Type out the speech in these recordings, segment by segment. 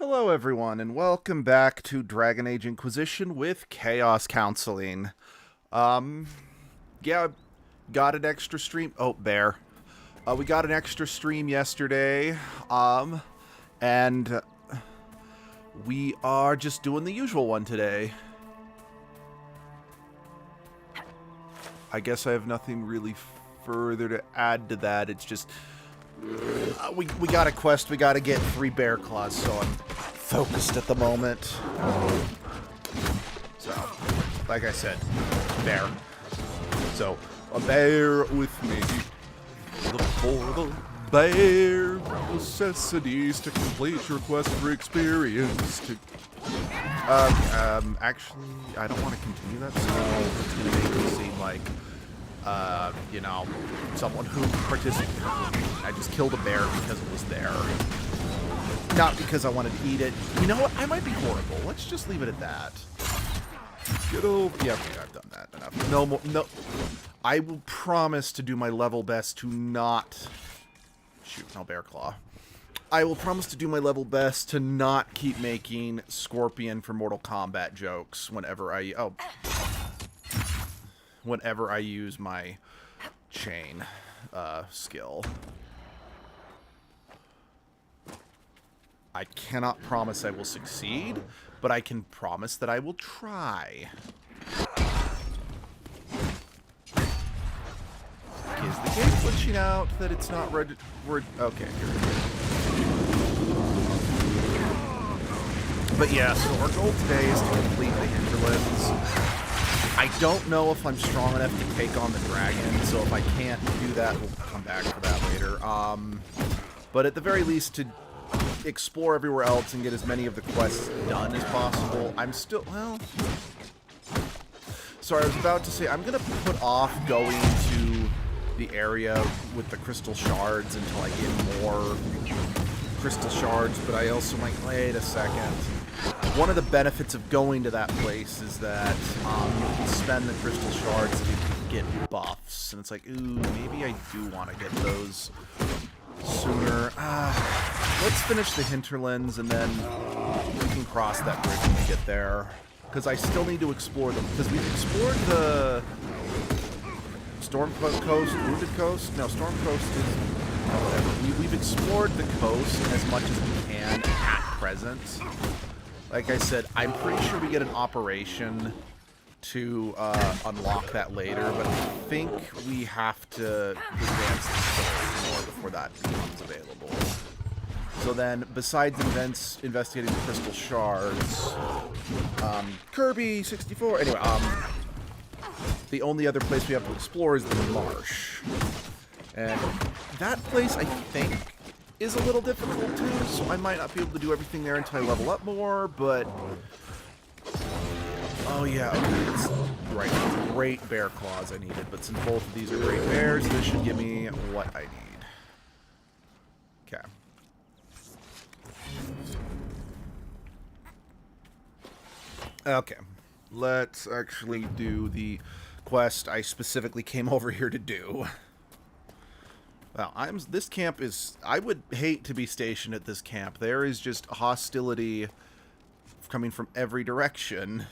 Hello everyone, and welcome back to Dragon Age Inquisition with Chaos Counseling. Yeah, got an extra stream. Oh, bear. We got an extra stream yesterday, and we are just doing the usual one today. I guess I have nothing really further to add to that. It's just we got a quest. We got to get 3 bear claws, so I'm focused at the moment. So, like I said, bear. So, a bear with me. For the bare necessities to complete your quest for experience. Actually, I don't want to continue that scroll. It's going to make me seem like, you know, someone who participated. I just killed a bear because it was there. Not because I wanted to eat it. You know what? I might be horrible. Let's just leave it at that. Get over. Yeah, okay, I've done that enough. No more. No. I will promise to do my level best to not. Shoot, no bear claw. I will promise to do my level best to not keep making Scorpion for Mortal Kombat jokes whenever I. Oh. Whenever I use my chain skill. I cannot promise I will succeed, but I can promise that I will try. Is the game glitching out that it's not ready? Okay, here it is. But yeah, so our goal today is to complete the Hinterlands. I don't know if I'm strong enough to take on the dragon, so if I can't do that, we'll come back for that later. But at the very least, to explore everywhere else and get as many of the quests done as possible. I'm still, well... Sorry, I was about to say, I'm going to put off going to the area with the crystal shards until I get more crystal shards, but I also might, wait a second. One of the benefits of going to that place is that you can spend the crystal shards to get buffs, and it's like, ooh, maybe I do want to get those sooner. Let's finish the Hinterlands, and then we can cross that bridge when we get there. Because I still need to explore them. Because we've explored the Storm Coast, Wounded Coast? No, Storm Coast is... whatever. We've explored the coast as much as we can at present. Like I said, I'm pretty sure we get an operation to unlock that later, but I think we have to advance the story more before that becomes available. So then, besides investigating the crystal shards, Kirby 64. Anyway, the only other place we have to explore is the marsh, and that place I think is a little difficult too. So I might not be able to do everything there until I level up more. But oh yeah, okay, it's right. It's great bear claws I needed, but since both of these are great bears, this should give me what I need. Okay. Okay, let's actually do the quest I specifically came over here to do. Well, this camp is... I would hate to be stationed at this camp. There is just hostility coming from every direction.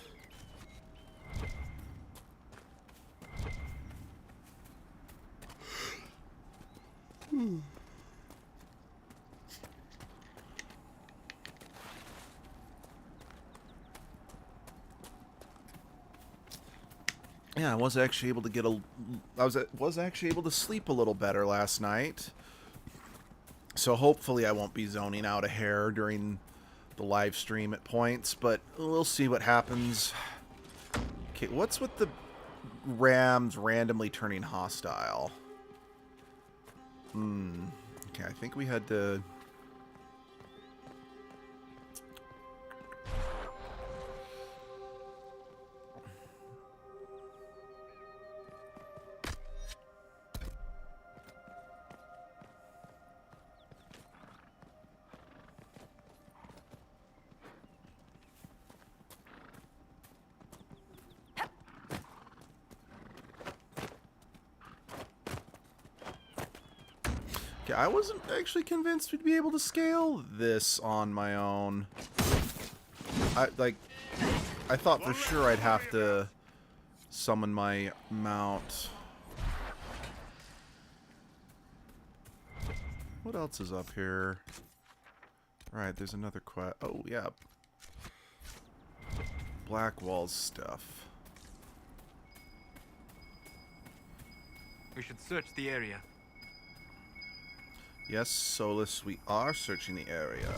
Yeah, I was actually able to get I was actually able to sleep a little better last night. So hopefully I won't be zoning out a hair during the live stream at points, but we'll see what happens. Okay, what's with the rams randomly turning hostile? Okay, I think we had to... Okay, I wasn't actually convinced we'd be able to scale this on my own. I thought for sure I'd have to summon my mount. What else is up here? Right, there's another quest. Oh, yeah. Black Walls stuff. We should search the area. Yes, Solus, we are searching the area.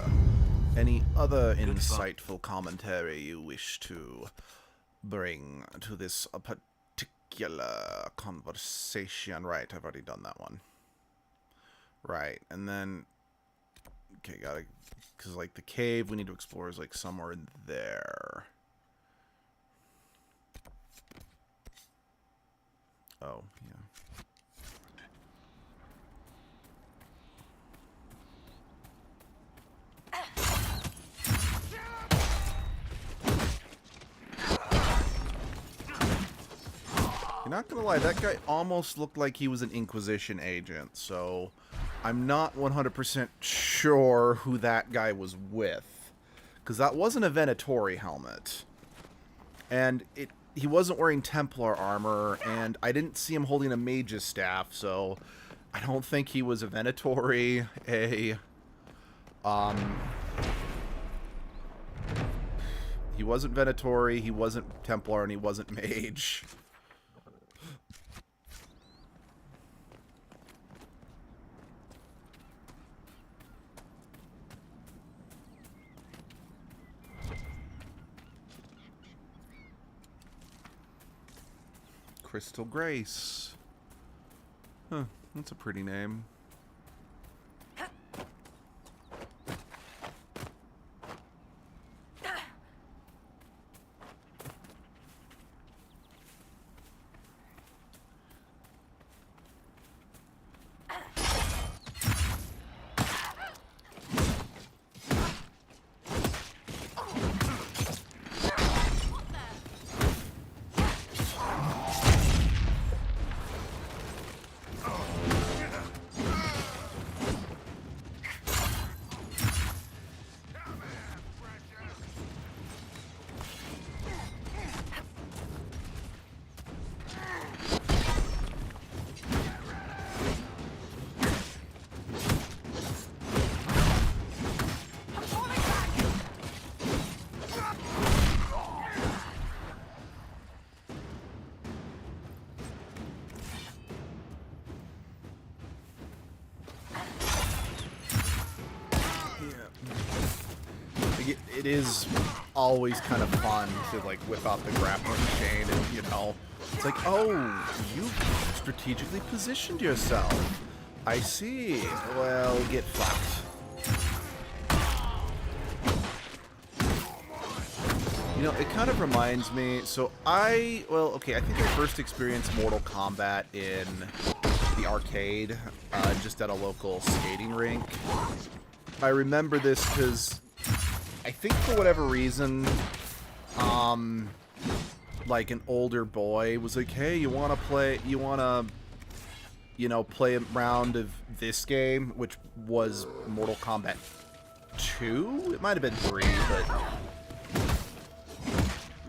Any other insightful commentary you wish to bring to this particular conversation? Right, I've already done that one. Right, and then... Okay, gotta... Because, like, the cave we need to explore is, like, somewhere in there. Oh, yeah. You're not gonna lie, that guy almost looked like he was an Inquisition agent, so I'm not 100% sure who that guy was with. Because that wasn't a Venatori helmet. And he wasn't wearing Templar armor, and I didn't see him holding a mage's staff, so I don't think he was a Venatori, he wasn't Venatori, he wasn't Templar, and he wasn't mage. Crystal Grace. Huh, that's a pretty name. It is always kind of fun to, like, whip out the grappling chain and, you know, it's like, oh, you strategically positioned yourself. I see. Well, get fucked. You know, it kind of reminds me, so well, okay, I think I first experienced Mortal Kombat in the arcade, just at a local skating rink. I remember this because I think for whatever reason, like an older boy was like, hey, you want to, you know, play a round of this game, which was Mortal Kombat 2? It might have been 3, but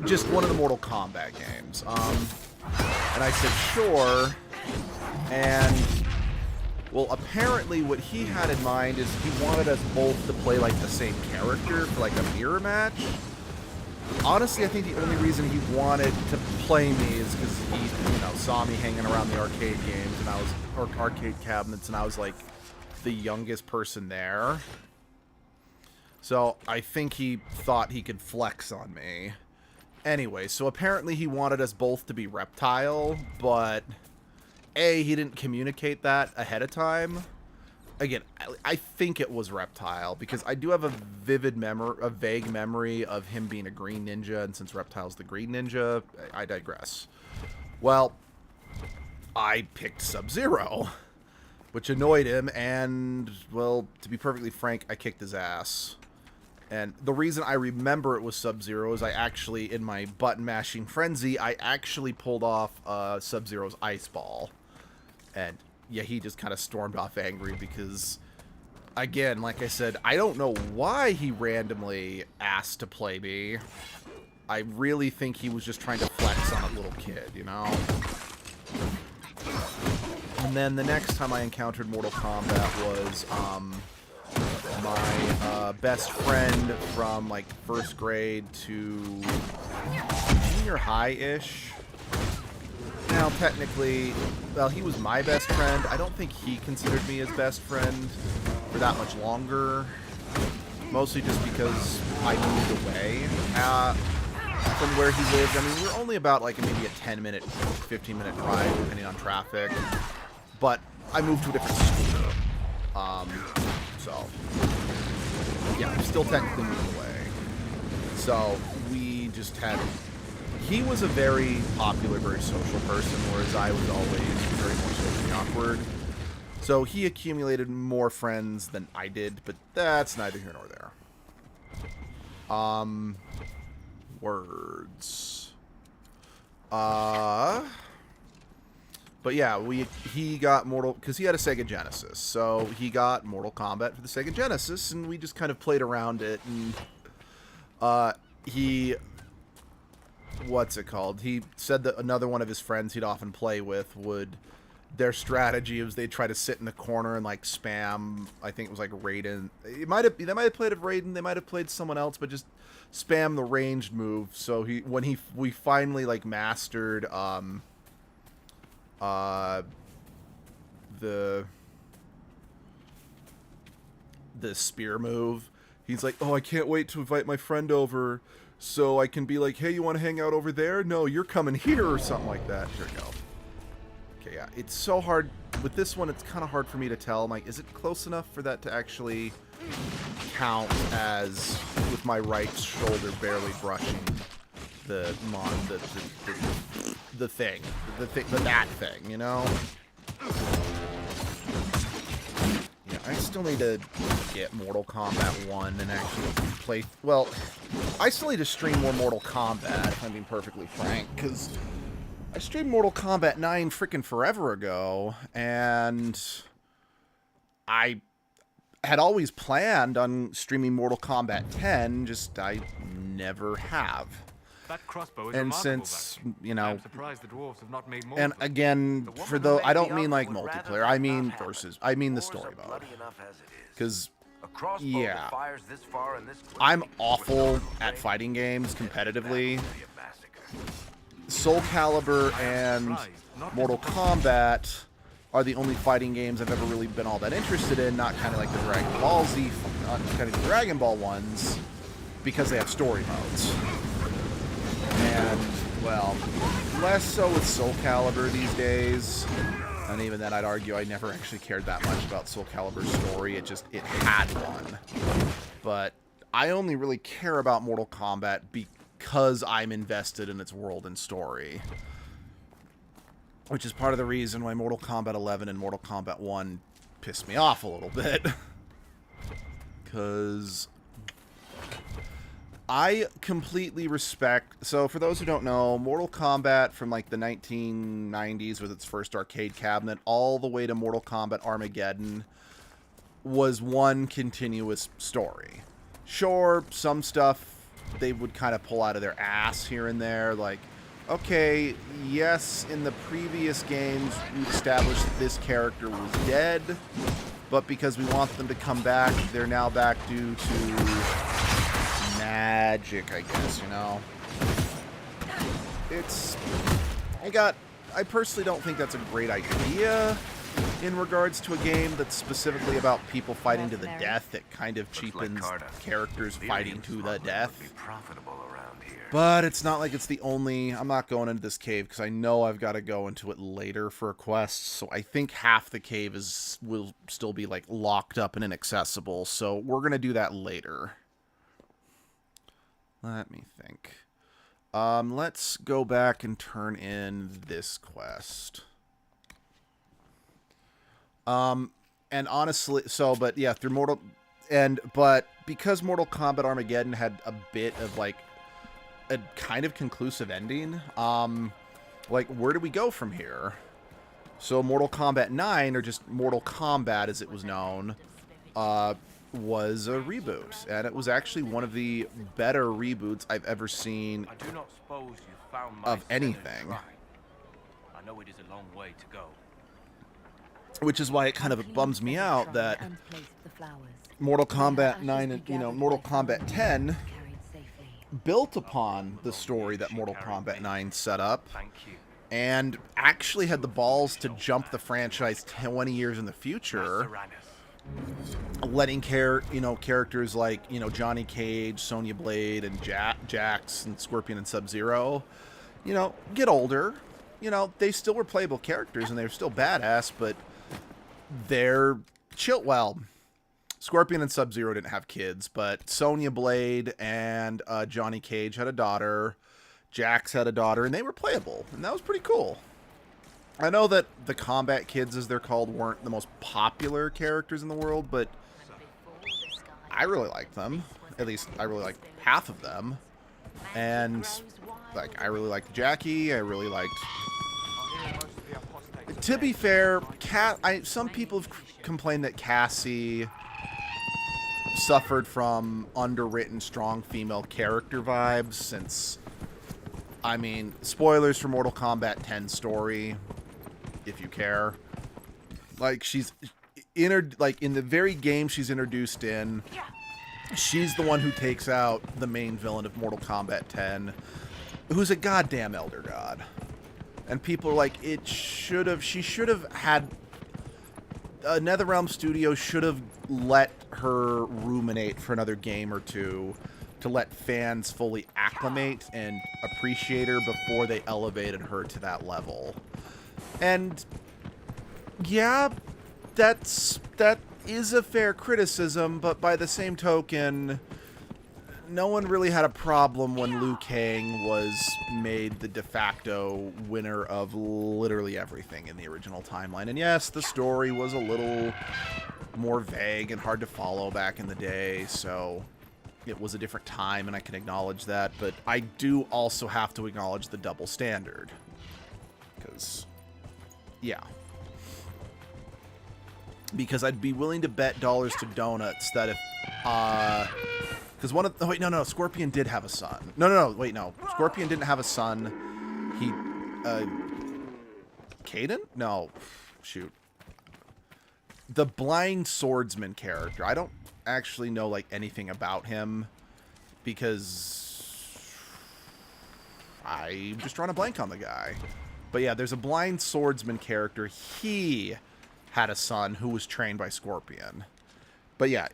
just one of the Mortal Kombat games. And I said, sure, and... Well, apparently what he had in mind is he wanted us both to play, like, the same character for, like, a mirror match. Honestly, I think the only reason he wanted to play me is because he, you know, saw me hanging around the arcade games, and I was, or arcade cabinets, and I was, like, the youngest person there. So, I think he thought he could flex on me. Anyway, so apparently he wanted us both to be Reptile, but... A, he didn't communicate that ahead of time. Again, I think it was Reptile, because I do have a vague memory of him being a green ninja, and since Reptile's the green ninja, I digress. Well, I picked Sub-Zero, which annoyed him, and, well, to be perfectly frank, I kicked his ass. And the reason I remember it was Sub-Zero is I actually, in my button-mashing frenzy, I actually pulled off Sub-Zero's Ice Ball. And yeah, he just kind of stormed off angry because, again, like I said, I don't know why he randomly asked to play me. I really think he was just trying to flex on a little kid, you know? And then the next time I encountered Mortal Kombat was my best friend from like first grade to junior high-ish. Now, technically, well, he was my best friend. I don't think he considered me his best friend for that much longer. Mostly just because I moved away from where he lived. I mean, we're only about like maybe a 10-minute, 15-minute drive, depending on traffic. But I moved to a different school. So, yeah, I'm still technically moved away. So, we just had... He was a very popular, very social person, whereas I was always very more socially awkward. So he accumulated more friends than I did, but that's neither here nor there. Words. But yeah, he got Mortal... Because he had a Sega Genesis, so he got Mortal Kombat for the Sega Genesis, and we just kind of played around it, and he... What's it called? He said that another one of his friends he'd often play with would... Their strategy was they'd try to sit in the corner and, like, spam... I think it was, like, Raiden. They might have played of Raiden, they might have played someone else, but just spam the ranged move. So we finally, like, mastered, the spear move. He's like, oh, I can't wait to invite my friend over so I can be like, hey, you want to hang out over there? No, you're coming here, or something like that. Here we go. Okay, yeah, it's so hard. With this one, it's kind of hard for me to tell. I'm like, is it close enough for that to actually count as with my right shoulder barely brushing that thing, you know? Yeah, I still need to get Mortal Kombat 1 and actually play... Well, I still need to stream more Mortal Kombat, if I'm being perfectly frank, because I streamed Mortal Kombat 9 freaking forever ago, and I had always planned on streaming Mortal Kombat 10, just I never have. That crossbow is and remarkable, since, Bucky. you know, I'm surprised the dwarves have not made more and of them. again, for though I don't mean like multiplayer, I mean the story mode. Because, yeah, I'm awful at fighting games competitively. Soul Calibur and Mortal Kombat are the only fighting games I've ever really been all that interested in, not kind of like the Dragon Ball Z, kind of the Dragon Ball ones, because they have story modes. And, well, less so with Soul Calibur these days. And even then, I'd argue I never actually cared that much about Soul Calibur's story. It had one. But I only really care about Mortal Kombat because I'm invested in its world and story. Which is part of the reason why Mortal Kombat 11 and Mortal Kombat 1 pissed me off a little bit. Because I completely respect... So, for those who don't know, Mortal Kombat from, like, the 1990s with its first arcade cabinet all the way to Mortal Kombat Armageddon was one continuous story. Sure, some stuff they would kind of pull out of their ass here and there, like, okay, yes, in the previous games, we established that this character was dead, but because we want them to come back, they're now back due to magic, I guess, you know? I personally don't think that's a great idea in regards to a game that's specifically about people fighting to the death. It kind of cheapens characters fighting to the death. But it's not like it's the only... I'm not going into this cave because I know I've got to go into it later for a quest. So I think half the cave will still be like locked up and inaccessible. So we're going to do that later. Let me think. Let's go back and turn in this quest. And honestly, but yeah, through but because Mortal Kombat Armageddon had a bit of like a kind of conclusive ending, like, where do we go from here? So Mortal Kombat 9, or just Mortal Kombat as it was known, was a reboot. And it was actually one of the better reboots I've ever seen I do not suppose you found my of anything. I know it is a long way to go. Which is why it kind of bums me out that Mortal Kombat 9 and, Mortal Kombat 10 built upon the story that Mortal Kombat 9 set up. Thank you. And actually had the balls to jump the franchise 20 years in the future, letting characters like Johnny Cage, Sonya Blade, and Jax, and Scorpion and Sub-Zero, get older. They still were playable characters and they were still badass, but they're chill. Well, Scorpion and Sub-Zero didn't have kids, but Sonya Blade and Johnny Cage had a daughter. Jax had a daughter, and they were playable, and that was pretty cool. I know that the Combat Kids, as they're called, weren't the most popular characters in the world, but I really liked them. At least, I really liked half of them. And, I really liked Jackie, I really liked... To be fair, some people have complained that Cassie suffered from underwritten, strong female character vibes, since... spoilers for Mortal Kombat 10 story, if you care. She's in the very game she's introduced in, she's the one who takes out the main villain of Mortal Kombat 10, who's a goddamn Elder God. And people are like, she should have had, NetherRealm Studios should have let her ruminate for another game or two, to let fans fully acclimate and appreciate her before they elevated her to that level. And yeah, that is a fair criticism, but by the same token, no one really had a problem when Liu Kang was made the de facto winner of literally everything in the original timeline. And yes, the story was a little more vague and hard to follow back in the day, so it was a different time, and I can acknowledge that, but I do also have to acknowledge the double standard. Because, yeah. Because I'd be willing to bet dollars to donuts that if, because Scorpion did have a son. No. Scorpion didn't have a son. Kaden? No. Shoot. The blind swordsman character. I don't actually know anything about him because I'm just drawing a blank on the guy. But yeah, there's a blind swordsman character. He had a son who was trained by Scorpion. But yeah,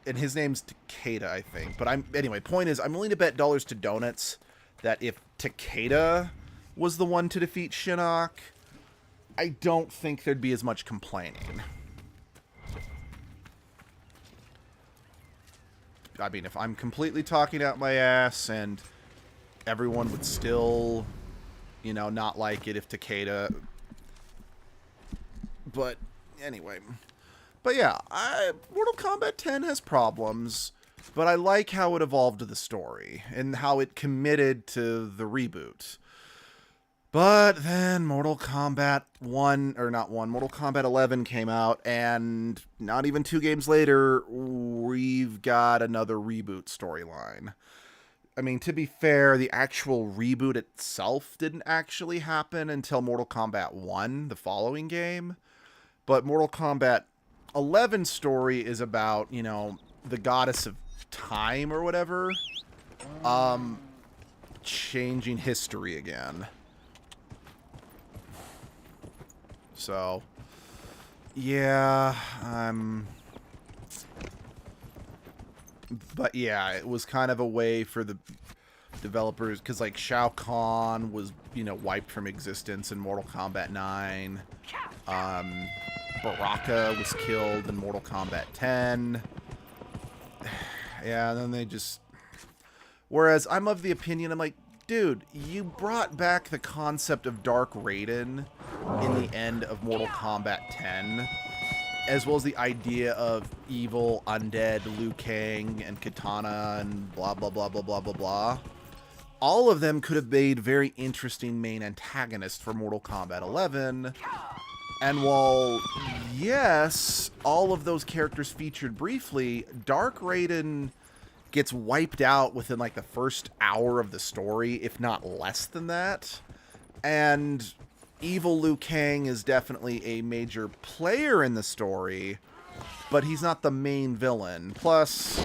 and his name's Takeda, I think. But anyway, point is, I'm willing to bet dollars to donuts that if Takeda was the one to defeat Shinnok, I don't think there'd be as much complaining. If I'm completely talking out my ass and everyone would still, not like it if Takeda... But, anyway. But yeah, Mortal Kombat 10 has problems, but I like how it evolved to the story and how it committed to the reboot. But then Mortal Kombat 11 came out, and not even 2 games later, we've got another reboot storyline. To be fair, the actual reboot itself didn't actually happen until Mortal Kombat 1, the following game. But Mortal Kombat 11's story is about, the goddess of time or whatever, changing history again. So, yeah, but yeah, it was kind of a way for the developers, because Shao Kahn was, wiped from existence in Mortal Kombat 9. Baraka was killed in Mortal Kombat 10. Yeah, and then they just... Whereas I'm of the opinion, I'm like, dude, you brought back the concept of Dark Raiden in the end of Mortal Kombat 10, as well as the idea of evil, undead Liu Kang and Kitana and blah, blah, blah, blah, blah, blah, blah. All of them could have made very interesting main antagonists for Mortal Kombat 11, And while, yes, all of those characters featured briefly, Dark Raiden gets wiped out within like the first hour of the story, if not less than that. And evil Liu Kang is definitely a major player in the story, but he's not the main villain. Plus,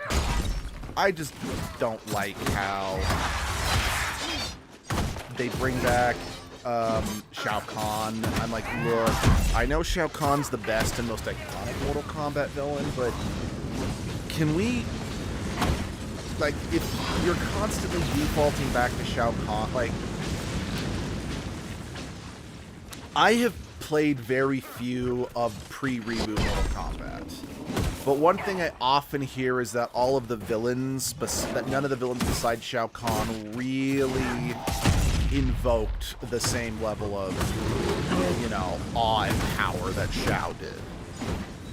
I just don't like how they bring back Shao Kahn. I'm like, look, I know Shao Kahn's the best and most iconic Mortal Kombat villain, but can we, like, if you're constantly defaulting back to Shao Kahn, like, I have played very few of pre-reboot Mortal Kombat, but one thing I often hear is that all of the villains, that none of the villains besides Shao Kahn really invoked the same level of, you know, awe and power that Shao did.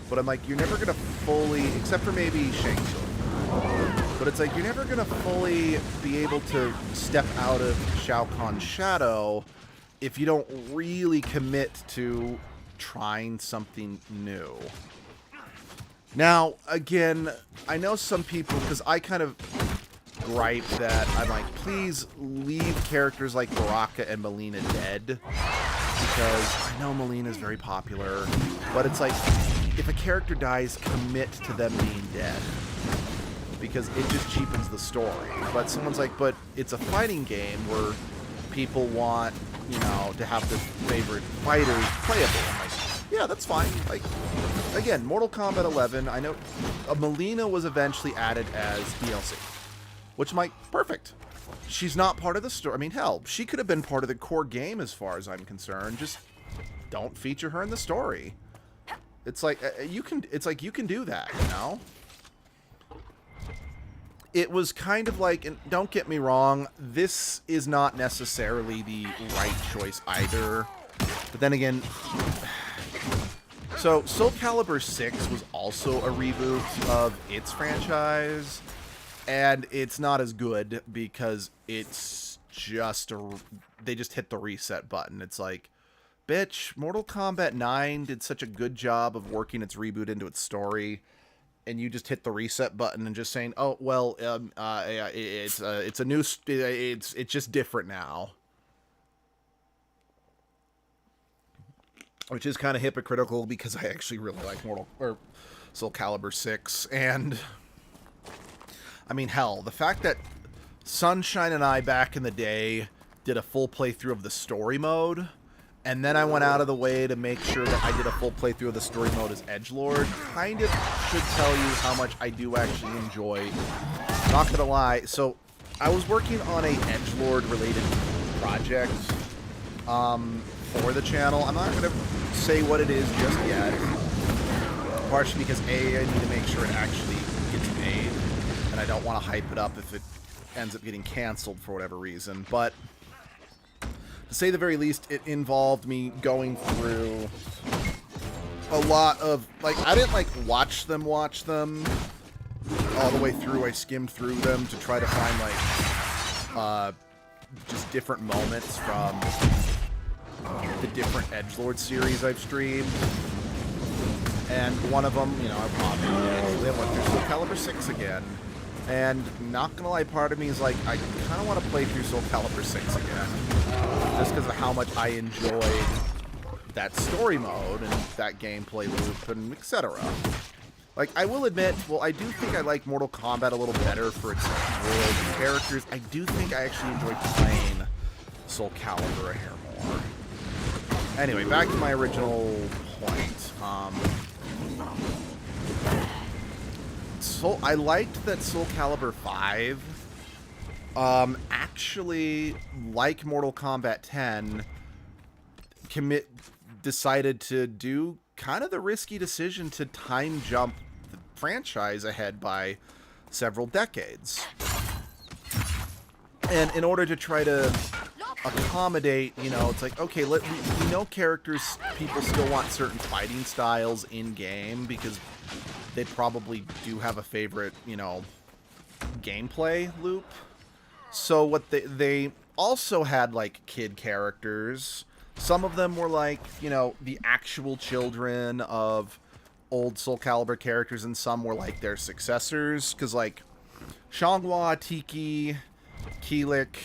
But I'm like, you're never gonna fully, except for maybe Shang Tsung, but it's like, you're never gonna fully be able to step out of Shao Kahn's shadow if you don't really commit to trying something new. Now, again, I know some people, because I kind of gripe that I'm like, please leave characters like Baraka and Melina dead, because I know Melina's very popular, but it's like, if a character dies, commit to them being dead, because it just cheapens the story. But someone's like, but it's a fighting game where people want, you know, to have their favorite fighters playable. I'm like, yeah, that's fine. Like, again, Mortal Kombat 11, I know Melina was eventually added as DLC, which I'm like, perfect. She's not part of the story. I mean, hell, she could have been part of the core game as far as I'm concerned. Just don't feature her in the story. It's like, you can do that, you know? It was kind of like, and don't get me wrong, this is not necessarily the right choice either. But then again, so Soul Calibur 6 was also a reboot of its franchise, and it's not as good because it's just they just hit the reset button. It's like, bitch, Mortal Kombat 9 did such a good job of working its reboot into its story, and you just hit the reset button and just saying, oh, well, it's a new, it's just different now. Which is kind of hypocritical because I actually really like Soul Calibur 6. And, I mean, hell, the fact that Sunshine and I back in the day did a full playthrough of the story mode, and then I went out of the way to make sure that I did a full playthrough of the story mode as Edgelord, kind of should tell you how much I do actually enjoy. Not gonna lie, so I was working on a Edgelord related project for the channel. I'm not gonna say what it is just yet, partially because A, I need to make sure it actually gets made, and I don't want to hype it up if it ends up getting canceled for whatever reason. But to say the very least, it involved me going through a lot of, like, I didn't, like, watch them all the way through. I skimmed through them to try to find, like, just different moments from the different Edgelord series I've streamed. And one of them, you know, I went through Soul Calibur 6 again. And not gonna lie, part of me is like, I kind of want to play through Soul Calibur 6 again. Just because of how much I enjoyed that story mode and that gameplay loop and etc. Like, I will admit, well, I do think I like Mortal Kombat a little better for its world and characters. I do think I actually enjoyed playing Soul Calibur a hair more. Anyway, back to my original point. I liked that Soul Calibur 5, actually, like Mortal Kombat 10, decided to do kind of the risky decision to time jump the franchise ahead by several decades. And in order to try to accommodate, you know, it's like, okay, we know characters, people still want certain fighting styles in-game because they probably do have a favorite, you know, gameplay loop. So what they also had, like, kid characters, Some of them were like, you know, the actual children of old Soul Calibur characters, and some were like their successors. Because, like, Xianghua, Tiki, Keelik,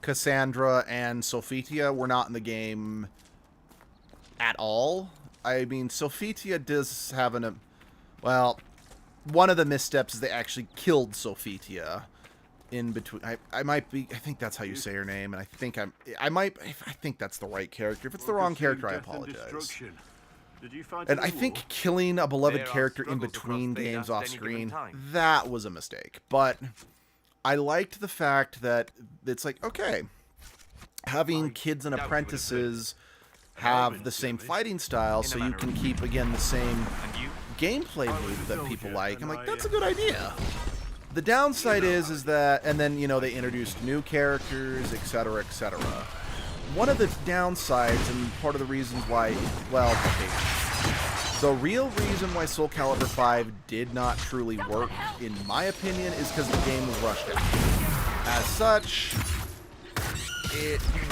Cassandra, and Sophitia were not in the game at all. I mean, Sophitia does have an... well, one of the missteps is they actually killed Sophitia in between. I might be... I think that's how you say her name, and I think I think that's the right character. If it's the wrong character, I apologize. And I think killing a beloved character in between games off screen, that was a mistake. But I liked the fact that it's like, okay, having kids and apprentices have the same fighting style, so you can keep, again, the same gameplay loop that people like. I'm like, that's a good idea. The downside is that, and then, you know, they introduced new characters, etc., etc. One of the downsides, and part of the reasons why, well, okay, the real reason why Soul Calibur 5 did not truly work, in my opinion, is because the game was rushed out. As such,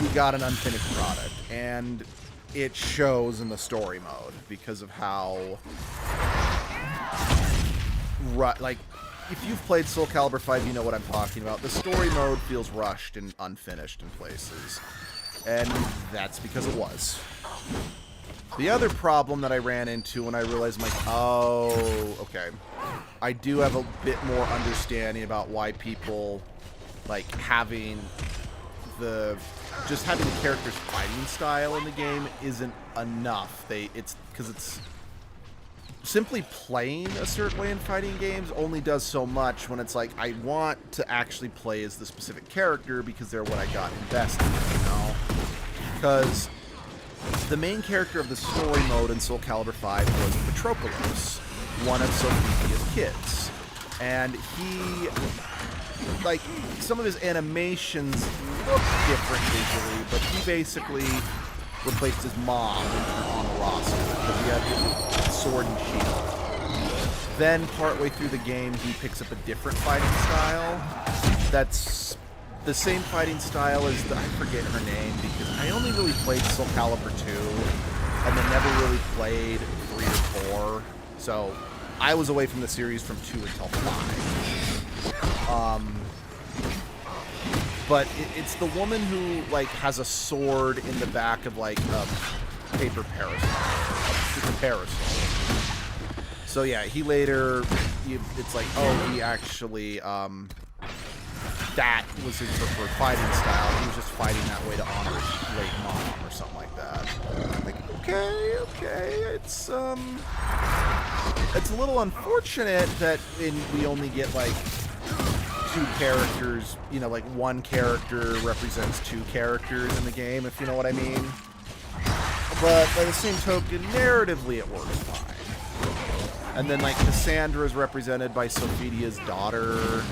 we got an unfinished product, and it shows in the story mode because of how, like, if you've played Soul Calibur 5, you know what I'm talking about. The story mode feels rushed and unfinished in places, and that's because it was. The other problem that I ran into when I realized, oh, okay, I do have a bit more understanding about why people like having just having the character's fighting style in the game isn't enough. It's because it's simply playing a certain way in fighting games only does so much when it's like, I want to actually play as the specific character because they're what I got invested in, you know? Because the main character of the story mode in Soul Calibur 5 was Patroclus, one of Sophia's kids. And he, like, some of his animations look different visually, but he basically replaced his mom on the roster because he had his sword and shield. Then, partway through the game, he picks up a different fighting style that's the same fighting style as I forget her name, because I only really played Soul Calibur 2, and then never really played 3 or 4, so I was away from the series from 2 until 5. But it's the woman who, like, has a sword in the back of, like, a paper parasol. It's a parasol. So, yeah, he later, it's like, oh, he actually, that was his preferred fighting style. He was just fighting that way to honor his late mom or something like that. Like, okay, it's a little unfortunate that we only get, like, 2 characters, you know, like one character represents 2 characters in the game, if you know what I mean. But by the same token, narratively it works fine. And then, like, Cassandra is represented by Sophia's daughter.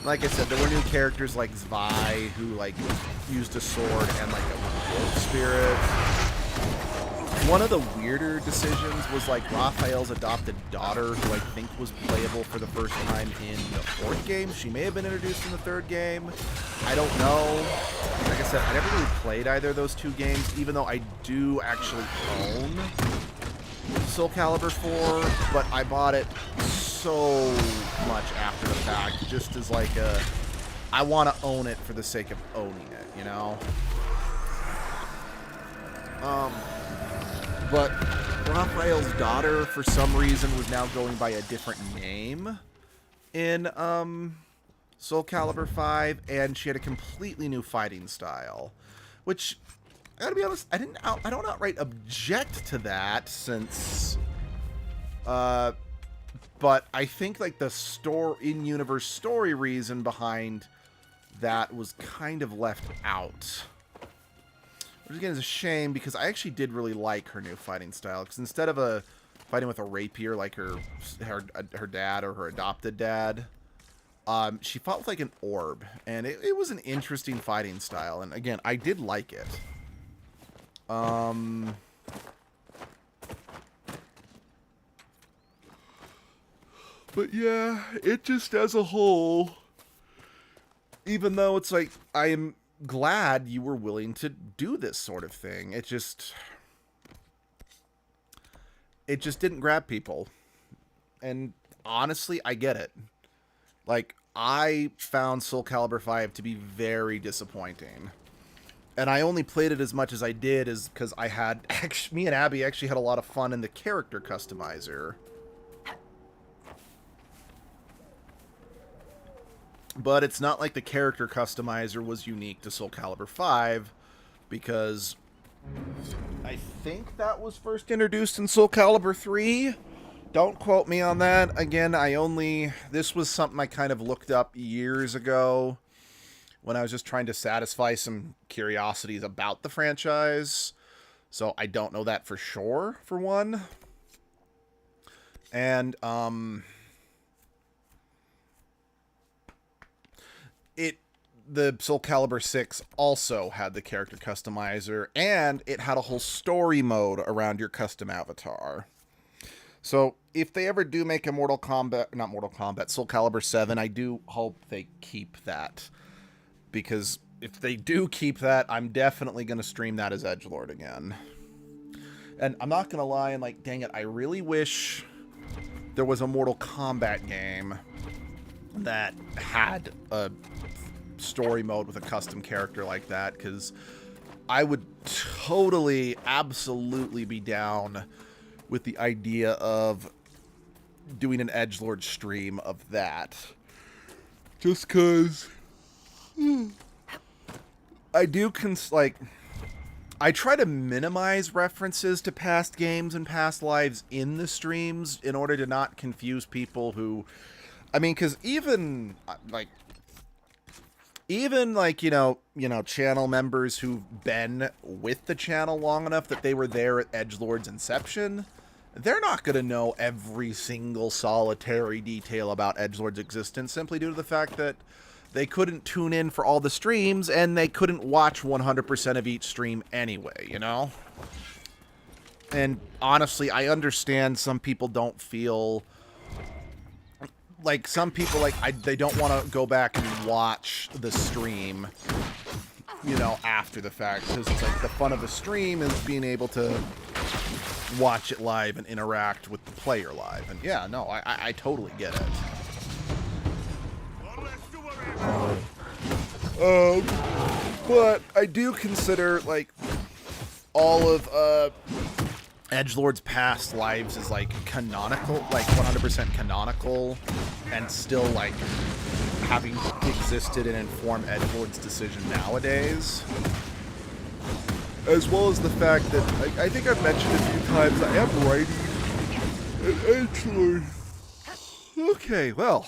Like I said, there were new characters like Zwei, who, like, used a sword and, like, a wolf spirit. One of the weirder decisions was, like, Raphael's adopted daughter, who I think was playable for the first time in the 4th game. She may have been introduced in the 3rd game. I don't know. Like I said, I never really played either of those 2 games, even though I do actually own Soul Calibur 4, but I bought it so much after the fact, just as like I want to own it for the sake of owning it, you know? But Raphael's daughter, for some reason, was now going by a different name in Soul Calibur 5, and she had a completely new fighting style, which, I gotta be honest, I don't outright object to that, since, but I think, like, the in-universe story reason behind that was kind of left out. Which, again, is a shame, because I actually did really like her new fighting style, because instead of fighting with a rapier like her dad or her adopted dad, she fought with, like, an orb, and it was an interesting fighting style, and again, I did like it. But yeah, it just as a whole, even though it's like, I am glad you were willing to do this sort of thing. It just didn't grab people. And honestly, I get it. Like, I found Soul Calibur 5 to be very disappointing. And I only played it as much as I did is because I had... me and Abby actually had a lot of fun in the character customizer. But it's not like the character customizer was unique to Soul Calibur 5, because I think that was first introduced in Soul Calibur 3. Don't quote me on that. Again, this was something I kind of looked up years ago when I was just trying to satisfy some curiosities about the franchise. So I don't know that for sure, for one. And, the Soul Calibur 6 also had the character customizer, and it had a whole story mode around your custom avatar. So if they ever do make a Soul Calibur 7, I do hope they keep that. Because if they do keep that, I'm definitely going to stream that as edgelord again. And I'm not going to lie, and like, dang it, I really wish there was a Mortal Kombat game that had a story mode with a custom character like that, because I would totally, absolutely be down with the idea of doing an edgelord stream of that. Just because I do I try to minimize references to past games and past lives in the streams in order to not confuse people who, I mean, because even channel members who've been with the channel long enough that they were there at edgelord's inception, they're not going to know every single solitary detail about edgelord's existence simply due to the fact that they couldn't tune in for all the streams and they couldn't watch 100% of each stream anyway, you know? And honestly, I understand some people don't feel... Like, some people, they don't want to go back and watch the stream, you know, after the fact. Because it's like, the fun of the stream is being able to watch it live and interact with the player live. And yeah, no, I totally get it. But I do consider, like, all of, edgelord's past lives is like canonical, like 100% canonical, and still like having existed and informed edgelord's decision nowadays. As well as the fact that I think I've mentioned a few times I am writing an edgelord. Okay, well,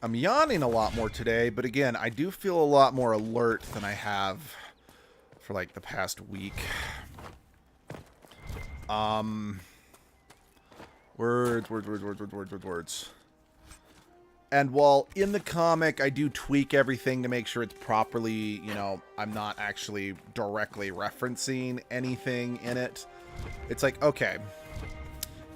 I'm yawning a lot more today, but again, I do feel a lot more alert than I have for like the past week. Words. And while in the comic I do tweak everything to make sure it's properly, you know, I'm not actually directly referencing anything in it. It's like, okay,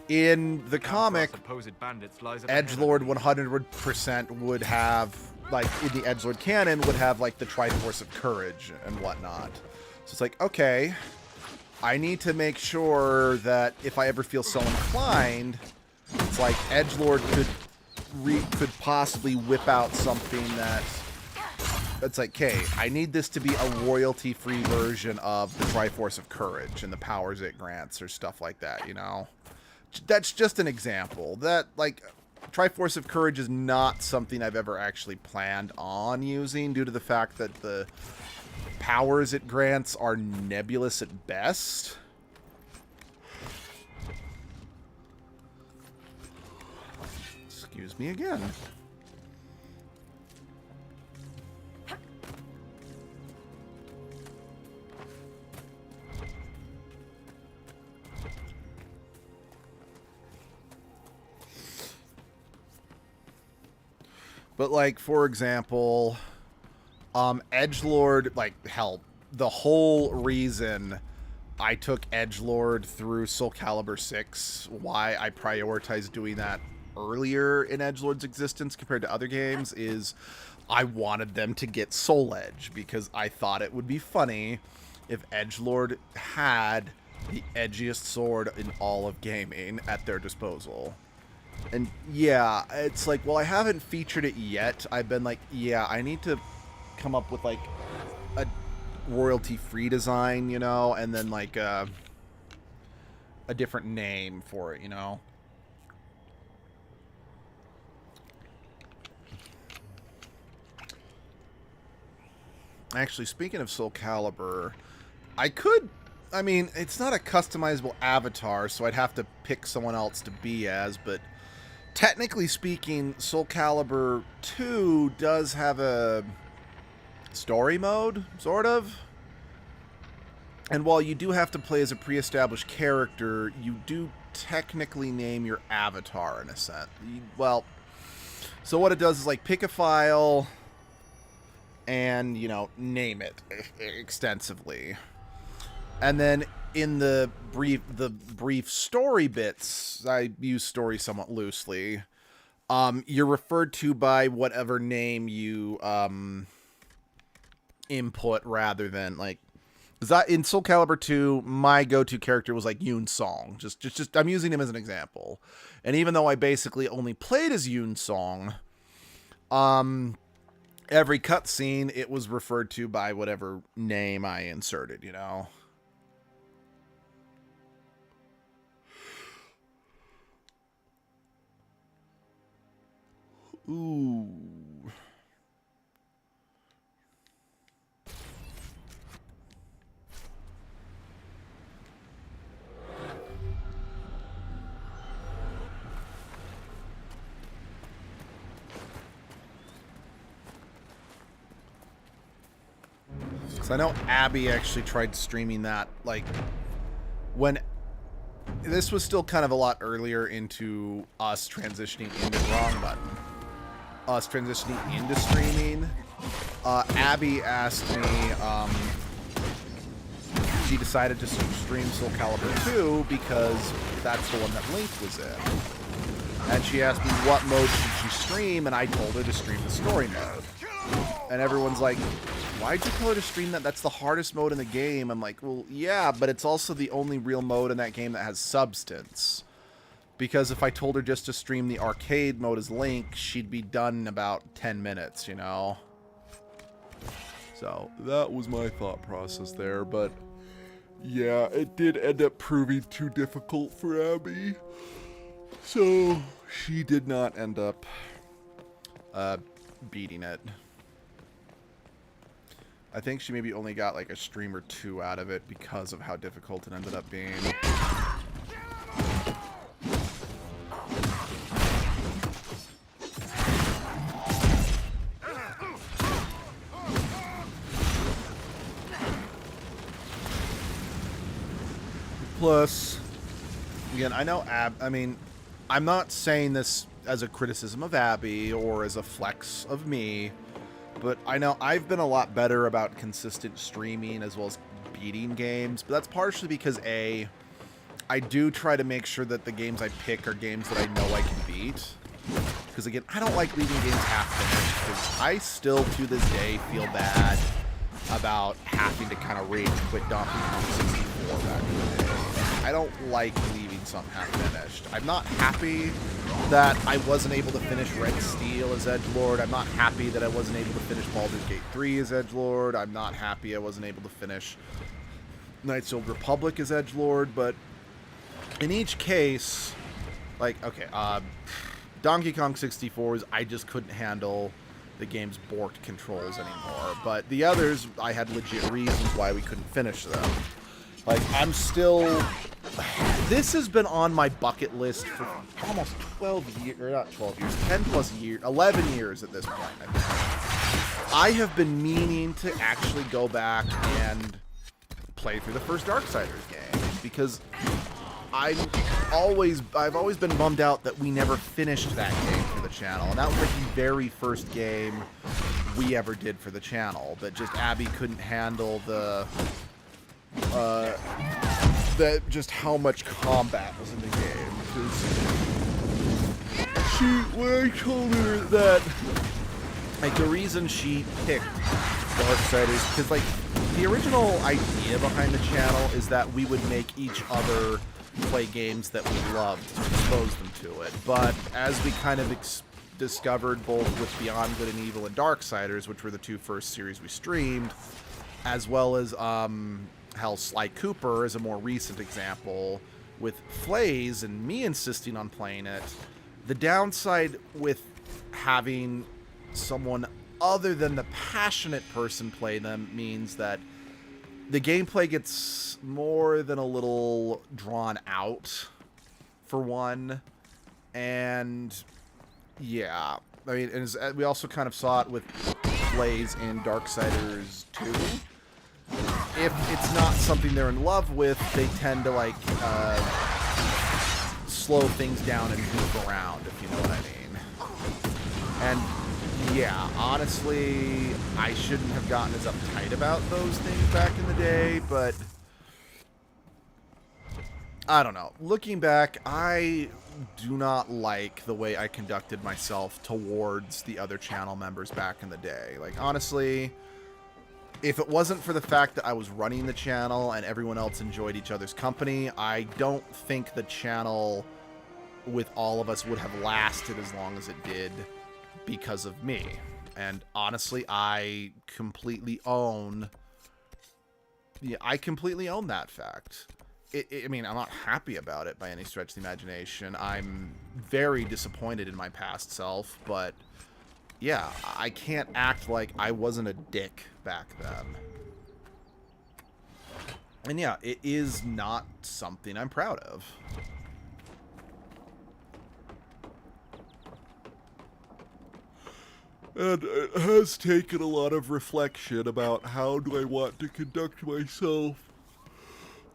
in the comic, edgelord 100% would have, like, in the edgelord canon, would have, like, the Triforce of Courage and whatnot. So it's like, okay, I need to make sure that if I ever feel so inclined, it's like edgelord could possibly whip out something that's like, okay, I need this to be a royalty-free version of the Triforce of Courage and the powers it grants or stuff like that, you know? That's just an example. That, like, Triforce of Courage is not something I've ever actually planned on using due to the fact that the powers it grants are nebulous at best. Excuse me again. But, like, for example, edgelord, like, hell, the whole reason I took edgelord through Soul Calibur 6, why I prioritized doing that earlier in edgelord's existence compared to other games is I wanted them to get Soul Edge because I thought it would be funny if edgelord had the edgiest sword in all of gaming at their disposal. And yeah, it's like, well, I haven't featured it yet. I've been like, yeah, I need to come up with like a royalty-free design, you know, and then like a different name for it, you know. Actually, speaking of Soul Calibur, I mean, it's not a customizable avatar, so I'd have to pick someone else to be as, but technically speaking, Soul Calibur 2 does have a story mode, sort of. And while you do have to play as a pre-established character, you do technically name your avatar in a sense. Well, so what it does is like pick a file and, you know, name it extensively. And then in the brief story bits, I use story somewhat loosely, you're referred to by whatever name you input rather than like, in Soul Calibur 2, my go-to character was like Yoon Song. Just I'm using him as an example. And even though I basically only played as Yoon Song, every cutscene it was referred to by whatever name I inserted, you know. Ooh. Because I know Abby actually tried streaming that, like, when this was still kind of a lot earlier into us transitioning into wrong button. Us transitioning into streaming. Abby asked me, she decided to stream Soul Calibur 2 because that's the one that Link was in. And she asked me what mode should she stream, and I told her to stream the story mode. And everyone's like, why'd you tell her to stream that? That's the hardest mode in the game. I'm like, well, yeah, but it's also the only real mode in that game that has substance. Because if I told her just to stream the arcade mode as Link, she'd be done in about 10 minutes, you know? So, that was my thought process there, but yeah, it did end up proving too difficult for Abby. So, she did not end up beating it. I think she maybe only got like a stream or two out of it because of how difficult it ended up being. Plus, again, I know I'm not saying this as a criticism of Abby or as a flex of me, but I know I've been a lot better about consistent streaming as well as beating games, but that's partially because I do try to make sure that the games I pick are games that I know I can beat. Because again, I don't like leaving games half-finished, because I still, to this day, feel bad about having to kind of rage quit Donkey Kong 64 back in the day. I don't like leaving something half-finished. I'm not happy that I wasn't able to finish Red Steel as edgelord. I'm not happy that I wasn't able to finish Baldur's Gate 3 as edgelord. I'm not happy I wasn't able to finish Knights of the Old Republic as edgelord. But in each case, like, okay, Donkey Kong 64 I just couldn't handle the game's borked controls anymore. But the others, I had legit reasons why we couldn't finish them. Like, I'm still... This has been on my bucket list for almost 12 years, or not 12 years, 10 plus years, 11 years at this point, I think. I have been meaning to actually go back and play through the first Darksiders game, because I've always been bummed out that we never finished that game for the channel, and that was like the very first game we ever did for the channel, that just Abby couldn't handle just how much combat was in the game. when I told her that, like, the reason she picked Darksiders, because, like, the original idea behind the channel is that we would make each other play games that we loved to expose them to it. But as we kind of discovered both with Beyond Good and Evil and Darksiders, which were the two first series we streamed, as well as hell, Sly Cooper is a more recent example with Flays and me insisting on playing it. The downside with having someone other than the passionate person play them means that the gameplay gets more than a little drawn out, for one. And yeah, I mean, we also kind of saw it with Flays in Darksiders 2. If it's not something they're in love with, they tend to, like, slow things down and move around, if you know what I mean. And yeah, honestly, I shouldn't have gotten as uptight about those things back in the day, but I don't know. Looking back, I do not like the way I conducted myself towards the other channel members back in the day. Like, honestly, if it wasn't for the fact that I was running the channel and everyone else enjoyed each other's company, I don't think the channel with all of us would have lasted as long as it did because of me. And honestly, I completely own that fact. I mean, I'm not happy about it by any stretch of the imagination. I'm very disappointed in my past self, but yeah, I can't act like I wasn't a dick back then. And yeah, it is not something I'm proud of. And it has taken a lot of reflection about how do I want to conduct myself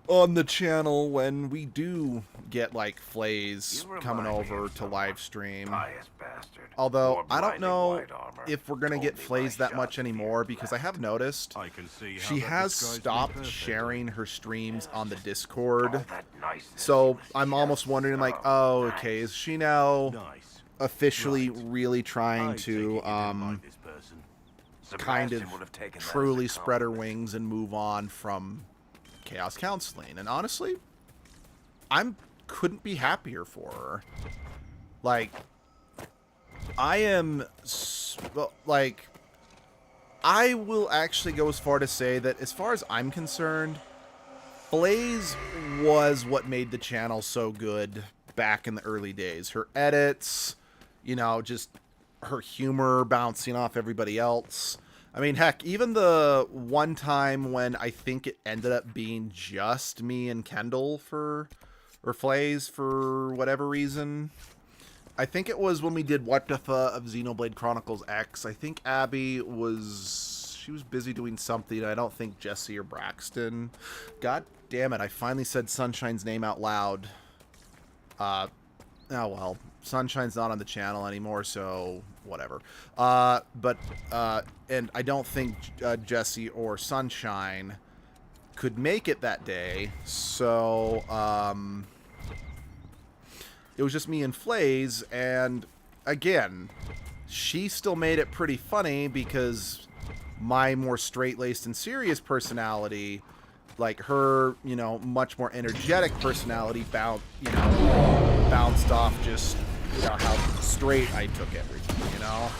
on the channel when we do get, like, Flays coming over to live stream. Although, I don't know if we're going to get Flays that much anymore, because I have noticed she has stopped sharing her streams on the Discord. So, I'm almost wondering, like, oh, okay, is she now officially really trying to kind of truly spread her wings and move on from Chaos Counseling? And honestly, couldn't be happier for her. Like, I will actually go as far to say that, as far as I'm concerned, Blaze was what made the channel so good back in the early days. Her edits, you know, just her humor bouncing off everybody else. I mean, heck, even the one time when I think it ended up being just me and Kendall or Flays for whatever reason. I think it was when we did What the Fuh of Xenoblade Chronicles X. I think Abby was busy doing something. I don't think Jesse or Braxton. God damn it, I finally said Sunshine's name out loud. Oh well, Sunshine's not on the channel anymore, so whatever. And I don't think Jesse or Sunshine could make it that day, so it was just me and Flays, and again, she still made it pretty funny because my more straight-laced and serious personality, like her, you know, much more energetic personality bounced off just, you know, how straight I took everything, you know?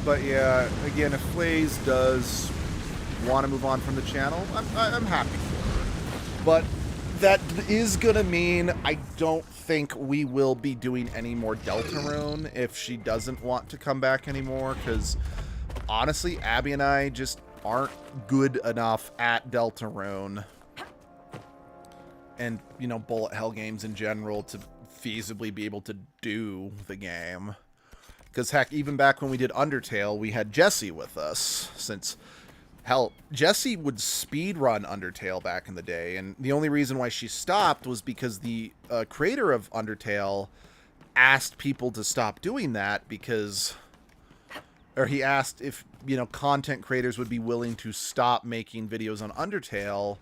But yeah, again, if Flays does want to move on from the channel, I'm happy for her. But that is gonna mean I don't think we will be doing any more Deltarune if she doesn't want to come back anymore, because honestly, Abby and I just aren't good enough at Deltarune and, you know, bullet hell games in general to feasibly be able to do the game. Because heck, even back when we did Undertale, we had Jessie with us, since hell, Jessie would speedrun Undertale back in the day, and the only reason why she stopped was because the creator of Undertale asked people to stop doing that because, or he asked if, content creators would be willing to stop making videos on Undertale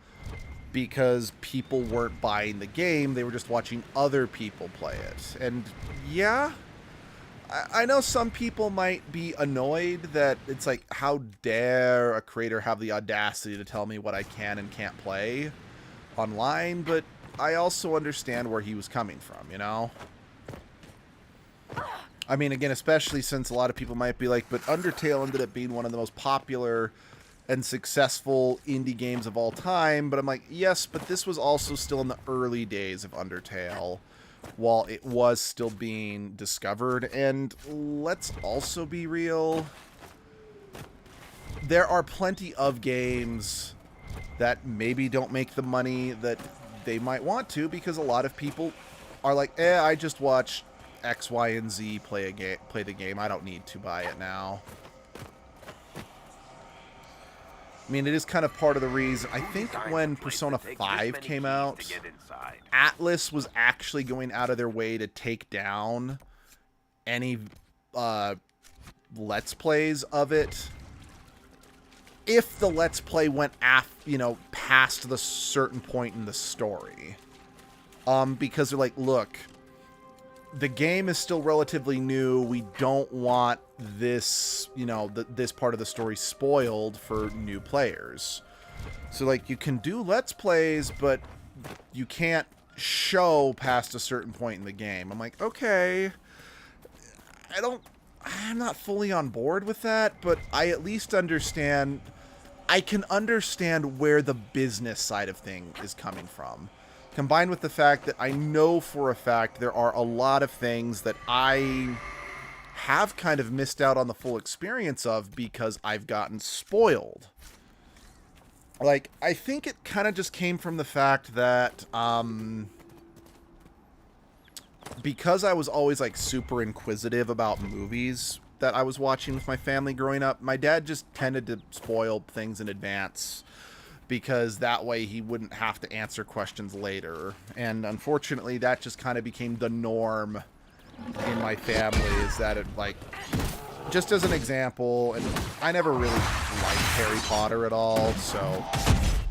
because people weren't buying the game. They were just watching other people play it. And yeah, I know some people might be annoyed that it's like, how dare a creator have the audacity to tell me what I can and can't play online, but I also understand where he was coming from, I mean, again, especially since a lot of people might be like, but Undertale ended up being one of the most popular and successful indie games of all time. But I'm like, yes, but this was also still in the early days of Undertale, while it was still being discovered. And let's also be real. There are plenty of games that maybe don't make the money that they might want to, because a lot of people are like, I just watch X, Y, and Z play the game. I don't need to buy it now. I mean, it is kind of part of the reason. I think when Persona 5 came out, Atlas was actually going out of their way to take down any Let's Plays of it, if the Let's Play went past the certain point in the story. Because they're like, look, the game is still relatively new. We don't want this, this part of the story spoiled for new players. So, like, you can do Let's Plays, but you can't show past a certain point in the game. I'm like, okay, I'm not fully on board with that, but I at least understand. I can understand where the business side of thing is coming from. Combined with the fact that I know for a fact there are a lot of things that I have kind of missed out on the full experience of because I've gotten spoiled. Like, I think it kind of just came from the fact that, because I was always, like, super inquisitive about movies that I was watching with my family growing up, my dad just tended to spoil things in advance, because that way he wouldn't have to answer questions later. And unfortunately, that just kind of became the norm in my family, is that it, like, just as an example, and I never really liked Harry Potter at all, so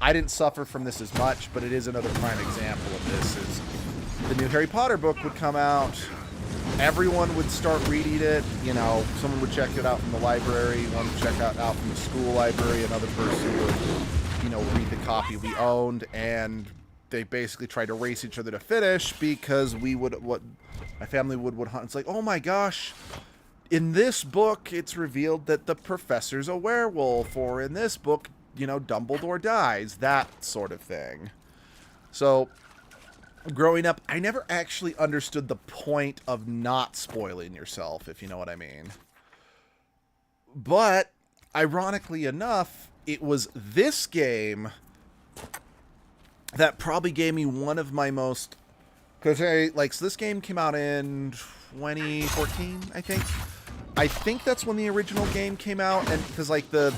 I didn't suffer from this as much, but it is another prime example of this. Is the new Harry Potter book would come out, everyone would start reading it, someone would check it out from the library, one would check it out from the school library, another person would read the copy we owned, and they basically tried to race each other to finish, because my family would hunt. It's like, oh my gosh, in this book, it's revealed that the professor's a werewolf, or in this book, Dumbledore dies, that sort of thing. So, growing up, I never actually understood the point of not spoiling yourself, if you know what I mean. But, ironically enough, it was this game that probably gave me one of my most... Because, so this game came out in 2014, I think. I think that's when the original game came out, and because, like, the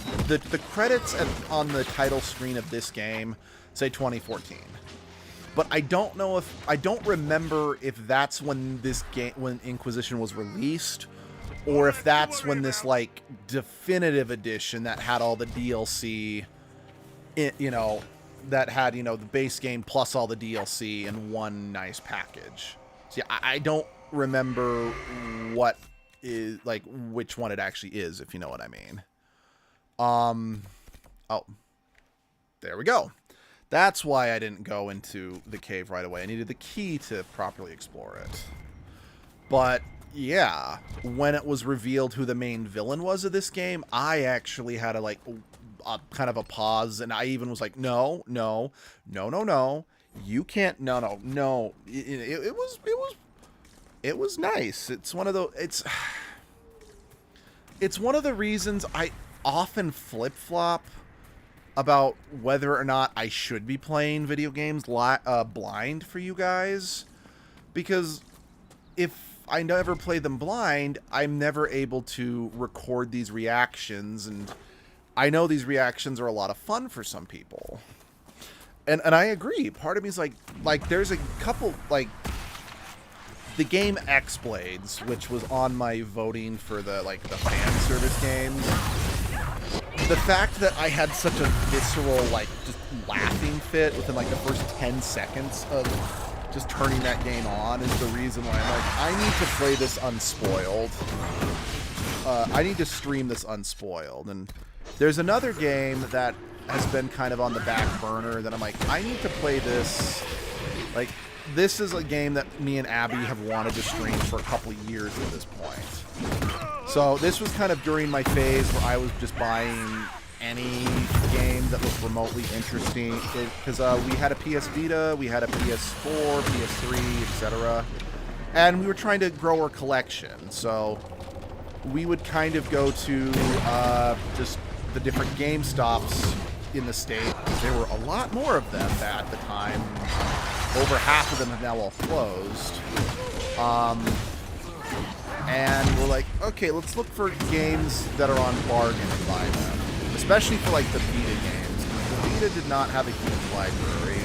credits on the title screen of this game say 2014. But I don't remember if that's when when Inquisition was released, or if that's when this, like, definitive edition that had all the DLC, that had, the base game plus all the DLC in one nice package. See, I don't remember what is, like, which one it actually is, if you know what I mean. Oh, there we go. That's why I didn't go into the cave right away. I needed the key to properly explore it. But yeah, when it was revealed who the main villain was of this game, I actually had a kind of a pause, and I even was like, no, you can't, no. It was nice. It's one of the reasons I often flip-flop about whether or not I should be playing video games blind for you guys, because if I never play them blind, I'm never able to record these reactions, and I know these reactions are a lot of fun for some people. And I agree. Part of me is like there's a couple, like, the game X-Blades, which was on my voting for the fan service games, the fact that I had such a visceral, just laughing fit within, the first 10 seconds of just turning that game on is the reason why I'm like, I need to play this unspoiled. I need to stream this unspoiled. And there's another game that has been kind of on the back burner that I'm like, I need to play this. This is a game that me and Abby have wanted to stream for a couple of years at this point. So this was kind of during my phase where I was just buying any game that was remotely interesting. Because we had a PS Vita, we had a PS4, PS3, etc. And we were trying to grow our collection. So we would kind of go to just the different GameStops in the state. There were a lot more of them at the time. Over half of them have now all closed. And we're like, okay, let's look for games that are on bargain and buy them. Especially for, the Vita games. The Vita did not have a huge library.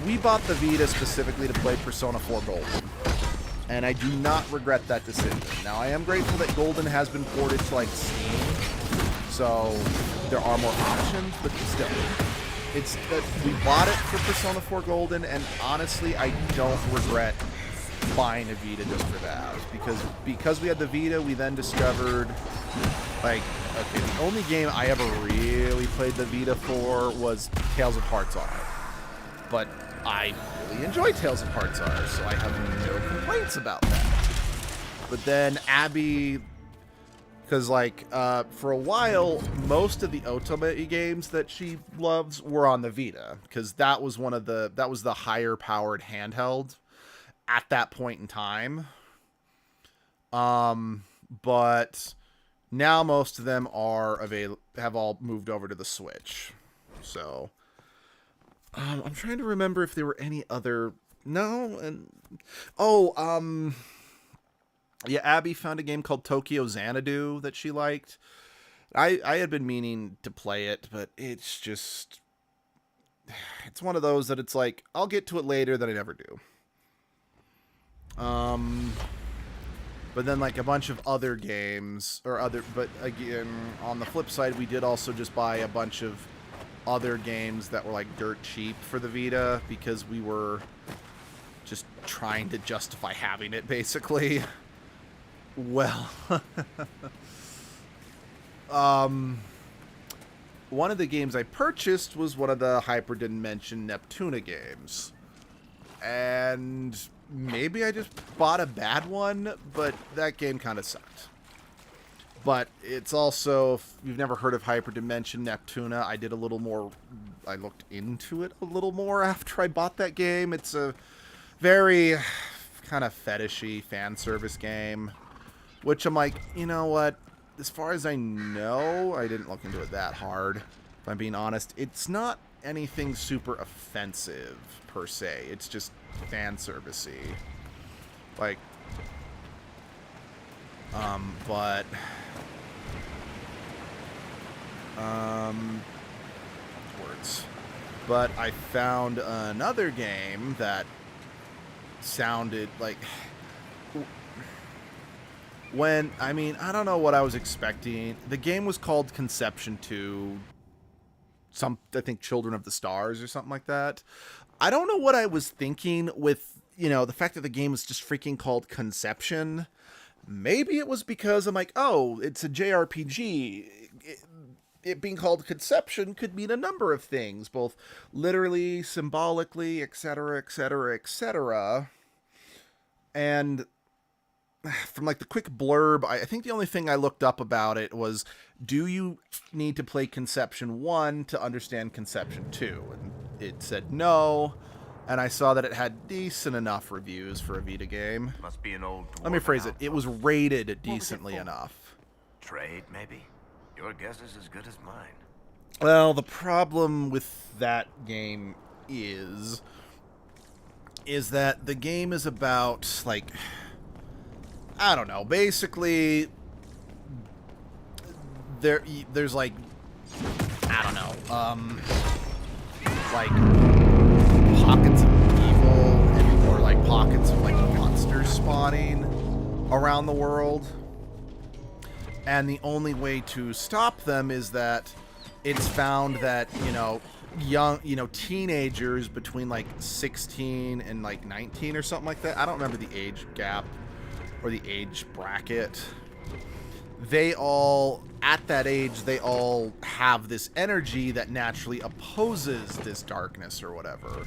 We bought the Vita specifically to play Persona 4 Golden. And I do not regret that decision. Now, I am grateful that Golden has been ported to, Steam. So, there are more options, but still. It's that we bought it for Persona 4 Golden, and honestly, I don't regret buying a Vita just for that. Because we had the Vita, we then discovered, okay, the only game I ever really played the Vita for was Tales of Hearts R. But I really enjoy Tales of Hearts R, so I have no complaints about that. But then Abby... Because, for a while, most of the Otome games that she loves were on the Vita. Because that was the higher-powered handheld at that point in time. But now most of them have all moved over to the Switch. So, I'm trying to remember if there were any other... No? Yeah, Abby found a game called Tokyo Xanadu that she liked. I had been meaning to play it, but it's just... It's one of those that it's like, I'll get to it later, then I never do. But then, a bunch of other games, but again, on the flip side, we did also just buy a bunch of other games that were, dirt cheap for the Vita, because we were just trying to justify having it, basically. Well, one of the games I purchased was one of the Hyperdimension Neptuna games. And maybe I just bought a bad one, but that game kind of sucked. But it's also, if you've never heard of Hyperdimension Neptuna, I looked into it a little more after I bought that game. It's a very kind of fetishy fan service game. Which I'm like, you know what? As far as I know, I didn't look into it that hard. If I'm being honest, it's not anything super offensive, per se. It's just fan servicey. Words. But I found another game that sounded like... I don't know what I was expecting. The game was called Conception 2. I think Children of the Stars or something like that. I don't know what I was thinking with, the fact that the game was just freaking called Conception. Maybe it was because I'm like, oh, it's a JRPG. It being called Conception could mean a number of things, both literally, symbolically, etc., etc., etc. And... from the quick blurb, I think the only thing I looked up about it was, do you need to play Conception 1 to understand Conception 2? And it said no, and I saw that it had decent enough reviews for a Vita game. Must be an old... Let me phrase it. It was rated decently enough. Trade, maybe? Your guess is as good as mine. Well, the problem with that game is that the game is about, I don't know. Basically, there's I don't know, pockets of evil pockets of like monsters spawning around the world. And the only way to stop them is that it's found that, teenagers between like 16 and like 19 or something like that. I don't remember the age gap or the age bracket. They all, at that age, they all have this energy that naturally opposes this darkness or whatever.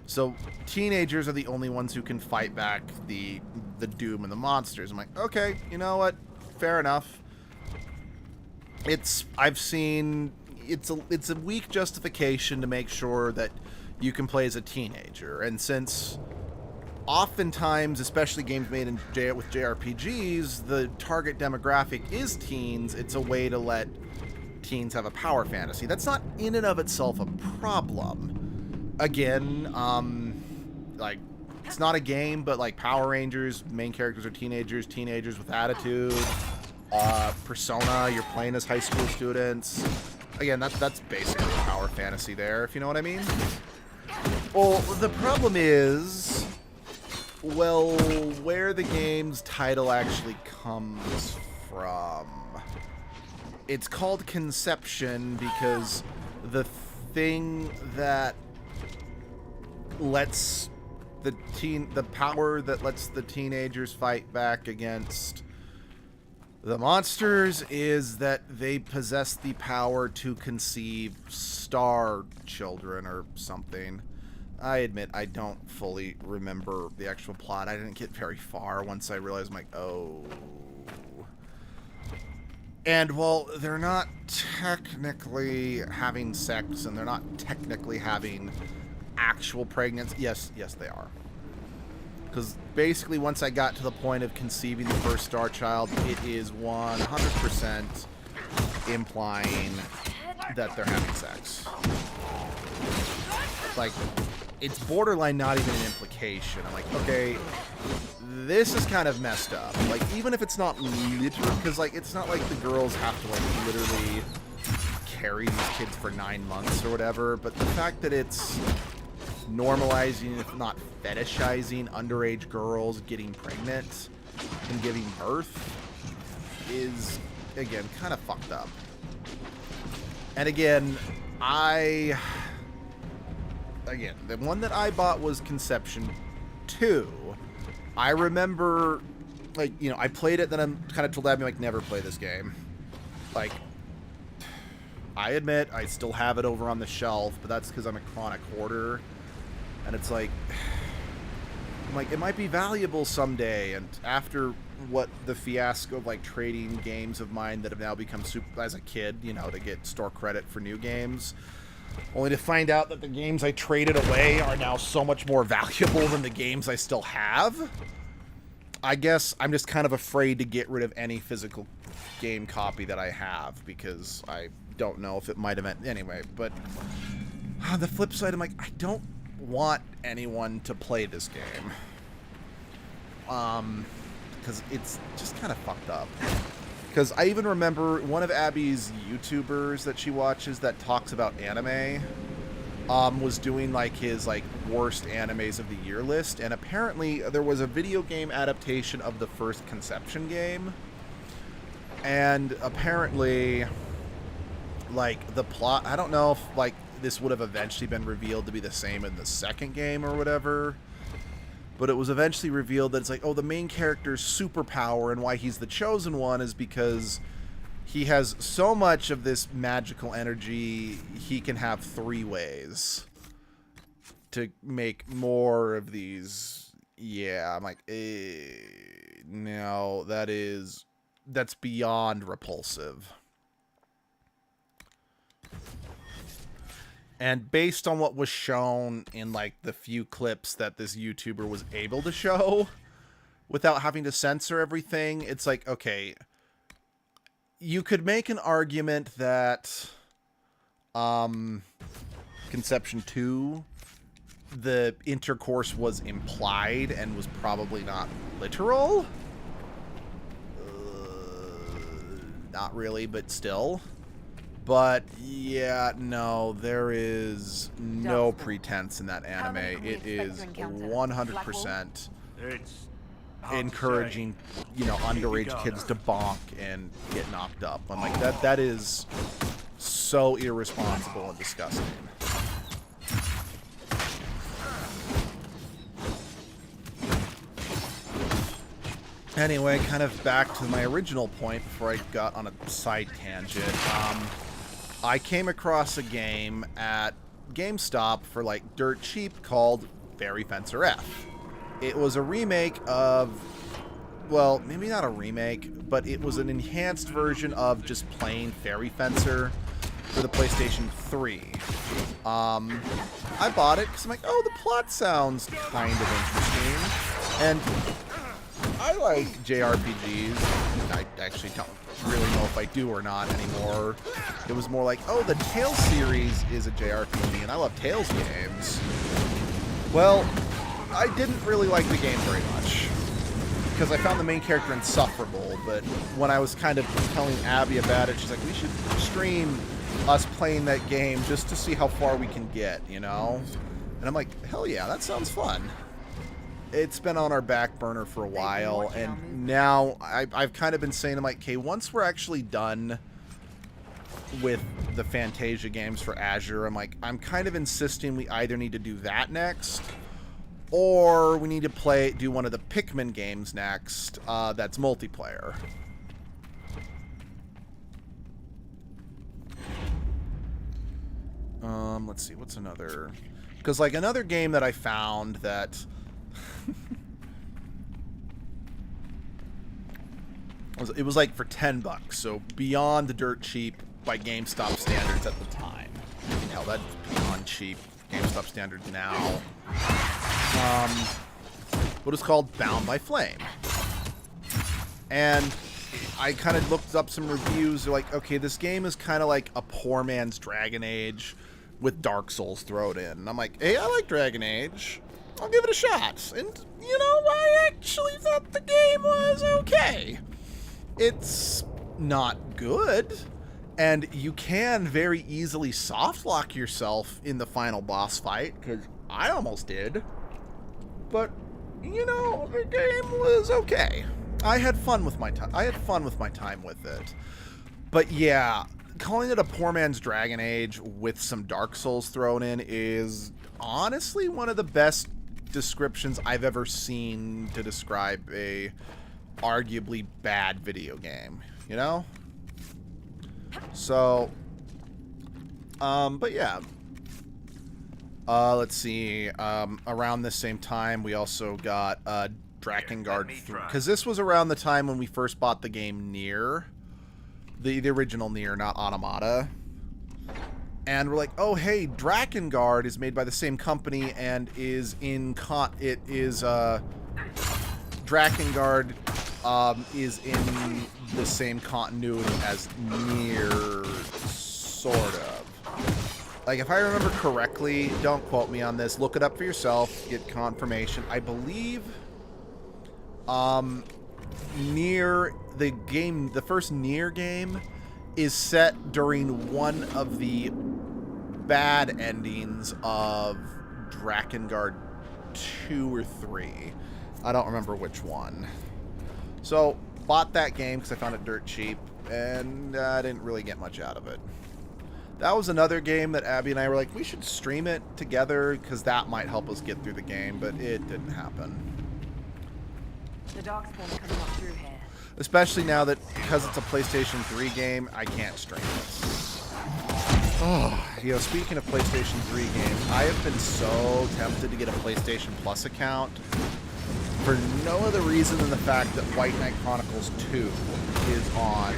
So teenagers are the only ones who can fight back the doom and the monsters. I'm like, okay, you know what? Fair enough. It's a weak justification to make sure that you can play as a teenager. And since oftentimes, especially games made with JRPGs, the target demographic is teens, it's a way to let teens have a power fantasy. That's not in and of itself a problem. Again, like, it's not a game, but like Power Rangers, main characters are teenagers with attitude. Persona, you're playing as high school students. Again, that's basically a power fantasy there, if you know what I mean. Well, the problem is, well, where the game's title actually comes from. It's called Conception because the thing that lets the power that lets the teenagers fight back against the monsters is that they possess the power to conceive star children or something. I admit I don't fully remember the actual plot. I didn't get very far once I realized, I'm like, oh. And while they're not technically having sex and they're not technically having actual pregnancy, yes, they are. Because basically, once I got to the point of conceiving the first star child, it is 100% implying that they're having sex. Like, it's borderline not even an implication. I'm like, okay, this is kind of messed up. Like, even if it's not literal, because, like, it's not like the girls have to, like, literally carry these kids for 9 months or whatever, but the fact that it's normalizing, if not fetishizing, underage girls getting pregnant and giving birth is, again, kind of fucked up. And again, the one that I bought was Conception 2. I remember, like, I played it, then I'm kind of told Abby, like, never play this game. Like, I admit, I still have it over on the shelf, but that's because I'm a chronic hoarder. And it's like, it might be valuable someday. And after what the fiasco of, like, trading games of mine that have now become super, as a kid, to get store credit for new games, only to find out that the games I traded away are now so much more valuable than the games I still have. I guess I'm just kind of afraid to get rid of any physical game copy that I have, because I don't know if it might have, anyway. But on the flip side, I'm like, I don't want anyone to play this game, because it's just kind of fucked up. Because I even remember one of Abby's YouTubers that she watches that talks about anime was doing, like, his, like, worst animes of the year list, and apparently there was a video game adaptation of the first Conception game, and apparently, like, the plot, I don't know if, like, this would have eventually been revealed to be the same in the second game or whatever, but it was eventually revealed that it's like, oh, the main character's superpower and why he's the chosen one is because he has so much of this magical energy, he can have 3 ways to make more of these. Yeah, I'm like, no, that's beyond repulsive. And based on what was shown in, like, the few clips that this YouTuber was able to show without having to censor everything, it's like, okay, you could make an argument that Conception 2, the intercourse was implied and was probably not literal. Not really, but still. But, yeah, no, there is no pretense in that anime. It is 100% It's hard to encouraging, you know, underage kids to bonk and get knocked up. I'm like, that is so irresponsible and disgusting. Anyway, kind of back to my original point before I got on a side tangent. I came across a game at GameStop for like dirt cheap called Fairy Fencer F. It was a remake of, well, maybe not a remake, but it was an enhanced version of just plain Fairy Fencer for the PlayStation 3. I bought it because I'm like, oh, the plot sounds kind of interesting. And I like JRPGs. I actually don't really know if I do or not anymore. It was more like, oh, the Tales series is a JRPG, and I love Tales games. Well, I didn't really like the game very much, because I found the main character insufferable, but when I was kind of telling Abby about it, she's like, we should stream us playing that game just to see how far we can get, you know? And I'm like, hell yeah, that sounds fun. It's been on our back burner for a while, and now I've kind of been saying, I'm like, okay, once we're actually done with the Fantasia games for Azure, I'm kind of insisting we either need to do that next, or we need to do one of the Pikmin games next, that's multiplayer. Let's see, what's another? Because, like, another game that I found that... it was like for $10, so beyond the dirt cheap by GameStop standards at the time. Hell, that's beyond cheap GameStop standards now. What is called Bound by Flame. And I kind of looked up some reviews. They're like, okay, this game is kind of like a poor man's Dragon Age with Dark Souls thrown in. And I'm like, hey, I like Dragon Age. I'll give it a shot. And, you know, I actually thought the game was okay. It's not good, and you can very easily softlock yourself in the final boss fight, because I almost did. But, you know, the game was okay. I had fun with my time. I had fun with my time with it. But yeah, calling it a poor man's Dragon Age with some Dark Souls thrown in is honestly one of the best descriptions I've ever seen to describe a arguably bad video game, you know? So, but yeah. Let's see, around this same time, we also got, Drakengard 3, because this was around the time when we first bought the game Nier, the original Nier, not Automata. And we're like, oh, hey, Drakengard is made by the same company and is in Drakengard is in the same continuity as Nier, sort of. Like, if I remember correctly, don't quote me on this, look it up for yourself, get confirmation. I believe Nier, the first Nier game is set during one of the bad endings of Drakengard 2 or 3. I don't remember which one. So, bought that game because I found it dirt cheap, and I didn't really get much out of it. That was another game that Abby and I were like, we should stream it together because that might help us get through the game, but it didn't happen. The darkspawn coming up through here. Especially now that, because it's a PlayStation 3 game, I can't stream it. Oh, you know, speaking of PlayStation 3 games, I have been so tempted to get a PlayStation Plus account for no other reason than the fact that White Knight Chronicles 2 is on.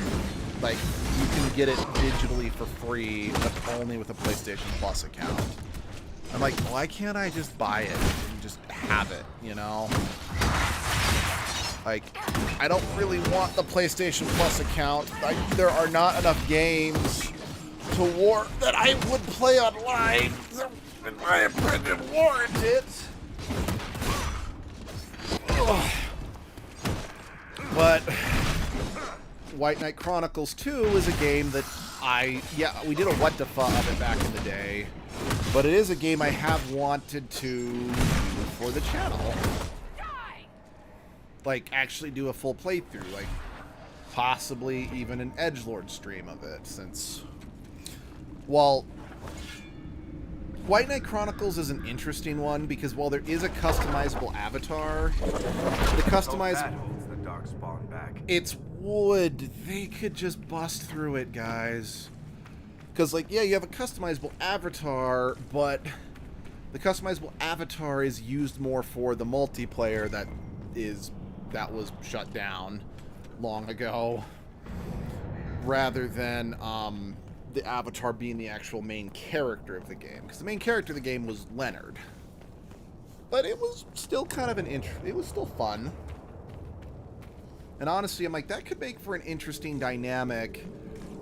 Like, you can get it digitally for free, but only with a PlayStation Plus account. I'm like, why can't I just buy it and just have it, you know? Like, I don't really want the PlayStation Plus account. There are not enough games that I would play online, in my opinion, warrant it. Ugh. But White Knight Chronicles 2 is a game that we did a what the fuck of it back in the day, but it is a game I have wanted to for the channel. like, actually do a full playthrough, like, possibly even an edgelord stream of it, since, well, White Knight Chronicles is an interesting one, because while there is a customizable avatar, the That customized... holds the dark spawn back. It's wood. They could just bust through it, guys. Because, like, yeah, you have a customizable avatar, but the customizable avatar is used more for the multiplayer that was shut down long ago, rather than the avatar being the actual main character of the game. Because the main character of the game was Leonard. But it was still kind of it was still fun. And honestly, I'm like, that could make for an interesting dynamic,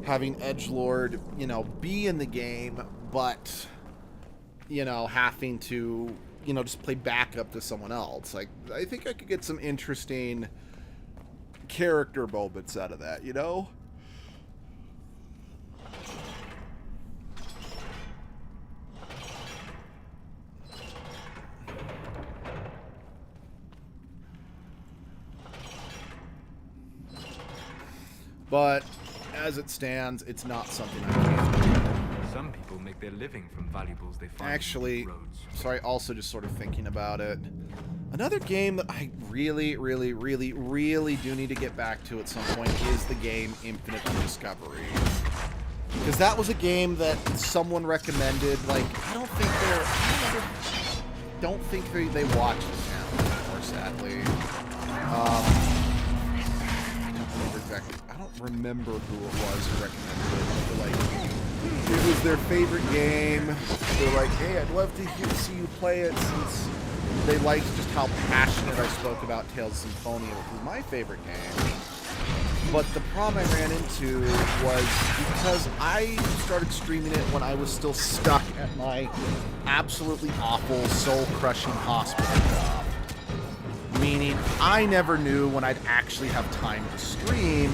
having edgelord, you know, be in the game, but, you know, having to, you know, just play backup to someone else. Like, I think I could get some interesting character moments out of that, you know? But as it stands, it's not something I can. Some people make their living from valuables they find Actually, on roads. sorry, also just sort of thinking about it. Another game that I really, really, really, really do need to get back to at some point is the game Infinite Undiscovery. Because that was a game that someone recommended. Like, I don't think they watch the channel anymore, sadly. I don't remember who it was who recommended it. But, like, it was their favorite game. They're like, hey, I'd love to see you play it, since they liked just how passionate I spoke about Tales of Symphonia, which was my favorite game. But the problem I ran into was because I started streaming it when I was still stuck at my absolutely awful, soul-crushing hospital job. Meaning, I never knew when I'd actually have time to stream,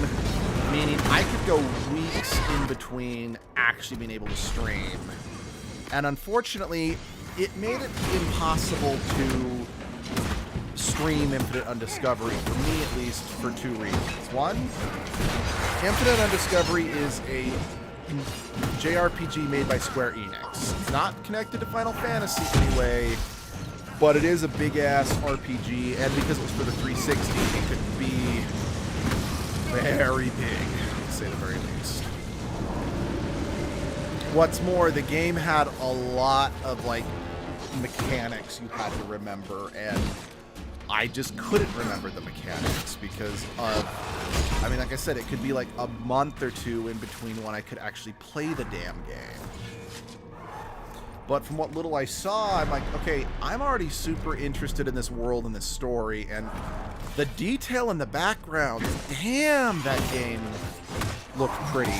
meaning I could go weeks in between actually being able to stream. And unfortunately, it made it impossible to stream Infinite Undiscovery, for me at least, for two reasons. One, Infinite Undiscovery is a JRPG made by Square Enix. It's not connected to Final Fantasy anyway, but it is a big-ass RPG, and because it was for the 360, it could be very big, to say the very least. What's more, the game had a lot of, like, mechanics you had to remember, and I just couldn't remember the mechanics because of, I mean, like I said, it could be like a month or two in between when I could actually play the damn game. But from what little I saw, I'm like, okay, I'm already super interested in this world and this story, and the detail in the background, damn, that game looked pretty.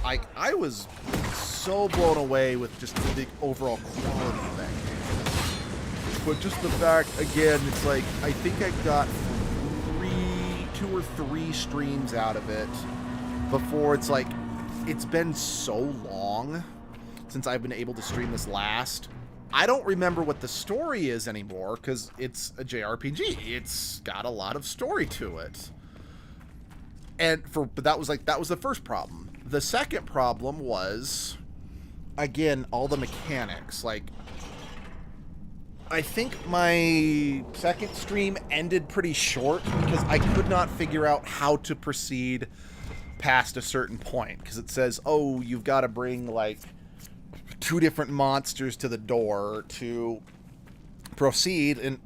Like, I was so blown away with just the overall quality of that game. But just the fact, again, it's like, I think I got 2 or 3 streams out of it before it's like, it's been so long since I've been able to stream this last. I don't remember what the story is anymore because it's a JRPG. It's got a lot of story to it. But that was the first problem. The second problem was, again, all the mechanics. Like, I think my second stream ended pretty short because I could not figure out how to proceed past a certain point. Because it says, oh, you've got to bring, like, 2 different monsters to the door to proceed. And,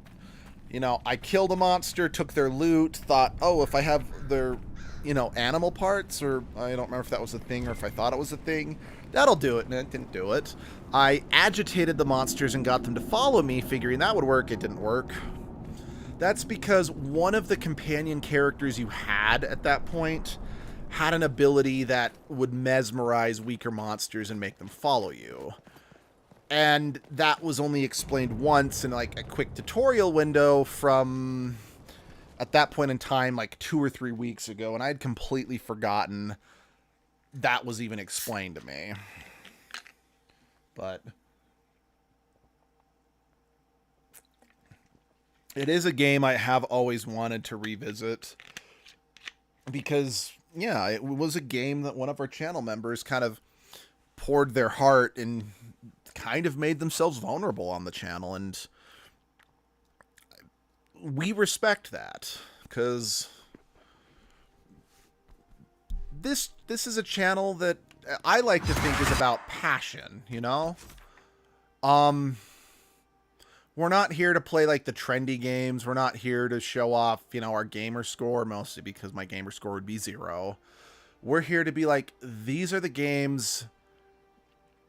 you know, I killed a monster, took their loot, thought, oh, if I have their, you know, animal parts, or I don't remember if that was a thing or if I thought it was a thing, that'll do it. And it didn't do it. I agitated the monsters and got them to follow me, figuring that would work. It didn't work. That's because one of the companion characters you had at that point had an ability that would mesmerize weaker monsters and make them follow you. And that was only explained once in, like, a quick tutorial window from, at that point in time, like 2 or 3 weeks ago, and I had completely forgotten that was even explained to me. But It is a game I have always wanted to revisit because, yeah, it was a game that one of our channel members kind of poured their heart and kind of made themselves vulnerable on the channel, and we respect that because this is a channel that I like to think is about passion, you know? We're not here to play like the trendy games. We're not here to show off, you know, our gamer score, mostly because my gamer score would be 0. We're here to be like, these are the games,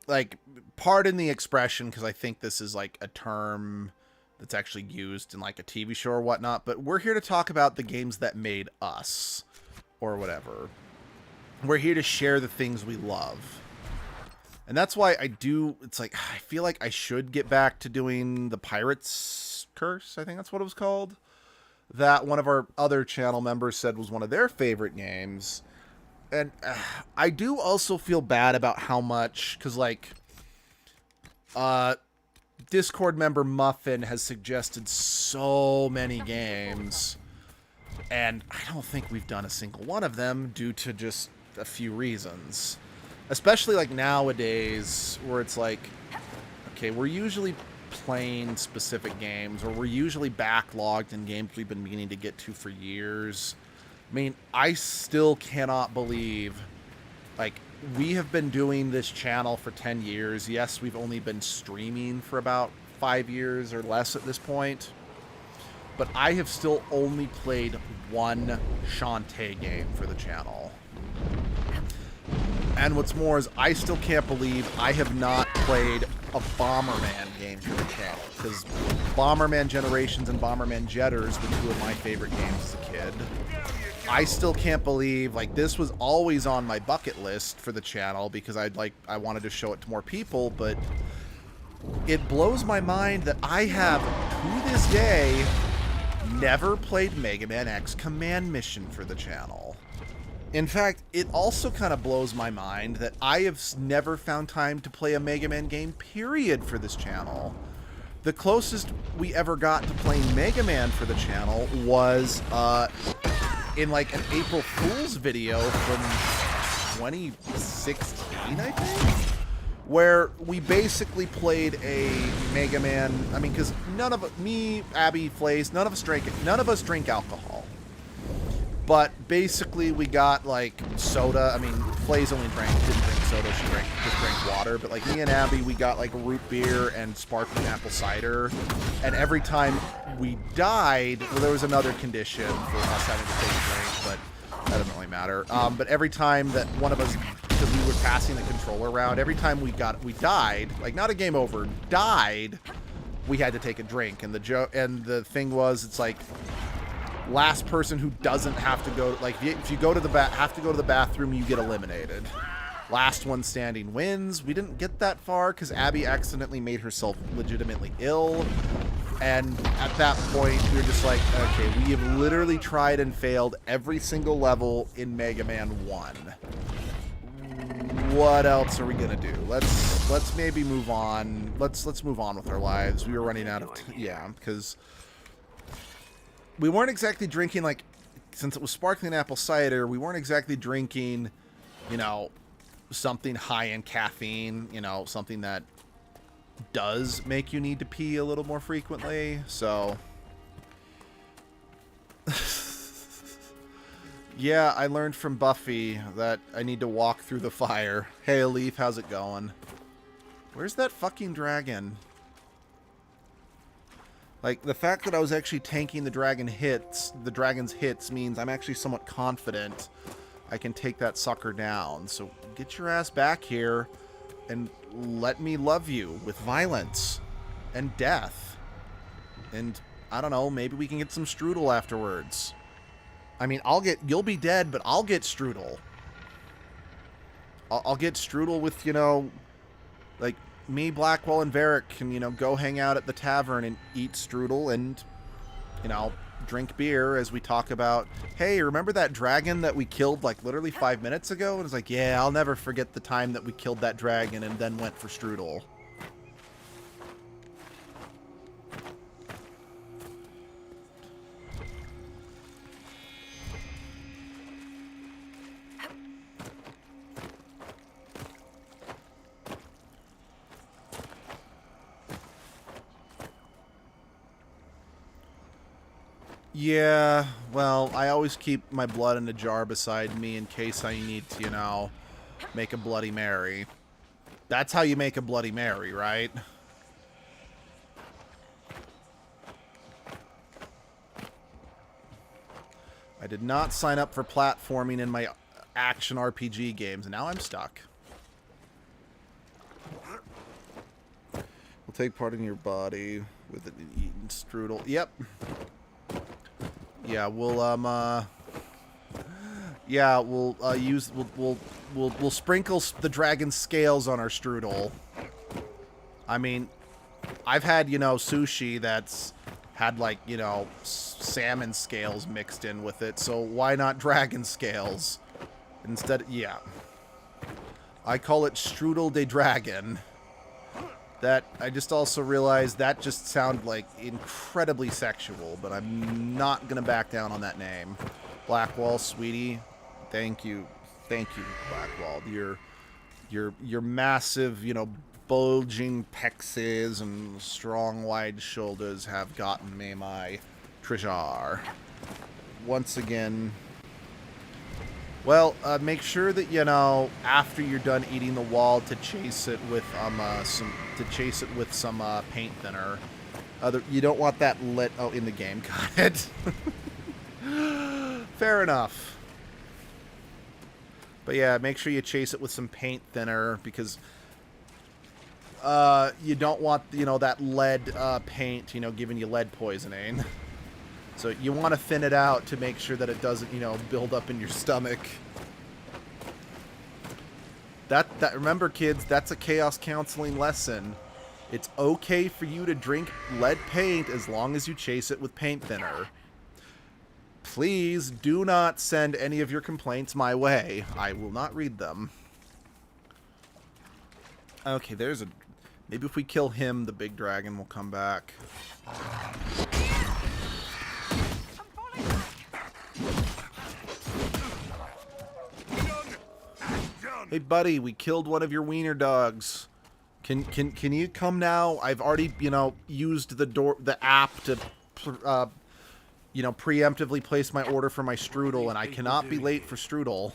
like, pardon the expression, because I think this is like a term that's actually used in like a TV show or whatnot, but we're here to talk about the games that made us, or whatever. We're here to share the things we love. And that's why it's like, I feel like I should get back to doing the Pirate's Curse, I think that's what it was called. That one of our other channel members said was one of their favorite games. And I do also feel bad about how much, because like, Discord member Muffin has suggested so many games, and I don't think we've done a single one of them due to just a few reasons. Especially like nowadays, where it's like, okay, we're usually playing specific games, or we're usually backlogged in games we've been meaning to get to for years. I mean, I still cannot believe, like, we have been doing this channel for 10 years. Yes, we've only been streaming for about 5 years or less at this point. But I have still only played one Shantae game for the channel. And what's more is I still can't believe I have not played a Bomberman game for the channel. Because Bomberman Generations and Bomberman Jetters were 2 of my favorite games as a kid. I still can't believe, like, this was always on my bucket list for the channel because I wanted to show it to more people, but it blows my mind that I have, to this day, never played Mega Man X Command Mission for the channel. In fact, it also kind of blows my mind that I have never found time to play a Mega Man game, period, for this channel. The closest we ever got to playing Mega Man for the channel was in like an April Fool's video from 2016, I think, where we basically played a Mega Man. I mean, because me, Abby, Flays, none of us drink alcohol. But basically, we got like soda. I mean, Flays didn't drink soda. She just drank water. But like me and Abby, we got like root beer and sparkling apple cider. And every time we died, well, there was another condition for us having to take a drink, but that doesn't really matter. But every time that one of us, because we were passing the controller around, every time we died, like not a game over, died, we had to take a drink. And the thing was, it's like, last person who doesn't have to go, like, if you go to have to go to the bathroom, you get eliminated. Last one standing wins. We didn't get that far because Abby accidentally made herself legitimately ill. And at that point, we were just like, okay, we have literally tried and failed every single level in Mega Man 1. What else are we gonna do? Let's maybe move on. Let's move on with our lives. We were running out of because we weren't exactly drinking, like, since it was sparkling apple cider, we weren't exactly drinking, you know, something high in caffeine, you know, something that does make you need to pee a little more frequently. So yeah, I learned from Buffy that I need to walk through the fire. Hey, Alif, how's it going? Where's that fucking dragon? Like, the fact that I was actually tanking the dragon's hits means I'm actually somewhat confident I can take that sucker down. So get your ass back here and let me love you with violence and death. And, I don't know, maybe we can get some strudel afterwards. I mean, you'll be dead, but I'll get strudel. I'll get strudel with, you know, like, me, Blackwell, and Varric can, you know, go hang out at the tavern and eat strudel and, you know, drink beer as we talk about, hey, remember that dragon that we killed, like, literally 5 minutes ago? And it's like, yeah, I'll never forget the time that we killed that dragon and then went for strudel. Yeah, well, I always keep my blood in a jar beside me in case I need to, you know, make a Bloody Mary. That's how you make a Bloody Mary, right? I did not sign up for platforming in my action RPG games, and now I'm stuck. We'll take part in your body with an eaten strudel. Yep. Yeah, we'll we'll sprinkle the dragon's scales on our strudel. I mean, I've had, you know, sushi that's had, like, you know, salmon scales mixed in with it, so why not dragon scales? Instead, yeah. I call it strudel de dragon. That, I just also realized that just sounded like incredibly sexual, but I'm not gonna back down on that name. Blackwall, sweetie, thank you, Blackwall. Your massive, you know, bulging pexes and strong, wide shoulders have gotten me my treasure. Once again. Well, make sure that, you know, after you're done eating the wall, to chase it with some paint thinner. You don't want that lit. Oh, in the game, got it. Fair enough. But yeah, make sure you chase it with some paint thinner, because you don't want, you know, that lead paint, you know, giving you lead poisoning. So you want to thin it out to make sure that it doesn't, you know, build up in your stomach. That remember, kids, that's a chaos counseling lesson. It's okay for you to drink lead paint as long as you chase it with paint thinner. Please do not send any of your complaints my way. I will not read them. Okay, there's a... Maybe if we kill him, the big dragon will come back. Hey, buddy, we killed one of your wiener dogs. Can you come now? I've already, you know, used the app to, you know, preemptively place my order for my strudel, and I cannot be late for strudel.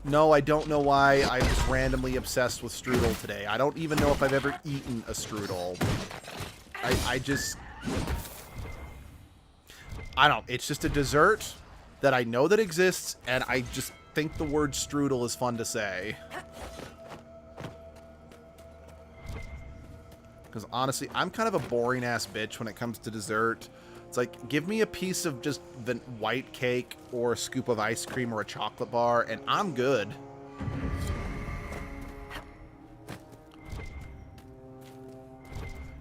No, I don't know why I'm just randomly obsessed with strudel today. I don't even know if I've ever eaten a strudel. I don't. It's just a dessert that I know that exists, and I just think the word strudel is fun to say. Because honestly, I'm kind of a boring ass bitch when it comes to dessert. It's like, give me a piece of just the white cake or a scoop of ice cream or a chocolate bar, and I'm good.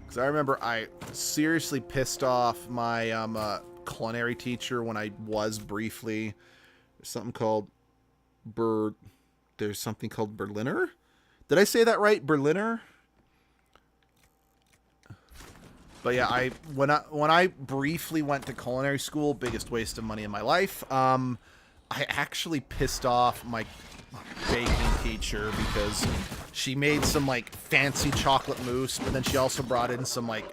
Because I remember I seriously pissed off my culinary teacher when I was briefly. There's something called Berliner? Did I say that right? Berliner? But yeah, when I briefly went to culinary school, biggest waste of money in my life, I actually pissed off my baking teacher because she made some, like, fancy chocolate mousse, but then she also brought in some, like,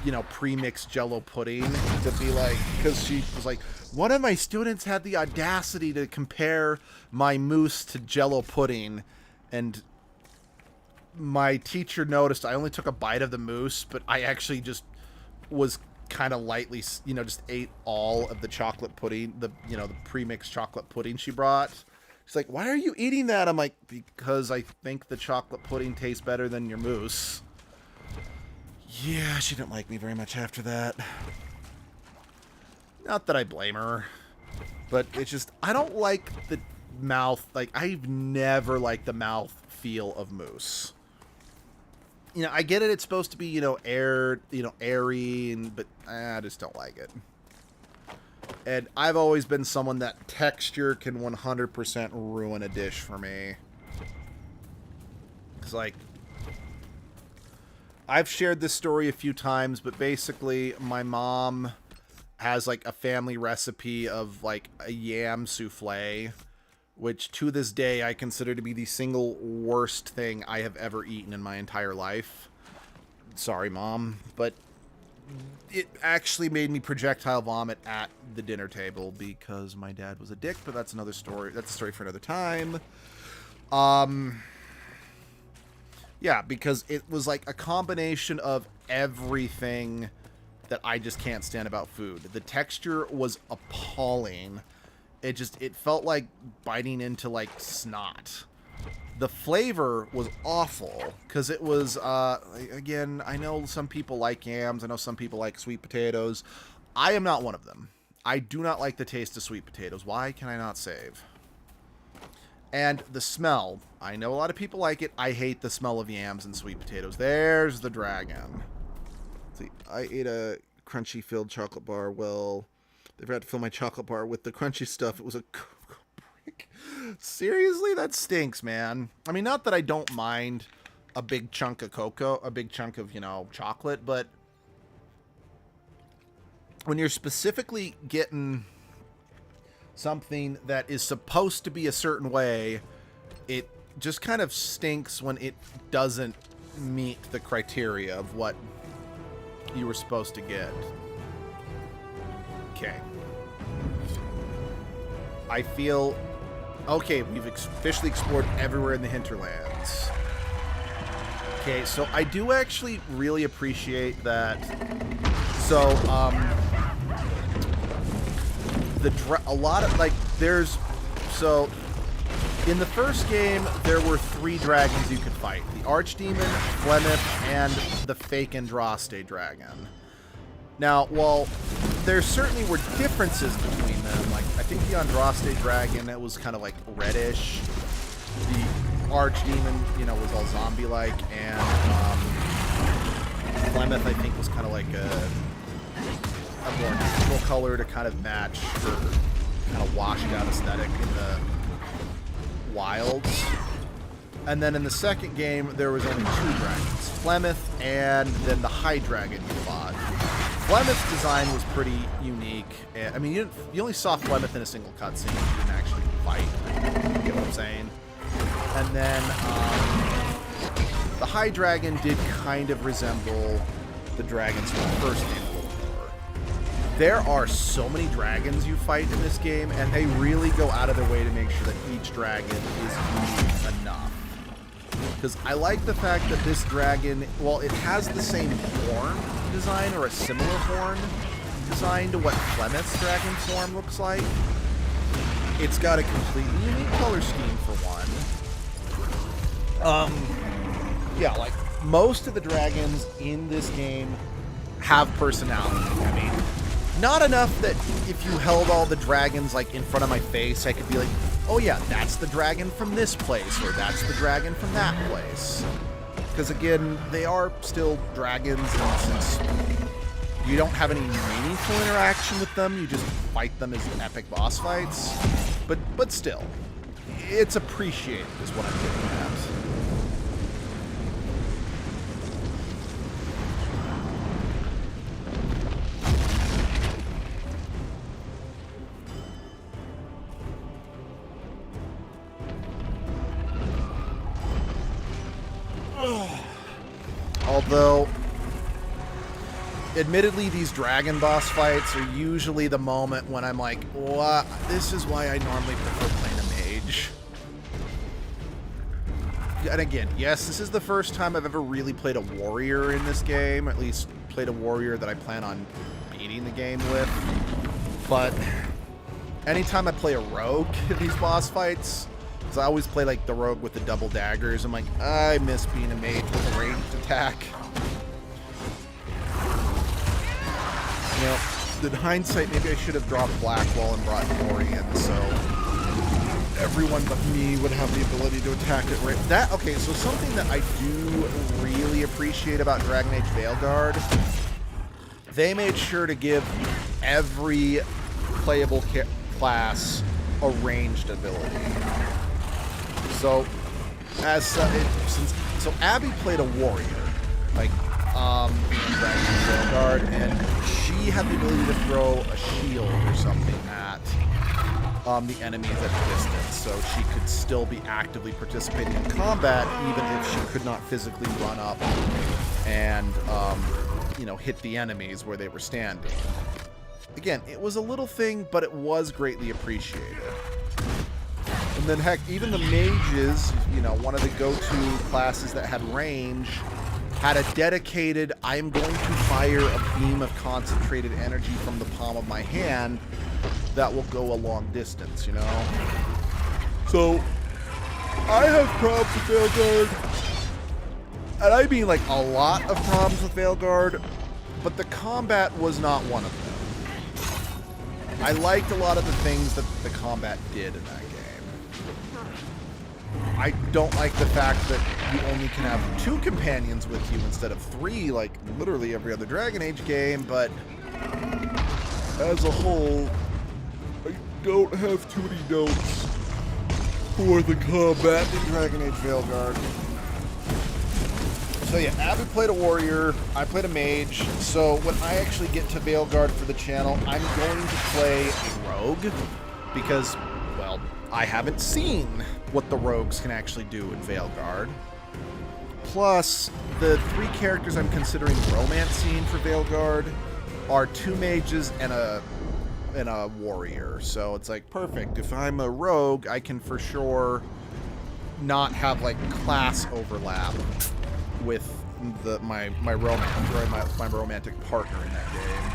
you know, pre-mixed Jell-O pudding to be like, because she was like, one of my students had the audacity to compare my mousse to Jell-O pudding, and my teacher noticed I only took a bite of the mousse, but I actually just was kind of lightly, you know, just ate all of the chocolate pudding, the pre-mixed chocolate pudding she brought. She's like, why are you eating that? I'm like, because I think the chocolate pudding tastes better than your mousse. Yeah, she didn't like me very much after that. Not that I blame her, but it's just, I don't like the mouth, like, I've never liked the mouth feel of mousse. You know, I get it, it's supposed to be, you know, airy, but I just don't like it. And I've always been someone that texture can 100% ruin a dish for me. It's like, I've shared this story a few times, but basically my mom has, like, a family recipe of, like, a yam souffle, which to this day I consider to be the single worst thing I have ever eaten in my entire life. Sorry, Mom, but it actually made me projectile vomit at the dinner table because my dad was a dick, but that's another story. That's a story for another time. Yeah, because it was like a combination of everything that I just can't stand about food. The texture was appalling. It felt like biting into like snot. The flavor was awful because it was, again, I know some people like yams. I know some people like sweet potatoes. I am not one of them. I do not like the taste of sweet potatoes. Why can I not save? And the smell. I know a lot of people like it. I hate the smell of yams and sweet potatoes. There's the dragon. See, I ate a crunchy filled chocolate bar. Well, they forgot to fill my chocolate bar with the crunchy stuff. It was a brick. Seriously? That stinks, man. I mean, not that I don't mind a big chunk of cocoa, a big chunk of, you know, chocolate, but when you're specifically getting something that is supposed to be a certain way, it just kind of stinks when it doesn't meet the criteria of what you were supposed to get. Okay. I feel... Okay, we've officially explored everywhere in the Hinterlands. Okay, so I do actually really appreciate that. So, a lot of, like, there's... So, in the first game, there were 3 dragons you could fight. The Archdemon, Flemeth, and the fake Andraste dragon. Now, while there certainly were differences between them, like, I think the Andraste dragon, it was kind of, like, reddish. The Archdemon, you know, was all zombie-like, and Flemeth, I think, was kind of like a more neutral color to kind of match her kind of washed-out aesthetic in the wilds. And then in the second game, there was only 2 dragons, Flemeth and then the High Dragon you fought. Flemeth's design was pretty unique. I mean, you only saw Flemeth in a single cutscene. You didn't actually fight. You get what I'm saying? And then the High Dragon did kind of resemble the dragons from the first game a little more. There are so many dragons you fight in this game, and they really go out of their way to make sure that each dragon is unique enough. Because I like the fact that this dragon, well, it has the same horn design, or a similar horn design to what Flemeth's dragon form looks like. It's got a completely unique color scheme for one. Yeah, like, most of the dragons in this game have personality. I mean, not enough that if you held all the dragons, like, in front of my face, I could be like, oh yeah, that's the dragon from this place, or that's the dragon from that place. Because again, they are still dragons, and since you don't have any meaningful interaction with them, you just fight them as epic boss fights. But still, it's appreciated is what I'm getting at. Although, admittedly, these dragon boss fights are usually the moment when I'm like, what? This is why I normally prefer playing a mage. And again, yes, this is the first time I've ever really played a warrior in this game, or at least played a warrior that I plan on beating the game with. But anytime I play a rogue in these boss fights, because I always play like the rogue with the double daggers, I'm like, I miss being a mage with a ranged attack. You know, in hindsight, maybe I should have dropped Blackwall and brought Glory in, so everyone but me would have the ability to attack it right. That, okay, so something that I do really appreciate about Dragon Age Veilguard, they made sure to give every playable class a ranged ability. So, so Abby played a warrior, like, in Dragon Age Veilguard, and she had the ability to throw a shield or something at the enemies at a distance, so she could still be actively participating in combat, even if she could not physically run up and you know, hit the enemies where they were standing. Again, it was a little thing, but it was greatly appreciated. And then, heck, even the mages, you know, one of the go-to classes that had range, had a dedicated, I'm going to fire a beam of concentrated energy from the palm of my hand that will go a long distance, you know? So, I have problems with Veilguard. And I mean, like, a lot of problems with Veilguard, but the combat was not one of them. I liked a lot of the things that the combat did in that game. I don't like the fact that you only can have 2 companions with you instead of 3, like literally every other Dragon Age game, but as a whole, I don't have too many notes for the combat in Dragon Age Veilguard. So yeah, Abby played a warrior, I played a mage, so when I actually get to Veilguard for the channel, I'm going to play a rogue, because, well, I haven't seen what the rogues can actually do in Veilguard. Plus, the 3 characters I'm considering romancing for Veilguard are 2 mages and a warrior. So it's like, perfect. If I'm a rogue, I can for sure not have like class overlap with my romantic partner in that game.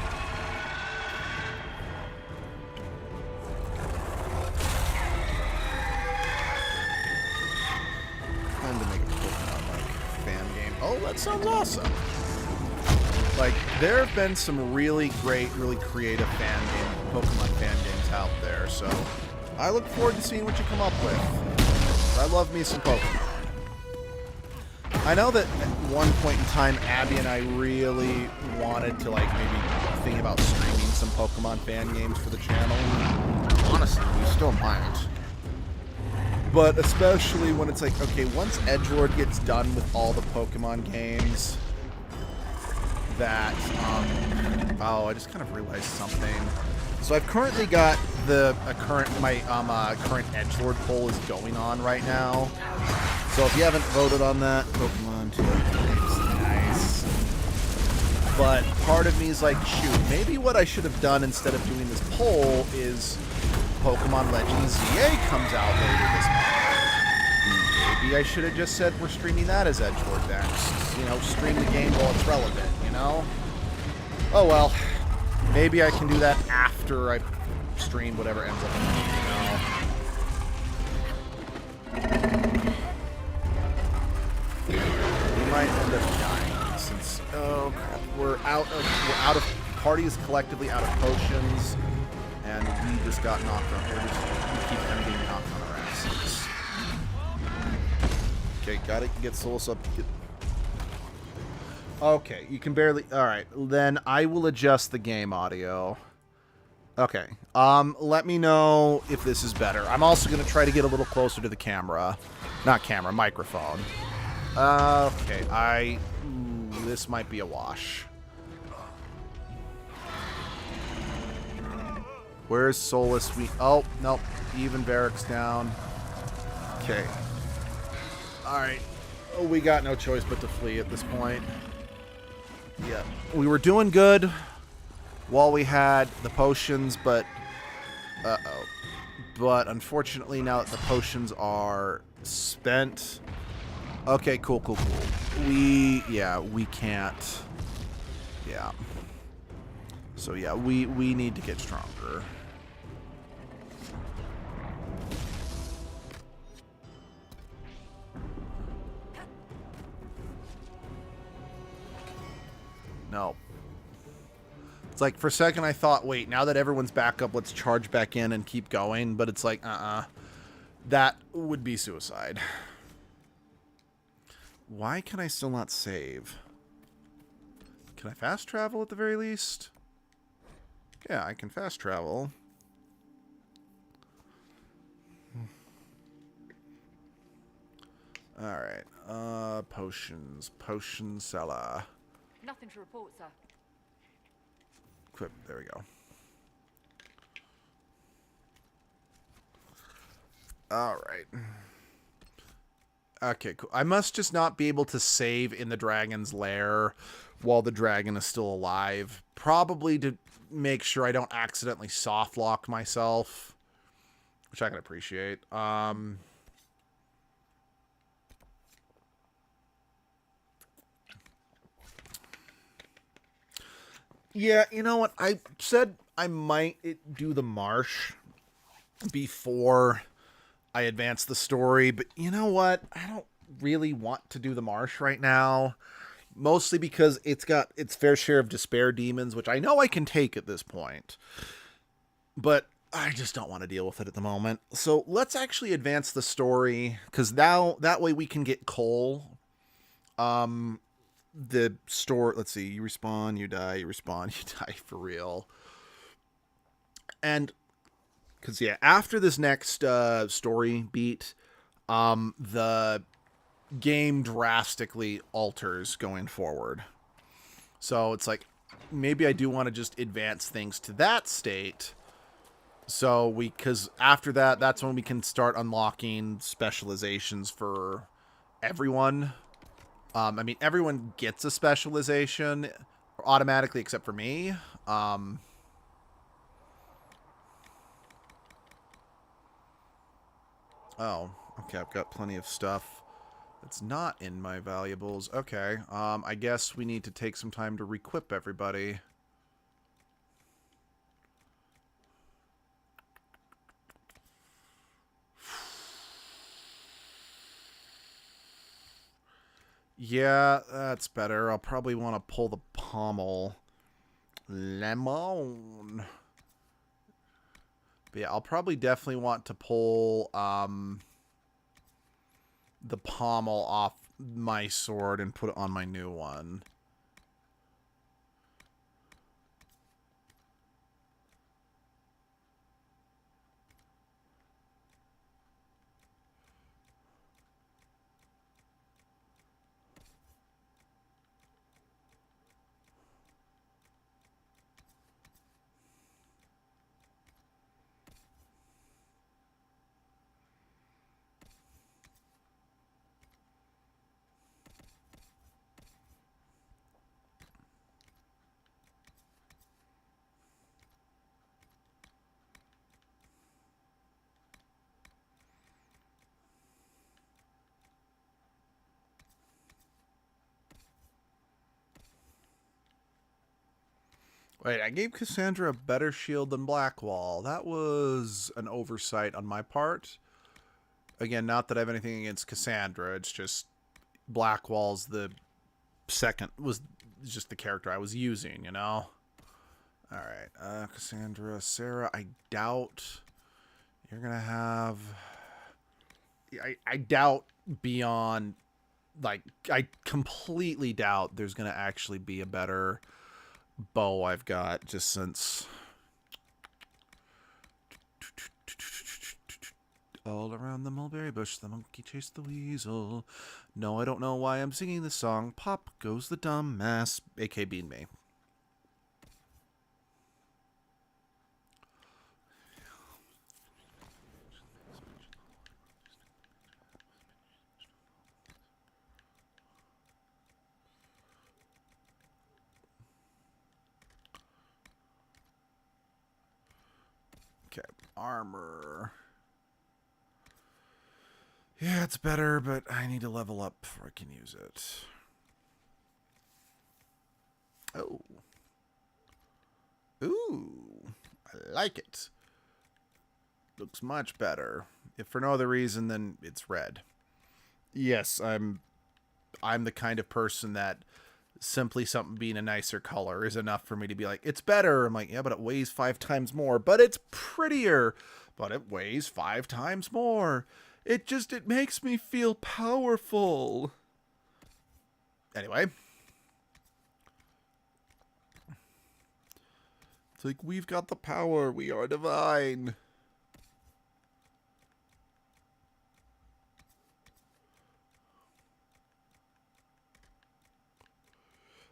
Time to make a Pokemon like fan game. Oh, that sounds awesome. Like, there have been some really great, really creative Pokemon fan games out there, so I look forward to seeing what you come up with. I love me some Pokemon. I know that at one point in time, Abby and I really wanted to, like, maybe think about streaming some Pokemon fan games for the channel. Honestly, we still might. But especially when it's like, okay, once Edgelord gets done with all the Pokemon games, that, oh, I just kind of realized something. So I've currently got my current Edgelord poll is going on right now. So if you haven't voted on that, Pokemon 2 games, nice. But part of me is like, shoot, maybe what I should have done instead of doing this poll is Pokemon Legends ZA comes out later this month. Maybe I should have just said we're streaming that as Edgelord next. You know, stream the game while it's relevant, you know? Oh well. Maybe I can do that after I stream whatever ends up happening, you know? We might end up dying since, oh crap, we're out of parties collectively out of potions, and we just got knocked on. We keep kind of getting knocked on our asses. Okay, gotta get Solus up. Okay, you can barely. All right, then I will adjust the game audio. Okay, let me know if this is better. I'm also gonna try to get a little closer to the camera, not camera, microphone. Okay, this might be a wash. Where's Solus? Oh, nope. Even Varric's down. Okay. Alright. Oh, we got no choice but to flee at this point. Yeah. We were doing good while we had the potions, but... Uh-oh. But unfortunately, now that the potions are spent... Okay, cool. We can't... Yeah. So yeah, we need to get stronger. No. It's like, for a second I thought, wait, now that everyone's back up, let's charge back in and keep going. But it's like, that would be suicide. Why can I still not save? Can I fast travel at the very least? Yeah, I can fast travel. Alright. Potions. Potion seller. Nothing to report, sir. Equip. There we go. Alright. Okay, cool. I must just not be able to save in the dragon's lair while the dragon is still alive. Probably to make sure I don't accidentally soft lock myself, which I can appreciate. Yeah, you know what? I said I might do the marsh before I advance the story, but you know what? I don't really want to do the marsh right now. Mostly because it's got its fair share of despair demons, which I know I can take at this point. But I just don't want to deal with it at the moment. So let's actually advance the story, because now that way we can get Cole. The store, let's see, you respawn, you die, you respawn, you die for real. And because yeah, after this next story beat, the game drastically alters going forward. So it's like, maybe I do want to just advance things to that state. So because after that, that's when we can start unlocking specializations for everyone. I mean, everyone gets a specialization automatically except for me. Oh, okay, I've got plenty of stuff that's not in my valuables. Okay, I guess we need to take some time to requip everybody. Yeah, that's better. I'll probably want to pull the pommel. Lemon. But yeah, I'll probably definitely want to pull the pommel off my sword and put it on my new one. Wait, I gave Cassandra a better shield than Blackwall. That was an oversight on my part. Again, not that I have anything against Cassandra. It's just Blackwall's the second, was just the character I was using, you know? Alright, Cassandra, Sarah, I doubt you're gonna have... I doubt beyond... Like, I completely doubt there's gonna actually be a better bow I've got, just since all around the mulberry bush the monkey chased the weasel. No, I don't know why I'm singing this song. Pop goes the dumbass, aka being me. Okay, armor. Yeah, it's better, but I need to level up before I can use it. Oh. Ooh, I like it. Looks much better. If for no other reason than it's red. Yes, I'm the kind of person that simply something being a nicer color is enough for me to be like, it's better. I'm like, yeah, but it weighs 5 times more. But it's prettier. But it weighs 5 times more. It makes me feel powerful. Anyway. It's like, we've got the power. We are divine.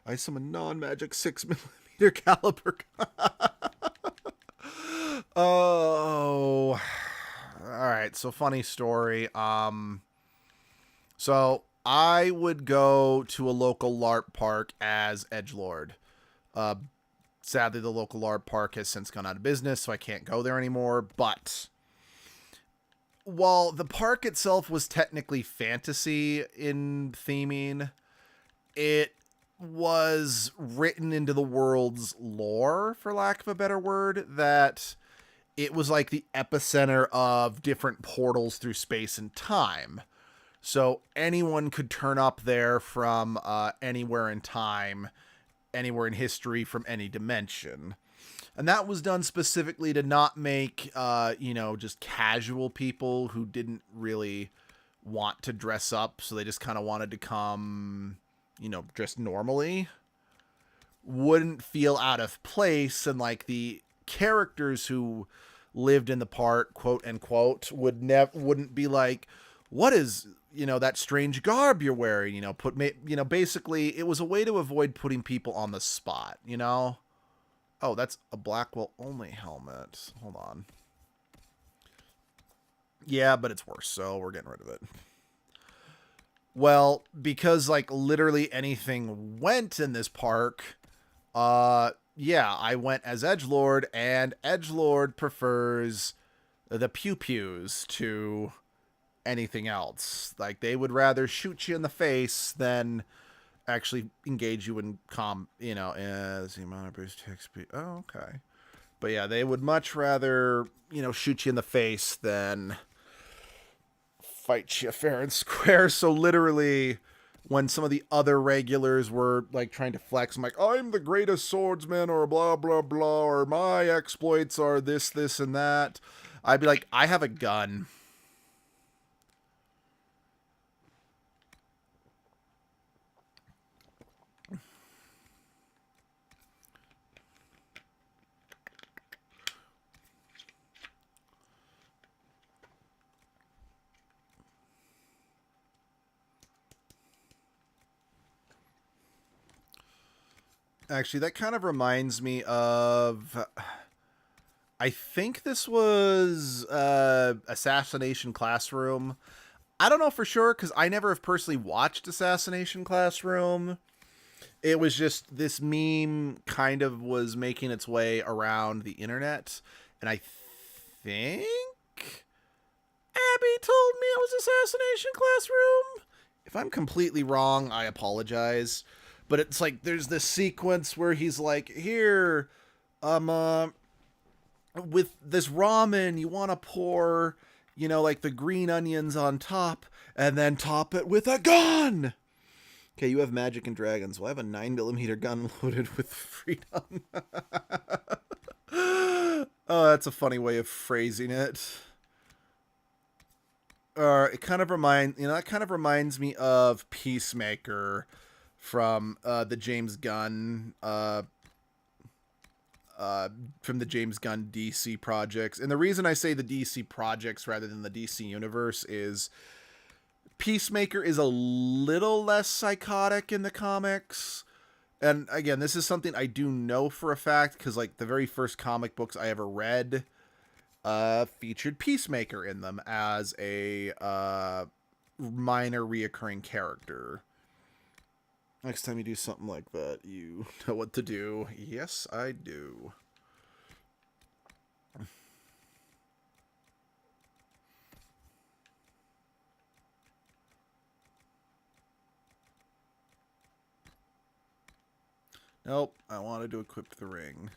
I summon non-magic 6mm caliber. Oh. Alright, so funny story. So I would go to a local LARP park as edgelord. Uh, Sadly, the local LARP park has since gone out of business, so I can't go there anymore. But while the park itself was technically fantasy in theming, it was written into the world's lore, for lack of a better word, that it was like the epicenter of different portals through space and time. So anyone could turn up there from anywhere in time, anywhere in history, from any dimension. And that was done specifically to not make, just casual people who didn't really want to dress up. So they just kind of wanted to come, dressed normally. Wouldn't feel out of place. And like the characters who lived in the park, quote unquote, wouldn't be like, what is, that strange garb you're wearing, basically it was a way to avoid putting people on the spot, Oh, that's a Blackwell only helmet. Hold on. Yeah, but it's worse, so we're getting rid of it. Well, because like literally anything went in this park, yeah, I went as edgelord, and edgelord prefers the pew-pews to anything else. Like they would rather shoot you in the face than actually engage you in as the amount of boost XP. Oh, okay. But yeah, they would much rather, shoot you in the face than fight you fair and square. So literally when some of the other regulars were like trying to flex, I'm like, I'm the greatest swordsman or blah, blah, blah, or my exploits are this, this, and that. I'd be like, I have a gun. Actually, that kind of reminds me of... I think this was Assassination Classroom. I don't know for sure, because I never have personally watched Assassination Classroom. It was just this meme kind of was making its way around the internet. And I think Abby told me it was Assassination Classroom. If I'm completely wrong, I apologize. But it's like, there's this sequence where he's like, here, with this ramen, you want to pour, like the green onions on top, and then top it with a gun! Okay, you have magic and dragons. Well, I have a 9mm gun loaded with freedom. Oh, that's a funny way of phrasing it. It kind of reminds me of Peacemaker from the James Gunn DC projects. And the reason I say the DC projects rather than the DC universe is Peacemaker is a little less psychotic in the comics. And again, this is something I do know for a fact, because like the very first comic books I ever read featured Peacemaker in them as a minor reoccurring character. Next time you do something like that, you know what to do. Yes, I do. Nope, I wanted to equip the ring.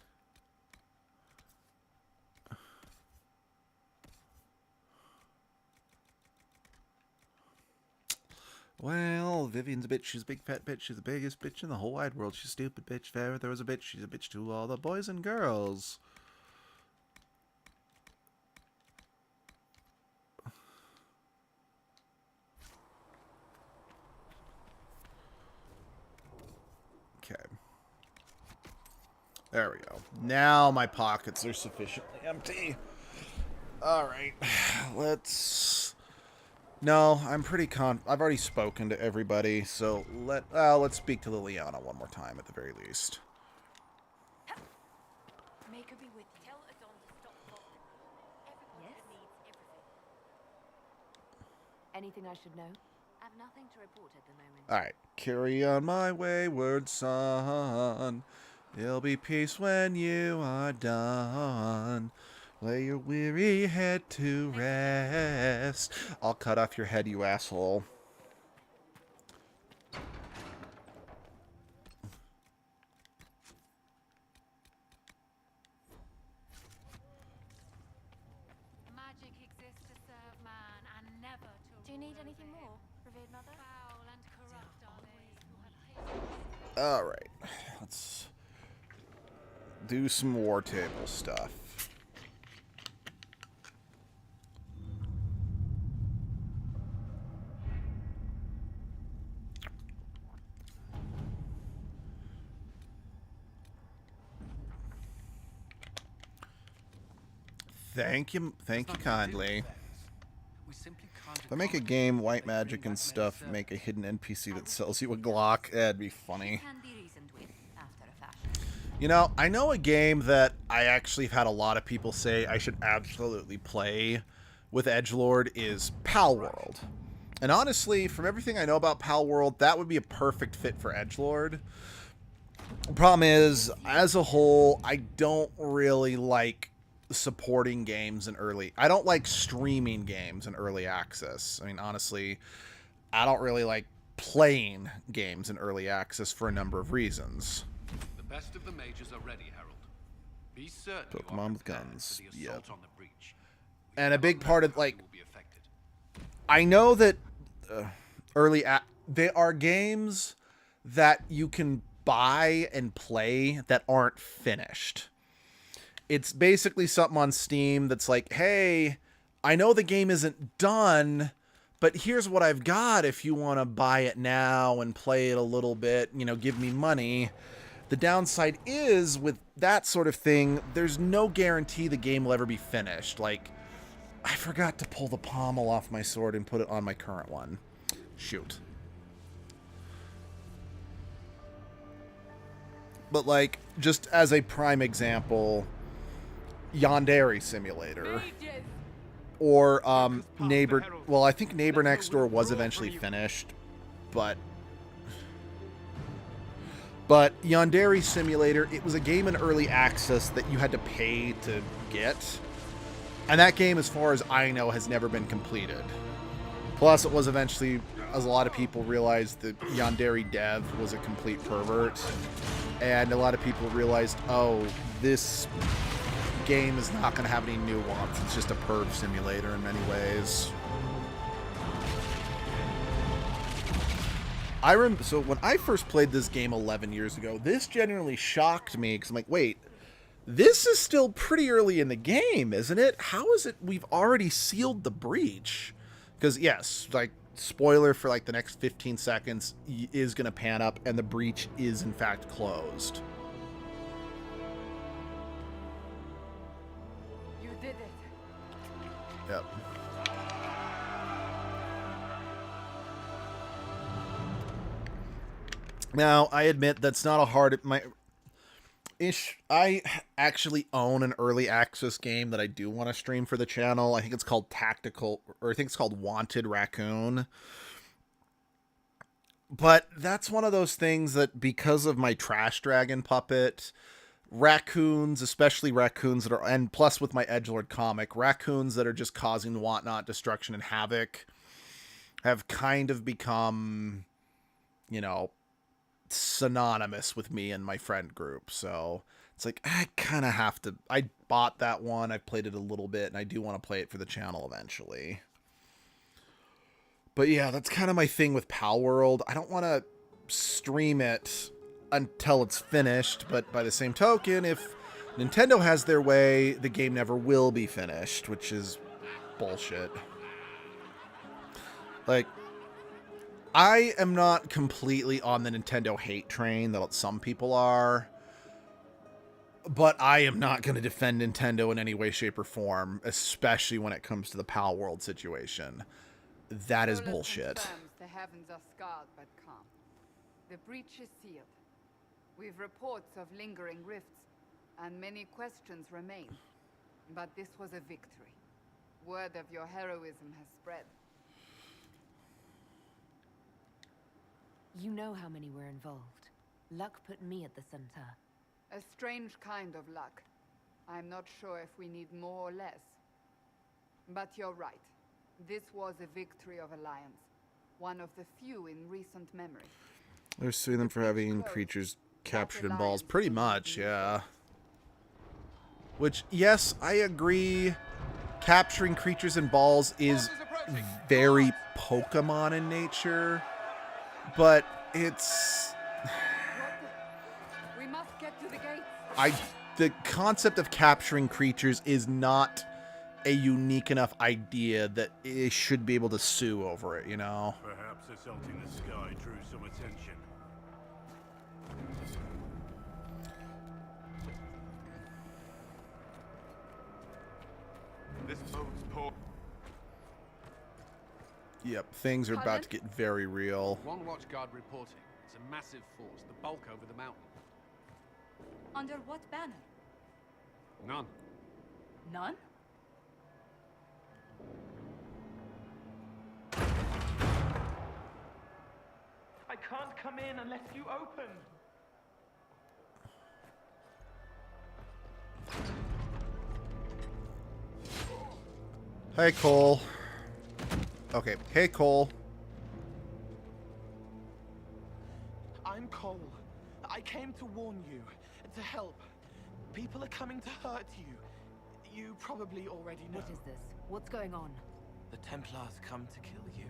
Well, Vivian's a bitch. She's a big fat bitch. She's the biggest bitch in the whole wide world. She's a stupid bitch. If there was a bitch, she's a bitch to all the boys and girls. Okay. There we go. Now my pockets are sufficiently empty. Alright. Let's... No, I'm pretty I've already spoken to everybody, so let's speak to Liliana one more time at the very least. Make her be with you. Tell Adon to stop bothering me. Everyone needs everything. Anything I should know? I've nothing to report at the moment. Alright. Carry on my wayward son. There'll be peace when you are done. Lay your weary head to rest. I'll cut off your head, you asshole. Magic exists to serve man and never to Do you need rule anything over him. more, revered mother? Foul and corrupt are they who have hated. Alright. Let's do some war table stuff. Thank you kindly. If I make a game, white magic and stuff, make a hidden NPC that sells you a Glock, that'd be funny. Can be reasoned with after a fashion. You know, I know a game that I actually have had a lot of people say I should absolutely play with edgelord is Palworld. And honestly, from everything I know about Palworld, that would be a perfect fit for edgelord. The problem is, as a whole, I don't really like supporting games in early... I don't like streaming games in early access. I mean, honestly, I don't really like playing games in early access for a number of reasons. The best of the mages are ready, Herald. Be certain you Pokemon are with prepared guns. for the Yep. assault on the breach. And a big part of, like... Will be affected. I know that there are games that you can buy and play that aren't finished. It's basically something on Steam that's like, hey, I know the game isn't done, but here's what I've got if you want to buy it now and play it a little bit, you know, give me money. The downside is, with that sort of thing, there's no guarantee the game will ever be finished. Like, I forgot to pull the pommel off my sword and put it on my current one. Shoot. But, like, just as a prime example, Yandere Simulator. Or, Neighbor... Well, I think Neighbor Next Door was eventually finished, but Yandere Simulator, it was a game in early access that you had to pay to get. And that game, as far as I know, has never been completed. Plus, it was eventually, as a lot of people realized, that Yandere dev was a complete pervert. And a lot of people realized, oh, this game is not going to have any nuance. It's just a perv simulator in many ways. So when I first played this game 11 years ago, this genuinely shocked me, because I'm like, wait, this is still pretty early in the game, isn't it? How is it we've already sealed the breach? Because, yes, like, spoiler for, like, the next 15 seconds is going to pan up, and the breach is, in fact, closed. You did it. Yep. Now, I admit that's not a hard... I actually own an early access game that I do want to stream for the channel. I think it's called Wanted Raccoon. But that's one of those things that, because of my Trash Dragon puppet, raccoons, especially raccoons that are... And plus with my edgelord comic, raccoons that are just causing whatnot, destruction, and havoc have kind of become, you know, synonymous with me and my friend group. So it's like, I kind of have to... I bought that one, I played it a little bit, and I do want to play it for the channel eventually. But yeah, that's kind of my thing with Palworld. I don't want to stream it until it's finished, but by the same token, if Nintendo has their way, the game never will be finished, which is bullshit. Like, I am not completely on the Nintendo hate train that some people are, but I am not going to defend Nintendo in any way, shape, or form, especially when it comes to the Palworld situation. That is bullshit. The heavens are scarred but calm. The breach is sealed. We've reports of lingering rifts, and many questions remain. But this was a victory. Word of your heroism has spread. You know how many were involved. Luck put me at the center. A strange kind of luck. I'm not sure if we need more or less. But you're right. This was a victory of Alliance. One of the few in recent memory. They're suing them for having creatures captured in balls. Pretty much, yeah. Which, yes, I agree. Capturing creatures in balls is very Pokemon in nature. But it's... We must get to the gates. The concept of capturing creatures is not a unique enough idea that it should be able to sue over it, you know? Perhaps assaulting the sky drew some attention. This boat's poor. Yep, things are about to get very real. One watchguard reporting. It's a massive force, the bulk over the mountain. Under what banner? None. None? I can't come in unless you open. Hey, Cole. Okay, hey, Cole. I'm Cole. I came to warn you, to help. People are coming to hurt you. You probably already know. What is this? What's going on? The Templars come to kill you.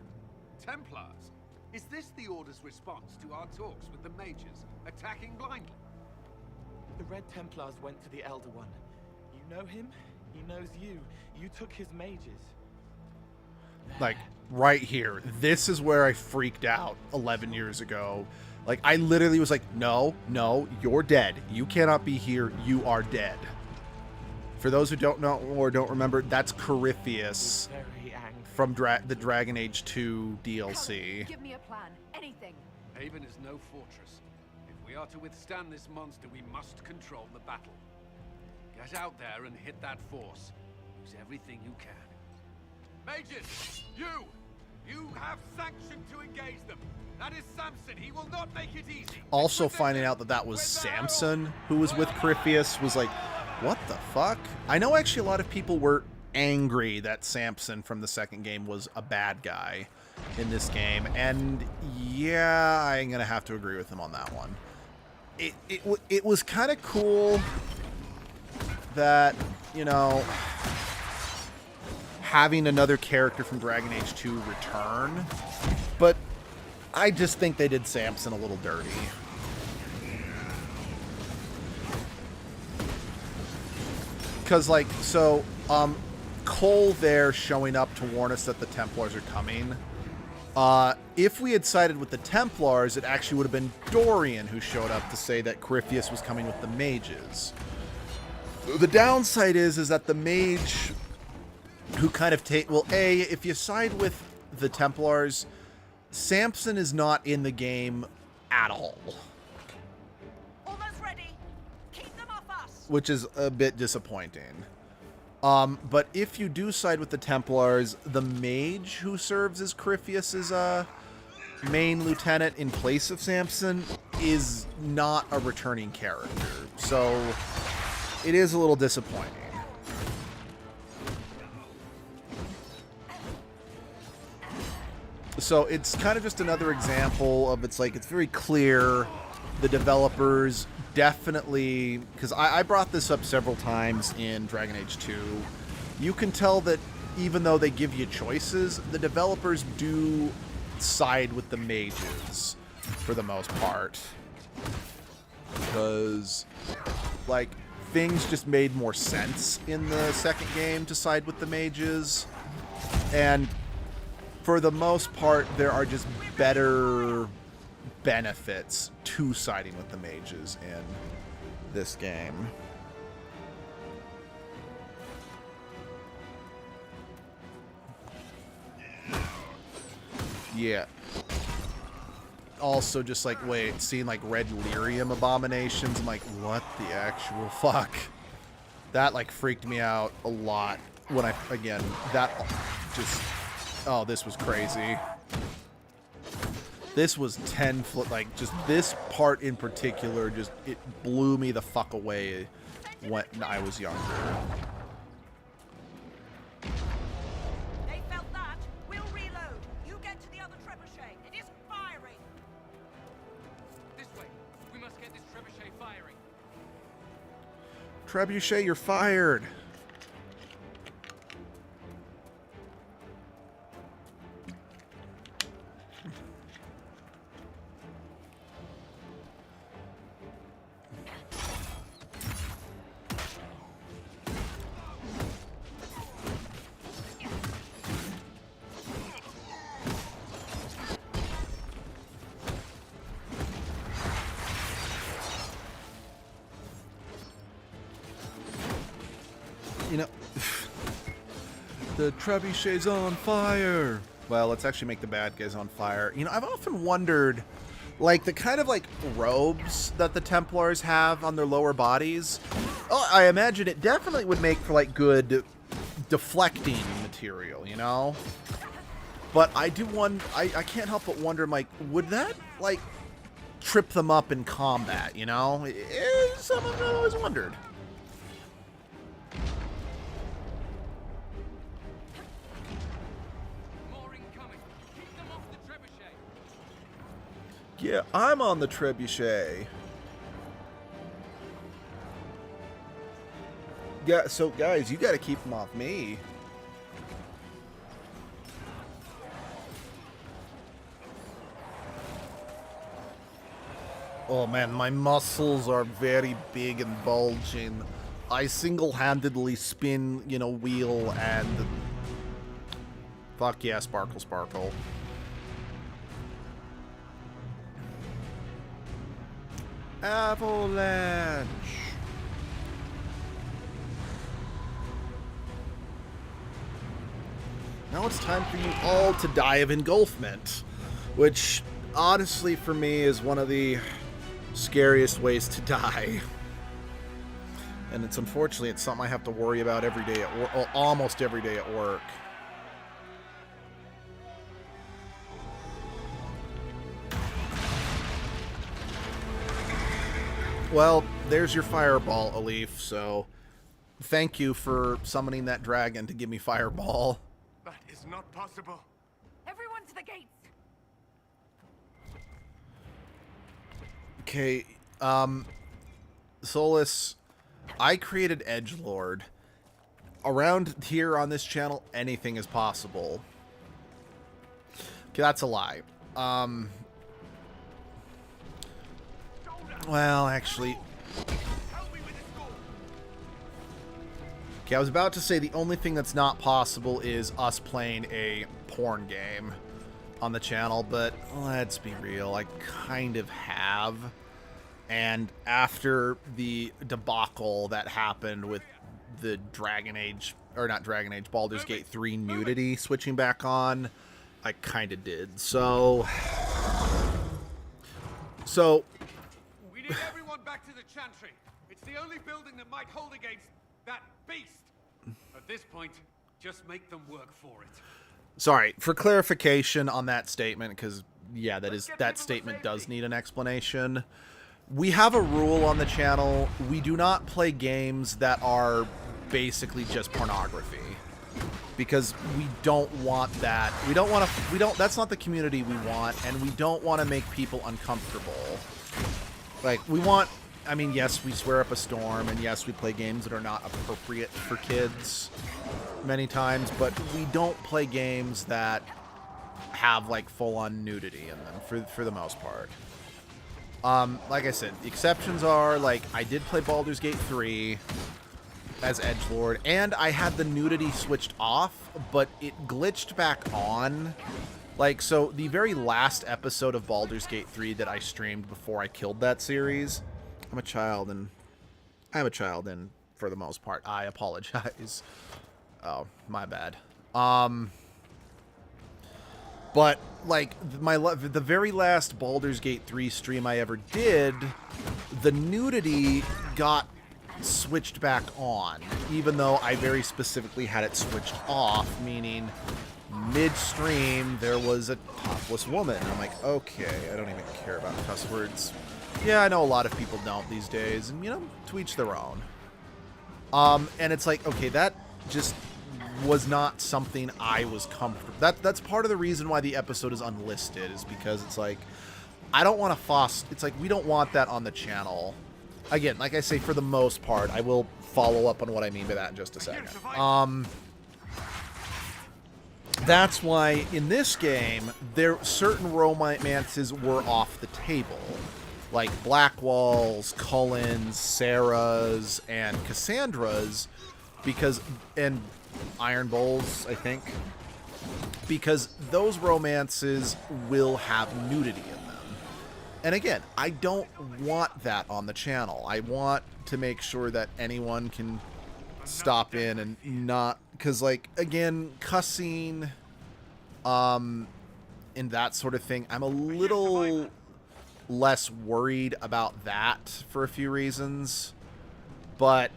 Templars? Is this the Order's response to our talks with the mages, attacking blindly? The Red Templars went to the Elder One. You know him? He knows you. You took his mages. Like, right here. This is where I freaked out 11 years ago. Like, I literally was like, no, you're dead. You cannot be here. You are dead. For those who don't know or don't remember, that's Corypheus from the Dragon Age 2 DLC. Give me a plan. Anything. Haven is no fortress. If we are to withstand this monster, we must control the battle. Get out there and hit that force. Use everything you can. Mages, you have sanction to engage them. That is Samson. He will not make it easy. Also finding out that was Samson who was with Corypheus was like, what the fuck? I know actually a lot of people were angry that Samson from the second game was a bad guy in this game. And yeah, I'm going to have to agree with him on that one. It was kind of cool that, you know, having another character from Dragon Age 2 return, but I just think they did Samson a little dirty. Because, like, so, Cole there showing up to warn us that the Templars are coming. If we had sided with the Templars, it actually would have been Dorian who showed up to say that Corypheus was coming with the mages. The downside is that the mage who kind of take... Well, A, if you side with the Templars, Samson is not in the game at all. Almost ready. Keep them off us. Which is a bit disappointing. But if you do side with the Templars, the mage who serves as Corypheus's main lieutenant in place of Samson is not a returning character. So it is a little disappointing. So it's kind of just another example of it's very clear the developers definitely, because I brought this up several times in Dragon Age 2, you can tell that even though they give you choices, the developers do side with the mages for the most part. Because, like, things just made more sense in the second game to side with the mages. And for the most part, there are just better benefits to siding with the mages in this game. Yeah. Also, just like, wait, seeing like red lyrium abominations, I'm like, what the actual fuck? That like freaked me out a lot when that just, oh, this was crazy. This was 10 foot, like, just this part in particular, just, it blew me the fuck away when I was younger. They felt that. We'll reload. You get to the other trebuchet. It isn't firing. This way. We must get this trebuchet firing. Trebuchet, you're fired. You know, the trebuchet's on fire. Well, let's actually make the bad guys on fire. You know, I've often wondered, like, the kind of, like, robes that the Templars have on their lower bodies. Oh, I imagine it definitely would make for, like, good deflecting material, you know? But I do wonder, I can't help but wonder, like, would that, like, trip them up in combat, you know? It's something I've always wondered. Yeah, I'm on the trebuchet. Yeah, so guys, you gotta keep them off me. Oh man, my muscles are very big and bulging. I single-handedly spin, you know, wheel and... Fuck yeah, sparkle, sparkle. Avalanche. Now it's time for you all to die of engulfment, which honestly for me is one of the scariest ways to die. And it's unfortunately it's something I have to worry about every day at work, almost every day at work. Well, there's your fireball, Alif, so thank you for summoning that dragon to give me fireball. That is not possible. Everyone to the gates! Okay, Solus, I created Edgelord. Around here on this channel, anything is possible. Okay, that's a lie. Well, actually... Okay, I was about to say the only thing that's not possible is us playing a porn game on the channel, but let's be real, I kind of have. And after the debacle that happened with the Dragon Age, or not Dragon Age, Baldur's Gate 3 nudity switching back on, I kind of did. So... We need everyone back to the Chantry. It's the only building that might hold against that beast. At this point, just make them work for it. Sorry, for clarification on that statement, because, yeah, that statement does need an explanation. We have a rule on the channel. We do not play games that are basically just pornography. Because we don't want that. That's not the community we want, and we don't want to make people uncomfortable. Like, we want, I mean, yes, we swear up a storm, and yes, we play games that are not appropriate for kids many times, but we don't play games that have, like, full-on nudity in them, for the most part. Like I said, the exceptions are, like, I did play Baldur's Gate 3 as Edgelord, and I had the nudity switched off, but it glitched back on. Like, so the very last episode of Baldur's Gate 3 that I streamed before I killed that series, I'm a child, and for the most part, I apologize. Oh, my bad. But, like, the very last Baldur's Gate 3 stream I ever did, the nudity got switched back on, even though I very specifically had it switched off, meaning midstream there was a topless woman. I'm like, okay, I don't even care about cuss words. Yeah, I know a lot of people don't these days, and, you know, to each their own. And it's like, okay, that just was not something I was comfortable. That's part of the reason why the episode is unlisted, is because it's like, I don't want to foster. It's like, we don't want that on the channel. Again, like I say, for the most part, I will follow up on what I mean by that in just a second. That's why in this game, certain romances were off the table. Like Blackwall's, Cullen's, Sarah's, and Cassandra's, and Iron Bowl's, I think, because those romances will have nudity in them. And again, I don't want that on the channel. I want to make sure that anyone can stop in and not, because, like, again, cussing, and that sort of thing, I'm a little less worried about that for a few reasons. But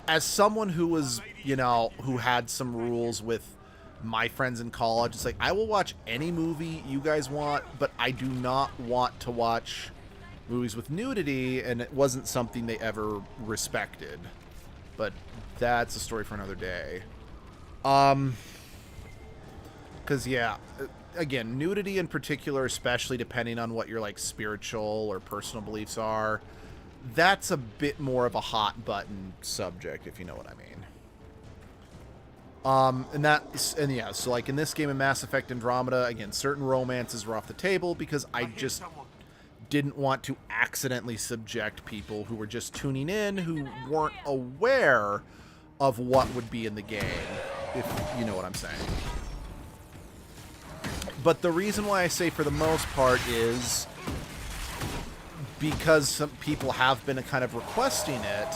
as someone who was, you know, who had some rules with my friends in college, it's like, I will watch any movie you guys want, but I do not want to watch movies with nudity, and it wasn't something they ever respected. But that's a story for another day. Because, yeah, again, nudity in particular, especially depending on what your, like, spiritual or personal beliefs are, that's a bit more of a hot button subject, if you know what I mean. And yeah, so, like, in this game of Mass Effect Andromeda, again, certain romances were off the table because I just didn't want to accidentally subject people who were just tuning in, who weren't aware of what would be in the game, if you know what I'm saying. But the reason why I say for the most part is because some people have been kind of requesting it.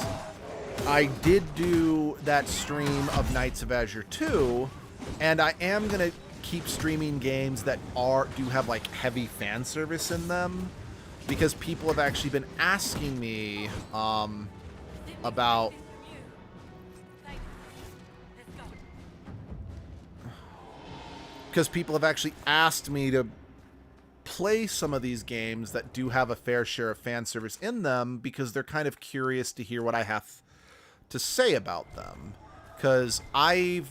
I did do that stream of Knights of Azure 2, and I am going to keep streaming games that do have, like, heavy fan service in them, because people have actually been asking me about... Because people have actually asked me to play some of these games that do have a fair share of fan service in them, because they're kind of curious to hear what I have to say about them. Because I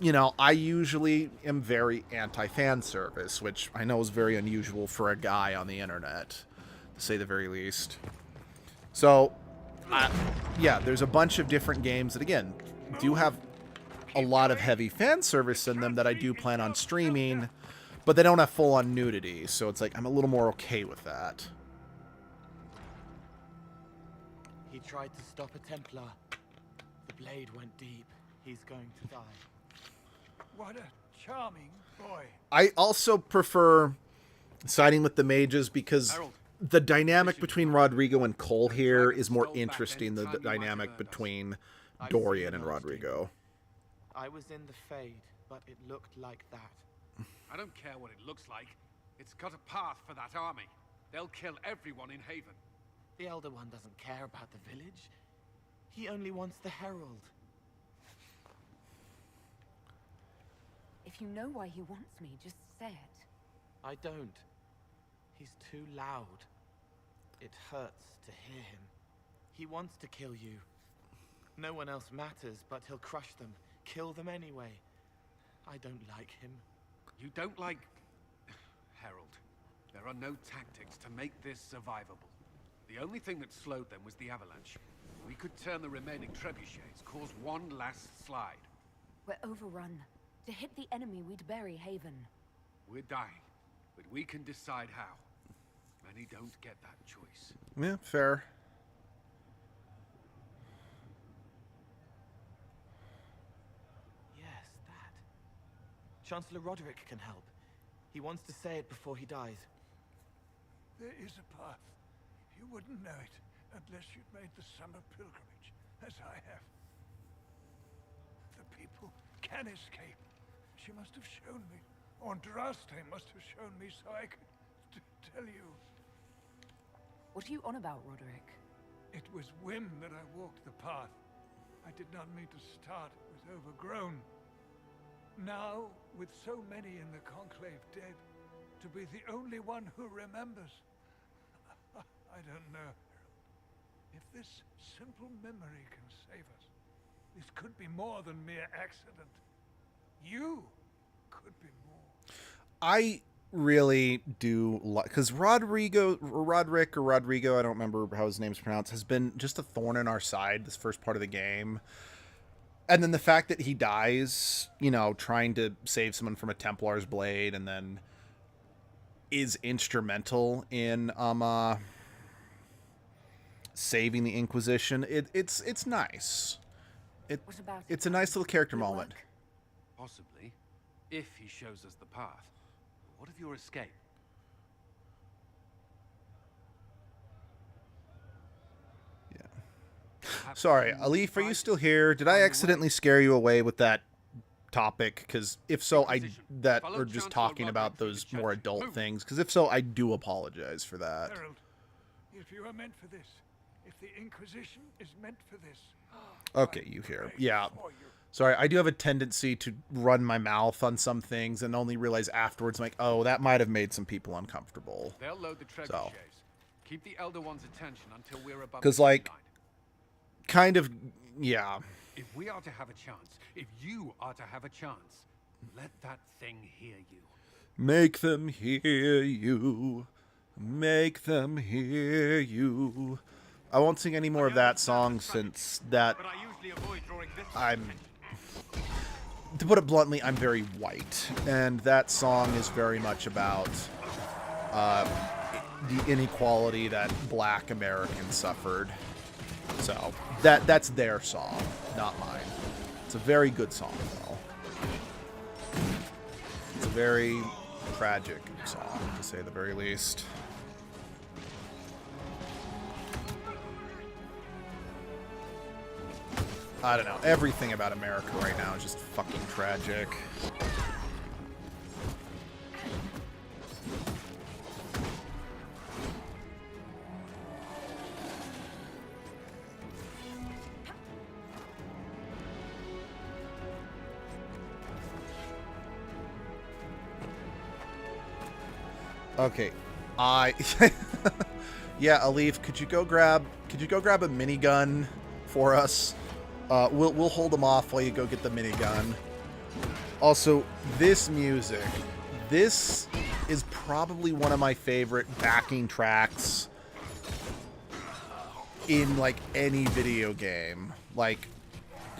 usually am very anti-fan service, which I know is very unusual for a guy on the internet, to say the very least. So, yeah, there's a bunch of different games that, again, do have a lot of heavy fan service in them that I do plan on streaming, but they don't have full-on nudity, so it's like I'm a little more okay with that. He tried to stop a Templar. The blade went deep. He's going to die. What a charming boy. I also prefer siding with the mages because the dynamic between Rodrigo and Cole here is more interesting than the dynamic between Dorian and Rodrigo. I was in the Fade, but it looked like that. I don't care what it looks like. It's got a path for that army. They'll kill everyone in Haven. The Elder One doesn't care about the village. He only wants the Herald. If you know why he wants me, just say it. I don't. He's too loud. It hurts to hear him. He wants to kill you. No one else matters, but he'll crush them. Kill them anyway. I don't like him. You don't like... Herald. There are no tactics to make this survivable. The only thing that slowed them was the avalanche. We could turn the remaining trebuchets, cause one last slide. We're overrun. To hit the enemy, we'd bury Haven. We're dying, but we can decide how. Many don't get that choice. Yeah, fair. Yes, that. Chancellor Roderick can help. He wants to say it before he dies. There is a path. You wouldn't know it unless you'd made the summer pilgrimage, as I have. The people can escape. She must have shown me. Andraste must have shown me so I could tell you. What are you on about, Roderick? It was whim that I walked the path. I did not mean to start. It was overgrown. Now, with so many in the Conclave dead, to be the only one who remembers. I don't know. If this simple memory can save us, this could be more than mere accident. You could be more. I really do like, because Rodrigo, I don't remember how his name's pronounced, has been just a thorn in our side this first part of the game. And then the fact that he dies, you know, trying to save someone from a Templar's blade, and then is instrumental in saving the Inquisition. It's nice. It's a nice little character moment. Possibly, if he shows us the path. What of your escape? Sorry, Alif, are you still here? Did I accidentally scare you away with that topic? Because if so, or just talking about those more adult things. Because if so, I do apologize for that. Harold, if you are meant for this, if the Inquisition is meant for this. Okay, you here. Yeah. Sorry, I do have a tendency to run my mouth on some things and only realize afterwards, like, oh, that might have made some people uncomfortable. They'll load the trebuchets. So. Keep the Elder One's attention until we're above. Because, like, kind of, yeah. If we are to have a chance, if you are to have a chance, let that thing hear you. Make them hear you. Make them hear you. I won't sing any more of that song since that to put it bluntly, I'm very white, and that song is very much about the inequality that Black Americans suffered. So that's their song, not mine. It's a very good song, though. It's a very tragic song, to say the very least. I don't know. Everything about America right now is just fucking tragic. Okay. Yeah, Alif, could you go grab a minigun for us? We'll hold them off while you go get the minigun. Also, this music. This is probably one of my favorite backing tracks in, like, any video game. Like,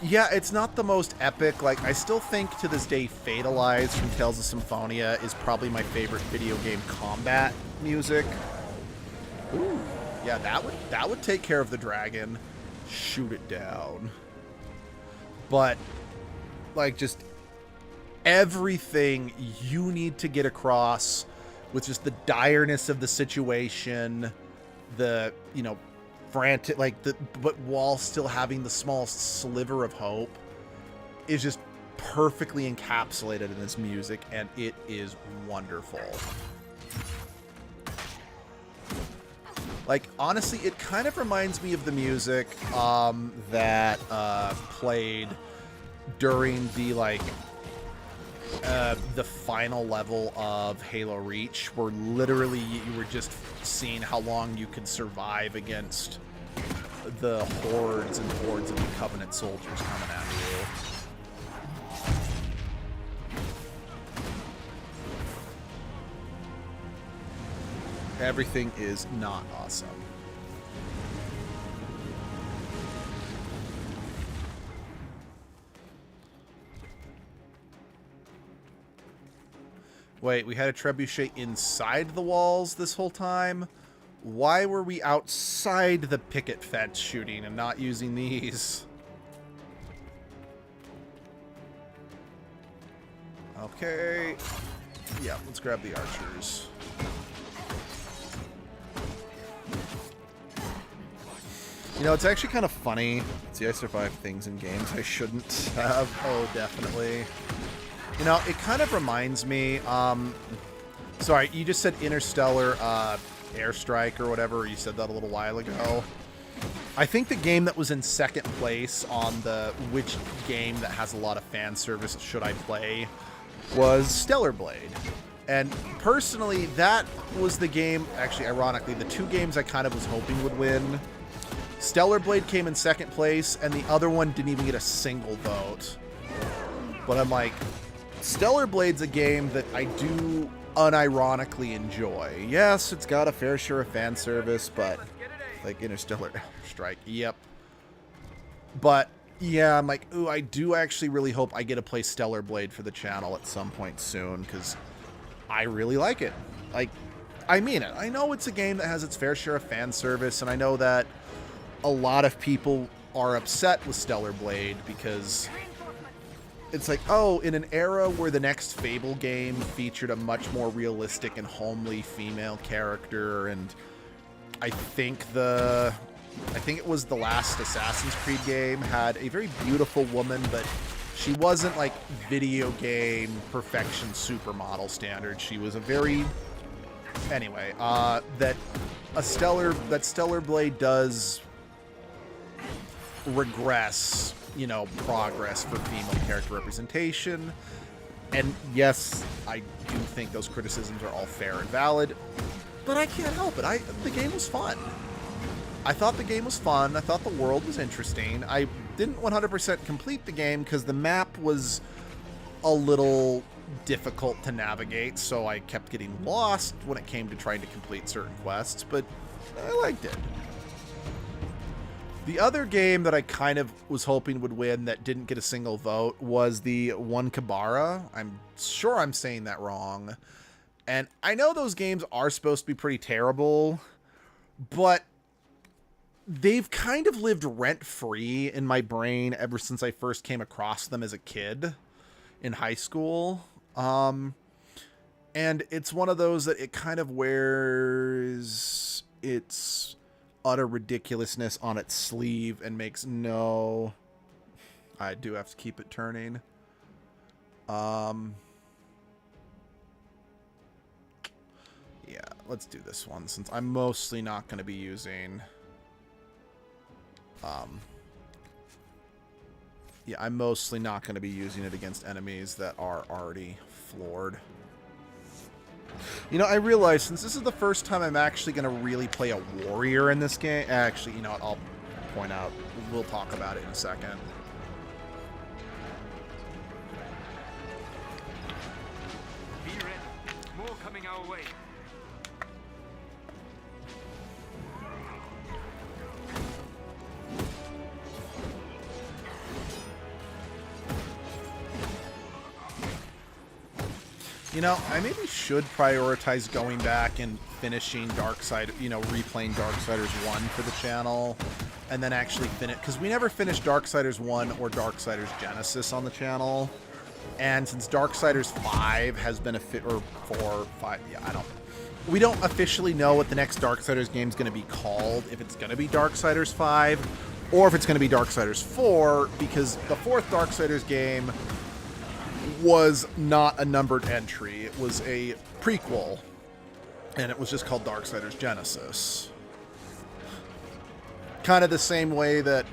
yeah, it's not the most epic. Like, I still think to this day Fatalize from Tales of Symphonia is probably my favorite video game combat music. Ooh, yeah, that would take care of the dragon. Shoot it down. But, like, just everything you need to get across with just the direness of the situation, the, you know, frantic, like, but while still having the smallest sliver of hope, is just perfectly encapsulated in this music, and it is wonderful. Like, honestly, it kind of reminds me of the music that played during the, like, the final level of Halo Reach, where literally you were just seeing how long you could survive against the hordes and hordes of the Covenant soldiers coming at you. Everything is not awesome. Wait, we had a trebuchet inside the walls this whole time? Why were we outside the picket fence shooting and not using these? Okay. Yeah, let's grab the archers. You know, it's actually kind of funny. See, I survive things in games I shouldn't have. Oh, definitely. You know, it kind of reminds me, sorry, you just said Interstellar Airstrike or whatever, you said that a little while ago. I think the game that was in second place on the which game that has a lot of fan service should I play was Stellar Blade. And personally, that was the game, actually, ironically, the two games I kind of was hoping would win. Stellar Blade came in second place, and the other one didn't even get a single vote. But I'm like, Stellar Blade's a game that I do unironically enjoy. Yes, it's got a fair share of fan service, but like Interstellar Strike, yep. But yeah, I'm like, ooh, I do actually really hope I get to play Stellar Blade for the channel at some point soon, because I really like it. Like, I mean it. I know it's a game that has its fair share of fan service, and I know that a lot of people are upset with Stellar Blade because it's like, oh, in an era where the next Fable game featured a much more realistic and homely female character, and I think it was the last Assassin's Creed game had a very beautiful woman, but she wasn't like video game perfection supermodel standard. She was a very, anyway, that Stellar Blade does regress, you know, progress for female character representation. And yes, I do think those criticisms are all fair and valid, but I can't help it. The game was fun. I thought the game was fun. I thought the world was interesting. I didn't 100% complete the game because the map was a little difficult to navigate, so I kept getting lost when it came to trying to complete certain quests, but I liked it. The other game that I kind of was hoping would win that didn't get a single vote was the One Kabara. I'm sure I'm saying that wrong. And I know those games are supposed to be pretty terrible, but they've kind of lived rent-free in my brain ever since I first came across them as a kid in high school. And it's one of those that it kind of wears its utter ridiculousness on its sleeve and makes no... I do have to keep it turning. Yeah, let's do this one since I'm mostly not going to be using... yeah, I'm mostly not going to be using it against enemies that are already floored. You know, I realize since this is the first time I'm actually going to really play a warrior in this game... Actually, you know what, I'll point out. We'll talk about it in a second. Be ready. More coming our way. You know, I maybe should prioritize going back and finishing Darksiders, you know, replaying Darksiders 1 for the channel, and then actually finish, because we never finished Darksiders 1 or Darksiders Genesis on the channel, and since Darksiders 5 has been or 4, 5, yeah, we don't officially know what the next Darksiders game is going to be called, if it's going to be Darksiders 5, or if it's going to be Darksiders 4, because the fourth Darksiders game was not a numbered entry. It was a prequel, and it was just called Darksiders Genesis. Kind of the same way that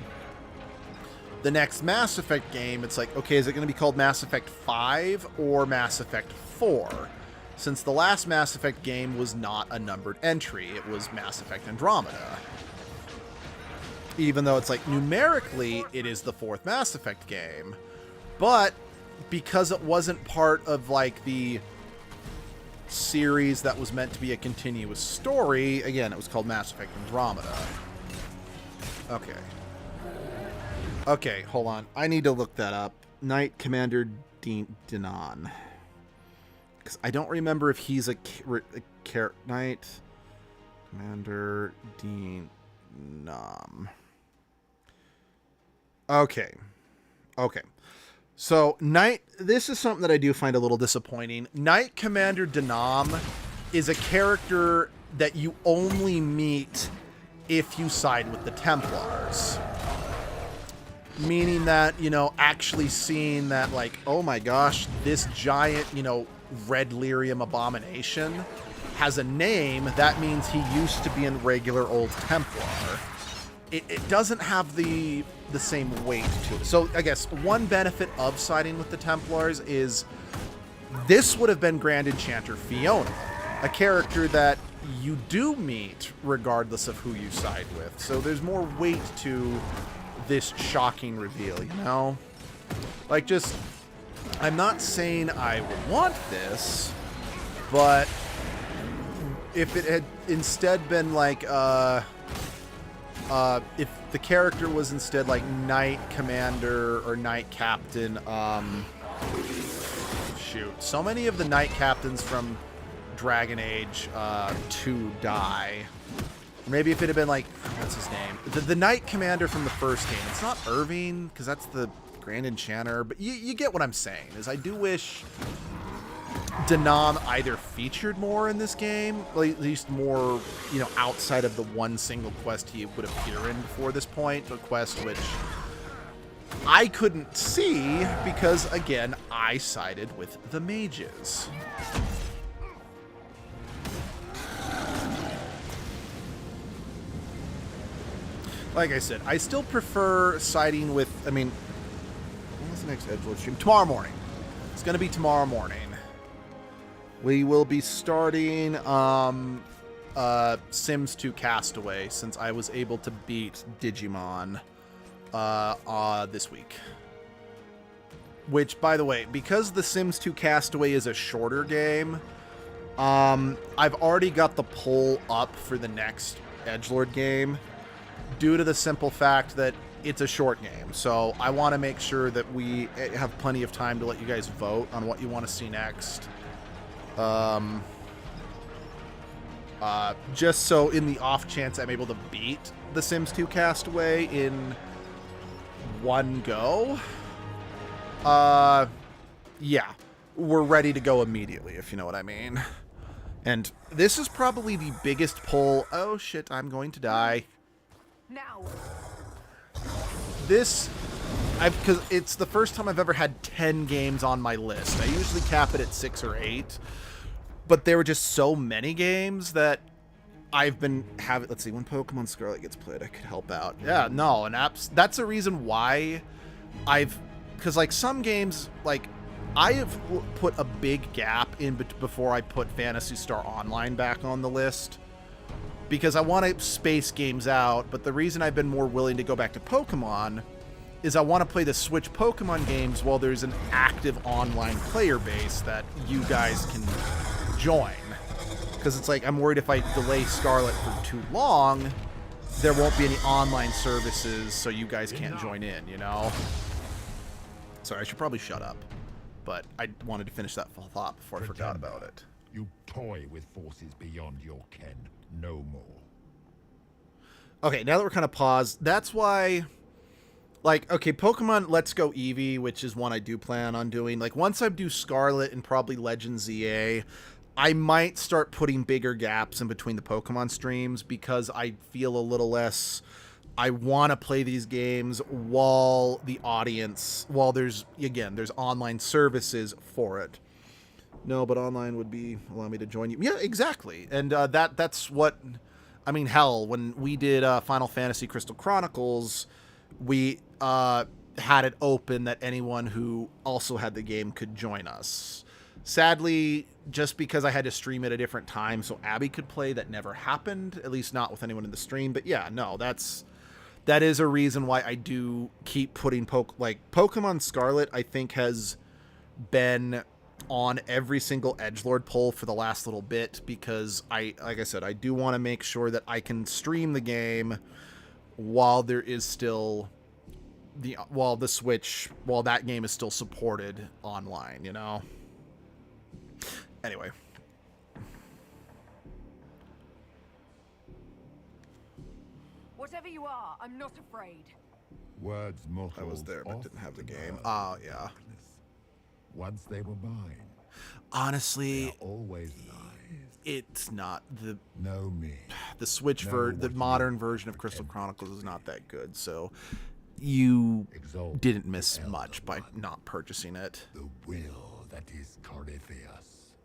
the next Mass Effect game, it's like, okay, is it going to be called Mass Effect 5 or Mass Effect 4? Since the last Mass Effect game was not a numbered entry, it was Mass Effect Andromeda. Even though it's like, numerically, it is the fourth Mass Effect game. But because it wasn't part of like the series that was meant to be a continuous story, again, it was called Mass Effect Andromeda. Okay, hold on. I need to look that up. Knight Commander Dinan. Because I don't remember if he's a Knight Commander Dinam. Okay. So, this is something that I do find a little disappointing. Knight Commander Denam is a character that you only meet if you side with the Templars. Meaning that, you know, actually seeing that, like, oh my gosh, this giant, you know, red lyrium abomination has a name, that means he used to be a regular old Templar. it doesn't have the same weight to it. So I guess one benefit of siding with the Templars is this would have been Grand Enchanter Fiona, a character that you do meet regardless of who you side with. So there's more weight to this shocking reveal, you know? Like, just, I'm not saying I would want this, but if it had instead been like, if the character was instead like Knight Commander or Knight Captain, shoot, so many of the Knight Captains from Dragon Age 2 die. Maybe if it had been like, what's his name? The Knight Commander from the first game. It's not Irving, because that's the Grand Enchanter, but you get what I'm saying, is I do wish Denom either featured more in this game, or at least more, you know, outside of the one single quest he would appear in before this point, a quest which I couldn't see because, again, I sided with the mages. Like I said, I still prefer siding with, I mean, when's the next Edgelord stream? Tomorrow morning. It's going to be tomorrow morning. We will be starting Sims 2 Castaway, since I was able to beat Digimon this week. Which, by the way, because the Sims 2 Castaway is a shorter game, I've already got the poll up for the next Edgelord game, due to the simple fact that it's a short game. So I want to make sure that we have plenty of time to let you guys vote on what you want to see next. Just so in the off chance I'm able to beat The Sims 2 Castaway in one go, yeah, we're ready to go immediately, if you know what I mean. And this is probably the biggest poll. Oh shit, I'm going to die. Now. Because it's the first time I've ever had 10 games on my list. I usually cap it at 6 or 8. But there were just so many games that I've been having. Let's see, when Pokemon Scarlet gets played, I could help out. Yeah, no, and that's a reason why because like some games, like I have put a big gap in before I put Phantasy Star Online back on the list, because I want to space games out. But the reason I've been more willing to go back to Pokemon is I want to play the Switch Pokemon games while there's an active online player base that you guys can join. Because it's like, I'm worried if I delay Scarlet for too long, there won't be any online services, so you guys can't join in, you know? Sorry, I should probably shut up. But I wanted to finish that thought before I forgot about it. You toy with forces beyond your ken. No more. Okay, now that we're kind of paused, that's why, like, okay, Pokemon Let's Go Eevee, which is one I do plan on doing. Like, once I do Scarlet and probably Legend ZA, I might start putting bigger gaps in between the Pokemon streams, because I feel a little less, I want to play these games while there's online services for it. No, but online would allow me to join you. Yeah, exactly. And that's what, I mean, hell, when we did Final Fantasy Crystal Chronicles, we had it open that anyone who also had the game could join us. Sadly, just because I had to stream at a different time so Abby could play, that never happened, at least not with anyone in the stream. But yeah, no, that is a reason why I do keep putting Pokemon Scarlet, I think, has been on every single Edgelord poll for the last little bit, because like I said, I do want to make sure that I can stream the game while there is still while that game is still supported online, you know? Anyway. Whatever you are, I'm not afraid. Words mortals I was there, but didn't have the game. heard. Oh, yeah. Once they were mine. Honestly, They are always mine. it's not Know me. the Switch Know the what modern you version of Crystal intend Chronicles to is not do. that good, so you Exalt didn't miss the Elder much by One. not purchasing it. The will that is Corypheus.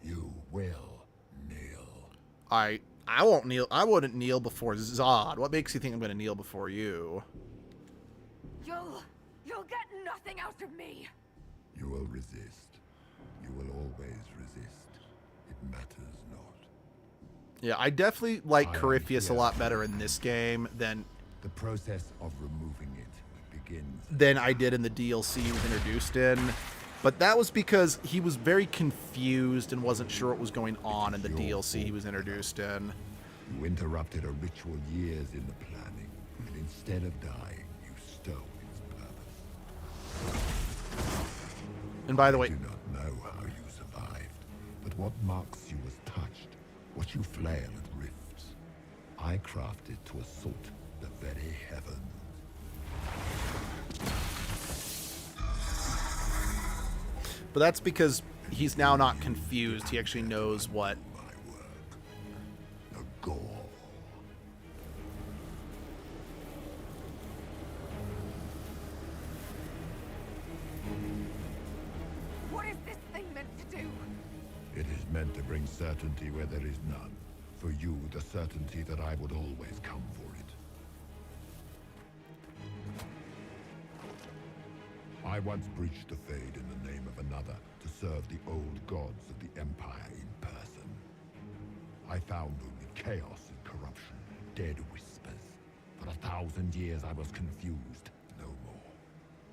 You will kneel. I won't kneel. I wouldn't kneel before Zod. What makes you think I'm going to kneel before you? You'll get nothing out of me. You will resist. You will always resist. It matters not. Yeah, I definitely like I am Corypheus a here. lot better in this game than The process of removing it begins. I did in the DLC he was introduced in. But that was because he was very confused and wasn't sure what was going on in the DLC he was introduced in. You interrupted a ritual years in the planning, and instead of dying, you stole its purpose. And by the way, I do not know how you survived, but what marks you as touched, what you flail at rifts, I crafted to assault the very heavens. but that's because he's now not confused. He actually knows what. My work, the gore. What is this thing meant to do? It is meant to bring certainty where there is none. For you, the certainty that I would always come for it. I once breached the Fade in the name of another to serve the old gods of the Empire in person. I found only chaos and corruption, dead whispers. For 1,000 years I was confused, no more.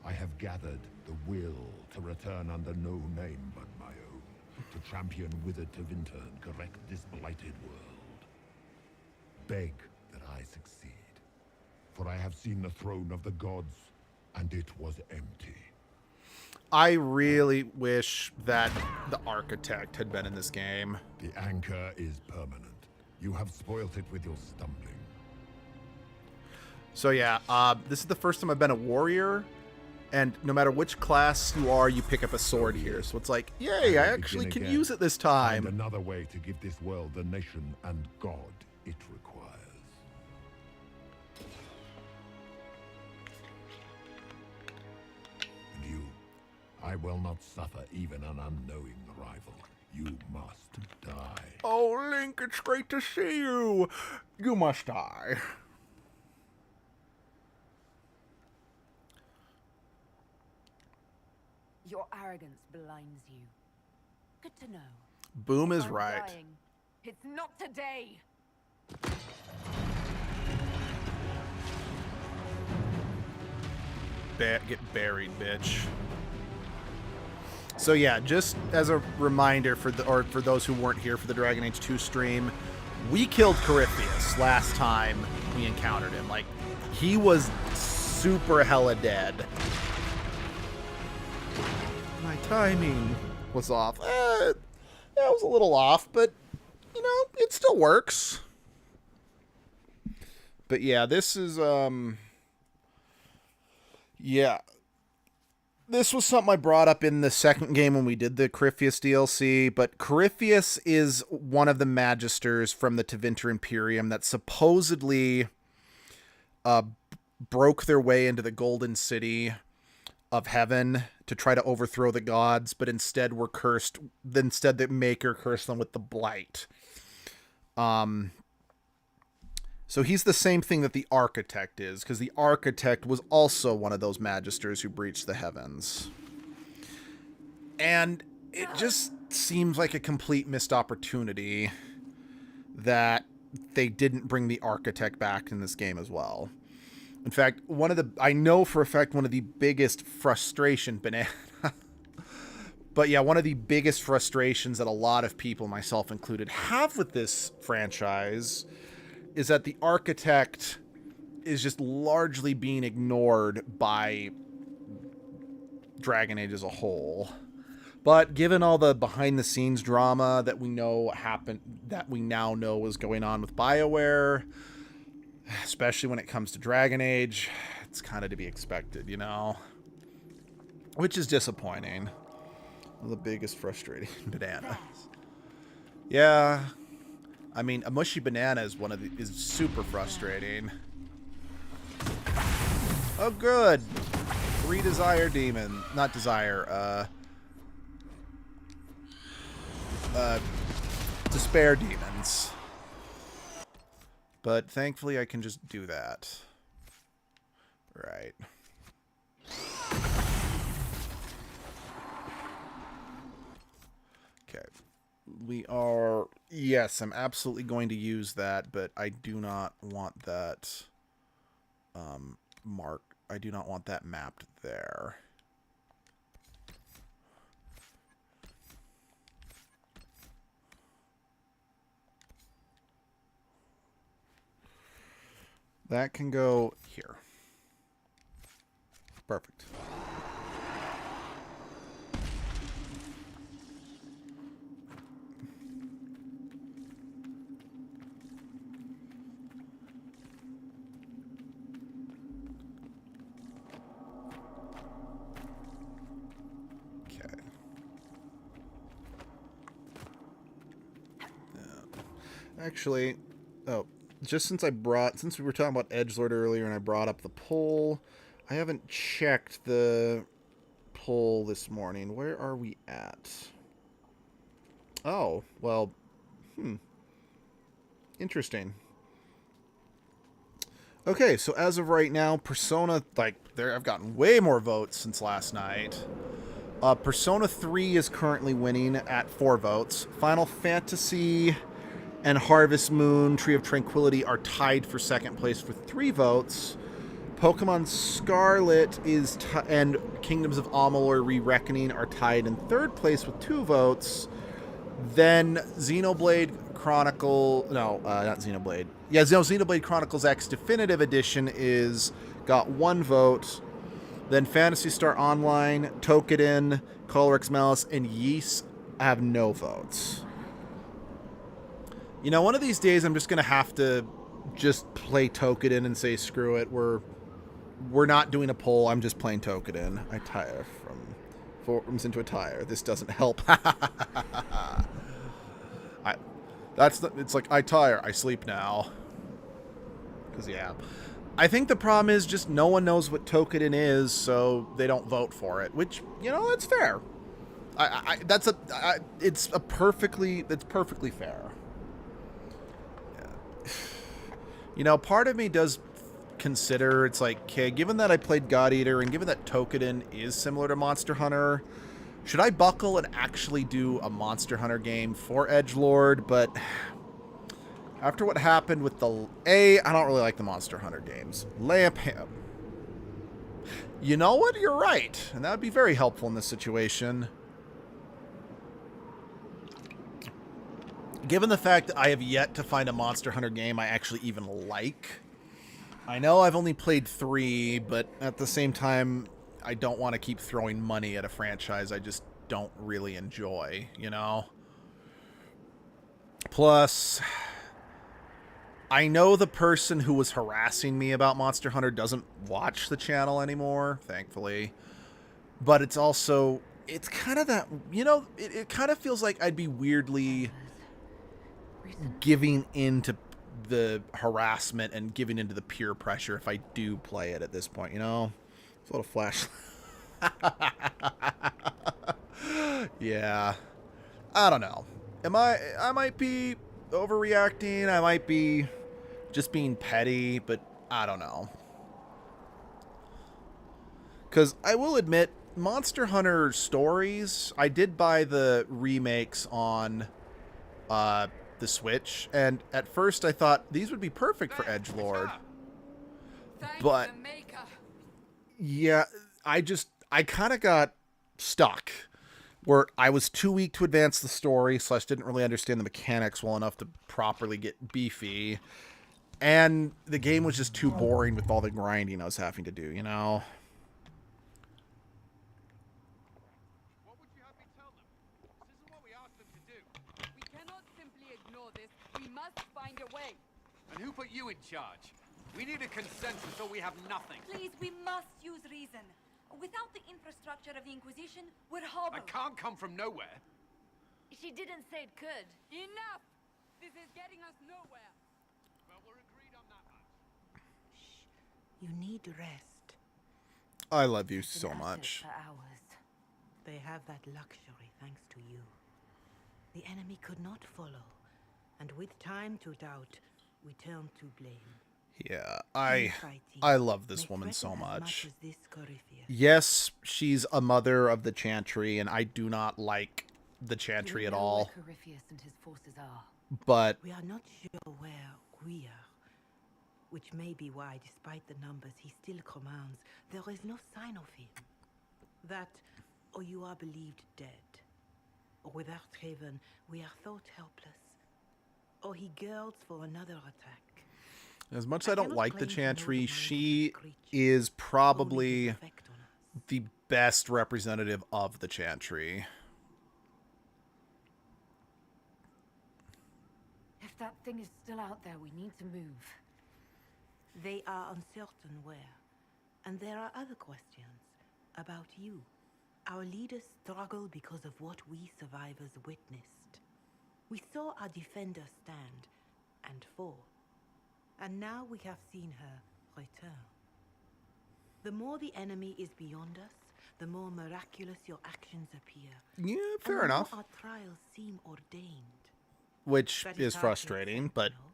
I have gathered the will to return under no name but my own, to champion withered Tevinter and correct this blighted world. Beg that I succeed, for I have seen the throne of the gods, and it was empty. I really wish that the Architect had been in this game. The anchor is permanent. You have spoilt it with your stumbling. So yeah, this is the first time I've been a warrior, and no matter which class you are, you pick up a sword here. So it's like, yay, I actually can use it this time. Find another way to give this world the nation and God it requires. And you, I will not suffer even an unknowing rival. You must die. Oh, Link, it's great to see you. You must die. Your arrogance blinds you. Good to know. Boom is I'm right. dying. It's not today. Get buried, bitch. So yeah, just as a reminder for those who weren't here for the Dragon Age 2 stream, we killed Corypheus last time we encountered him. Like, he was super hella dead. My timing was off. That was a little off, but you know, it still works. But yeah, this is yeah. This was something I brought up in the second game when we did the Corypheus DLC, but Corypheus is one of the Magisters from the Tevinter Imperium that supposedly broke their way into the Golden City of Heaven to try to overthrow the gods, but instead were cursed. Instead, the Maker cursed them with the Blight. So he's the same thing that the Architect is, because the Architect was also one of those Magisters who breached the heavens. And it just seems like a complete missed opportunity that they didn't bring the Architect back in this game as well. In fact, I know for a fact one of the biggest frustration, but yeah, one of the biggest frustrations that a lot of people, myself included, have with this franchise is that the Architect is just largely being ignored by Dragon Age as a whole. But given all the behind-the-scenes drama that we know happened, that we now know was going on with BioWare, especially when it comes to Dragon Age, it's kind of to be expected, you know? Which is disappointing. One of the biggest frustrating bananas. Yeah. I mean, a mushy banana is is super frustrating. Oh, good. 3 desire demon. Not desire, despair demons. But thankfully I can just do that. Right. Okay. We are... Yes, I'm absolutely going to use that, but I do not want that mark. I do not want that mapped there. That can go here. Perfect. Okay. Actually, oh, just since we were talking about edgelord earlier and I brought up the poll, I haven't checked the poll this morning. Where are we at? Oh, well, interesting. Okay, so as of right now, Persona, I've gotten way more votes since last night. Persona 3 is currently winning at 4 votes. Final Fantasy and Harvest Moon, Tree of Tranquility are tied for second place with 3 votes. Pokemon Scarlet and Kingdoms of Amalur Re-Reckoning are tied in third place with 2 votes. Then Xenoblade Chronicle... No, not Xenoblade. Yeah, Xenoblade Chronicles X Definitive Edition got 1 vote. Then Phantasy Star Online, Tokiden, Color X Malice, and Ys have no votes. You know, one of these days I'm just going to have to just play Tokiden and say, screw it, we're not doing a poll, I'm just playing Tokiden. I tire from forms into a tire. This doesn't help. It's like, I tire, I sleep now. Because, yeah. I think the problem is just no one knows what Tokiden is, so they don't vote for it, which, you know, that's fair. It's perfectly fair. Yeah. You know, part of me does consider, it's like, okay, given that I played God Eater and given that Tokiden is similar to Monster Hunter, should I buckle and actually do a Monster Hunter game for edgelord? But after what happened with I don't really like the Monster Hunter games. You know what? You're right. And that would be very helpful in this situation. Given the fact that I have yet to find a Monster Hunter game I actually even like. I know I've only played 3, but at the same time, I don't want to keep throwing money at a franchise I just don't really enjoy, you know? Plus, I know the person who was harassing me about Monster Hunter doesn't watch the channel anymore, thankfully. But it's also, it's kind of that, you know, it kind of feels like I'd be weirdly giving into the harassment and giving into the peer pressure if I do play it at this point, you know? It's a little flash. Yeah. I don't know. I might be overreacting. I might be just being petty, but I don't know. Because I will admit, Monster Hunter Stories, I did buy the remakes on the Switch, and at first I thought these would be perfect for edgelord. But yeah, I kind of got stuck where I was too weak to advance the story, / didn't really understand the mechanics well enough to properly get beefy. And the game was just too boring with all the grinding I was having to do, you know? What would you have me tell them? This isn't what we asked them to do. We cannot simply ignore this. We must find a way. And who put you in charge? We need a consensus or we have nothing. Please, we must use reason. Without the infrastructure of the Inquisition, we're hobbled. I can't come from nowhere. She didn't say it could. Enough! This is getting us nowhere. Well, we're agreed on that much. You need rest. I love you Been so at it much. for hours. They have that luxury thanks to you. The enemy could not follow, and with time to doubt, we turn to blame. Yeah, Infighting I love this may woman so threaten as much. as this Corypheus. Yes, she's a mother of the Chantry, and I do not like the Do Chantry we at know all. where Corypheus and his forces are? But We are not sure where we are, which may be why, despite the numbers he still commands, there is no sign of him. That, or you are believed dead, or without Haven, we are thought helpless, or he girds for another attack. as much as I don't cannot like the claim to know the Chantry, mind of she that creature, is only his probably effect on us. the best representative of the Chantry. If that thing is still out there, we need to move. They are uncertain where, and there are other questions about you. Our leaders struggle because of what we survivors witnessed. We saw our defender stand and fall, and now we have seen her return. The more the enemy is beyond us, the more miraculous your actions appear. Yeah, And fair the enough. more our trials seem ordained. Which That is hard to frustrating, accept, but no?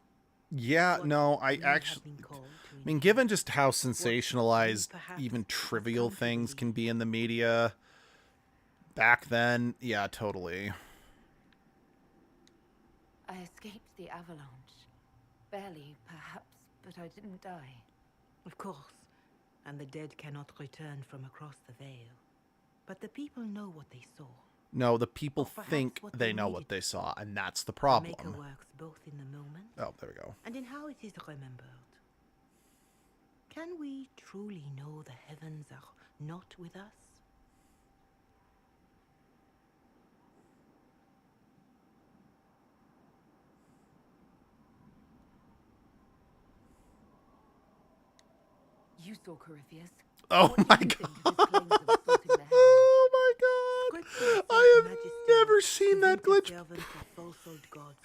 yeah, What no, I we have actually... been called to I mean, endure. given just how we sensationalized perhaps even have trivial come to things believe. can be in the media back then, yeah, totally. I escaped the avalanche. Barely, perhaps, but I didn't die. Of course, and the dead cannot return from across the veil. But the people know what they saw. No, the people Or perhaps think what they they know needed what they to saw, and that's the The problem. Maker works both in the moment Oh, there we go. and in how it is remembered. Can we truly know the heavens are not with us? You saw Corypheus. Oh What do my you think god. of his claims of assaulting the heavens? Oh my god. Scripture I says have Majesty, never seen the that winter glitch. servants of false-old gods,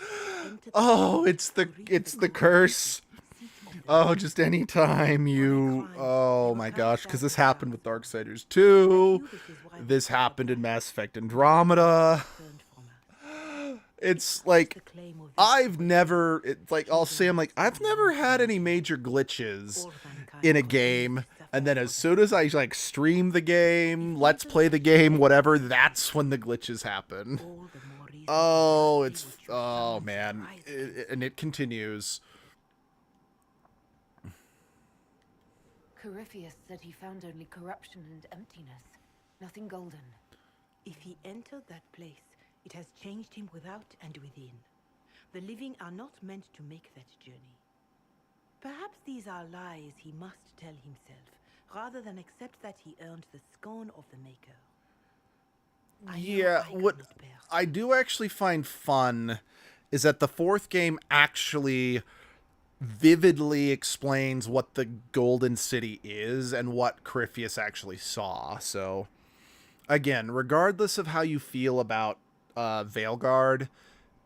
enter the Oh, city it's the to reach it's the golden curse. city, seat of the Oh, just any time you... crime, Oh they my were gosh, cast because out this of happened with Darkfall. Darksiders I 2. feel this is why we This follow happened in Black. Mass Effect Andromeda. Turned from us. It's What's like... the claim of I've victory? never... It's like, I'll say, I'm like, I've never had any major glitches All mankind in a continues game, to suffer and then for as the soon as I like stream the game, let's play the game, whatever, that's when the glitches happen. all the more reason Oh, for it's mercy which oh someone man, should rise against. and it continues. Corypheus said he found only corruption and emptiness. Nothing golden. If he entered that place, it has changed him without and within. The living are not meant to make that journey. Perhaps these are lies he must tell himself, rather than accept that he earned the scorn of the Maker. I know Yeah, I what cannot bear I do actually find fun is that the fourth game actually vividly explains what the Golden City is and what Corypheus actually saw. So, again, regardless of how you feel about Veilguard,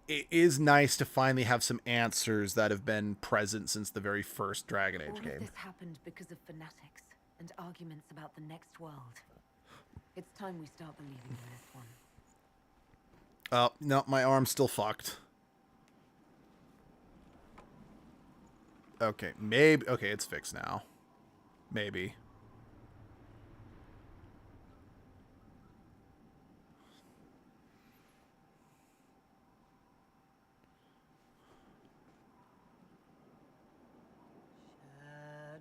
it is nice to finally have some answers that have been present since the very first Dragon Age All of game. this happened because of fanatics and arguments about the next world. It's time we start believing in this one. Oh, no, my arm's still fucked. Okay, maybe... Okay, it's fixed now. Maybe.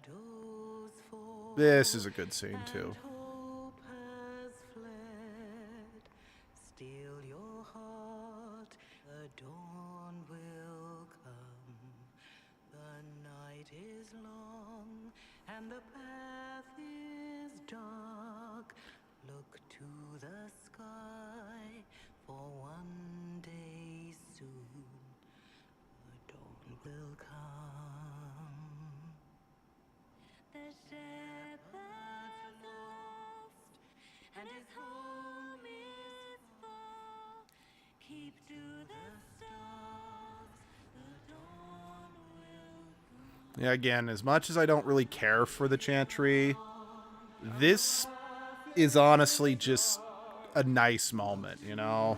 shadows fall. This is a good scene, too. And hope has fled. Still your heart, the dawn will come. The night is long and the path is dark. Look to the sky, for one day soon the dawn will come. The shepherd's lost, and his home is far. Keep to the stars, the dawn will come. Yeah, again, as much as I don't really care for the Chantry, this is honestly just a nice moment, you know?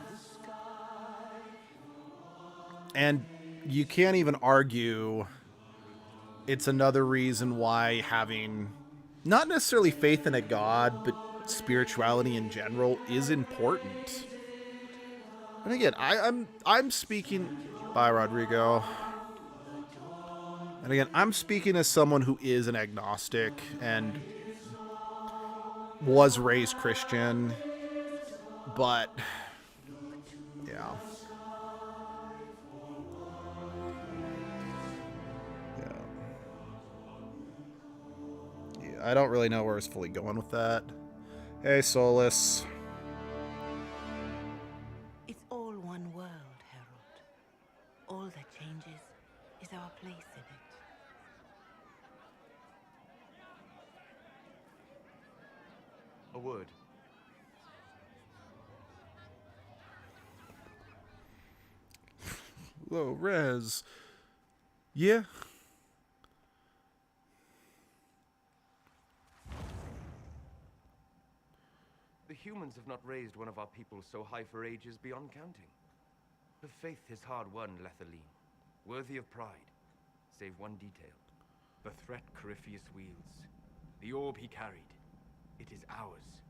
And you can't even argue it's another reason why having not necessarily faith in a god, but spirituality in general is important. And again, I'm speaking. Bye, Rodrigo. And again, I'm speaking as someone who is an agnostic and was raised Christian, but yeah. I don't really know where it's fully going with that. Hey, Solus. It's all one world, Harold. All that changes is our place in it. A word. Low res. Yeah. The humans have not raised one of our people so high for ages beyond counting. The faith is hard-won, Lethaline. Worthy of pride, save one detail. The threat Corypheus wields. The orb he carried. It is ours.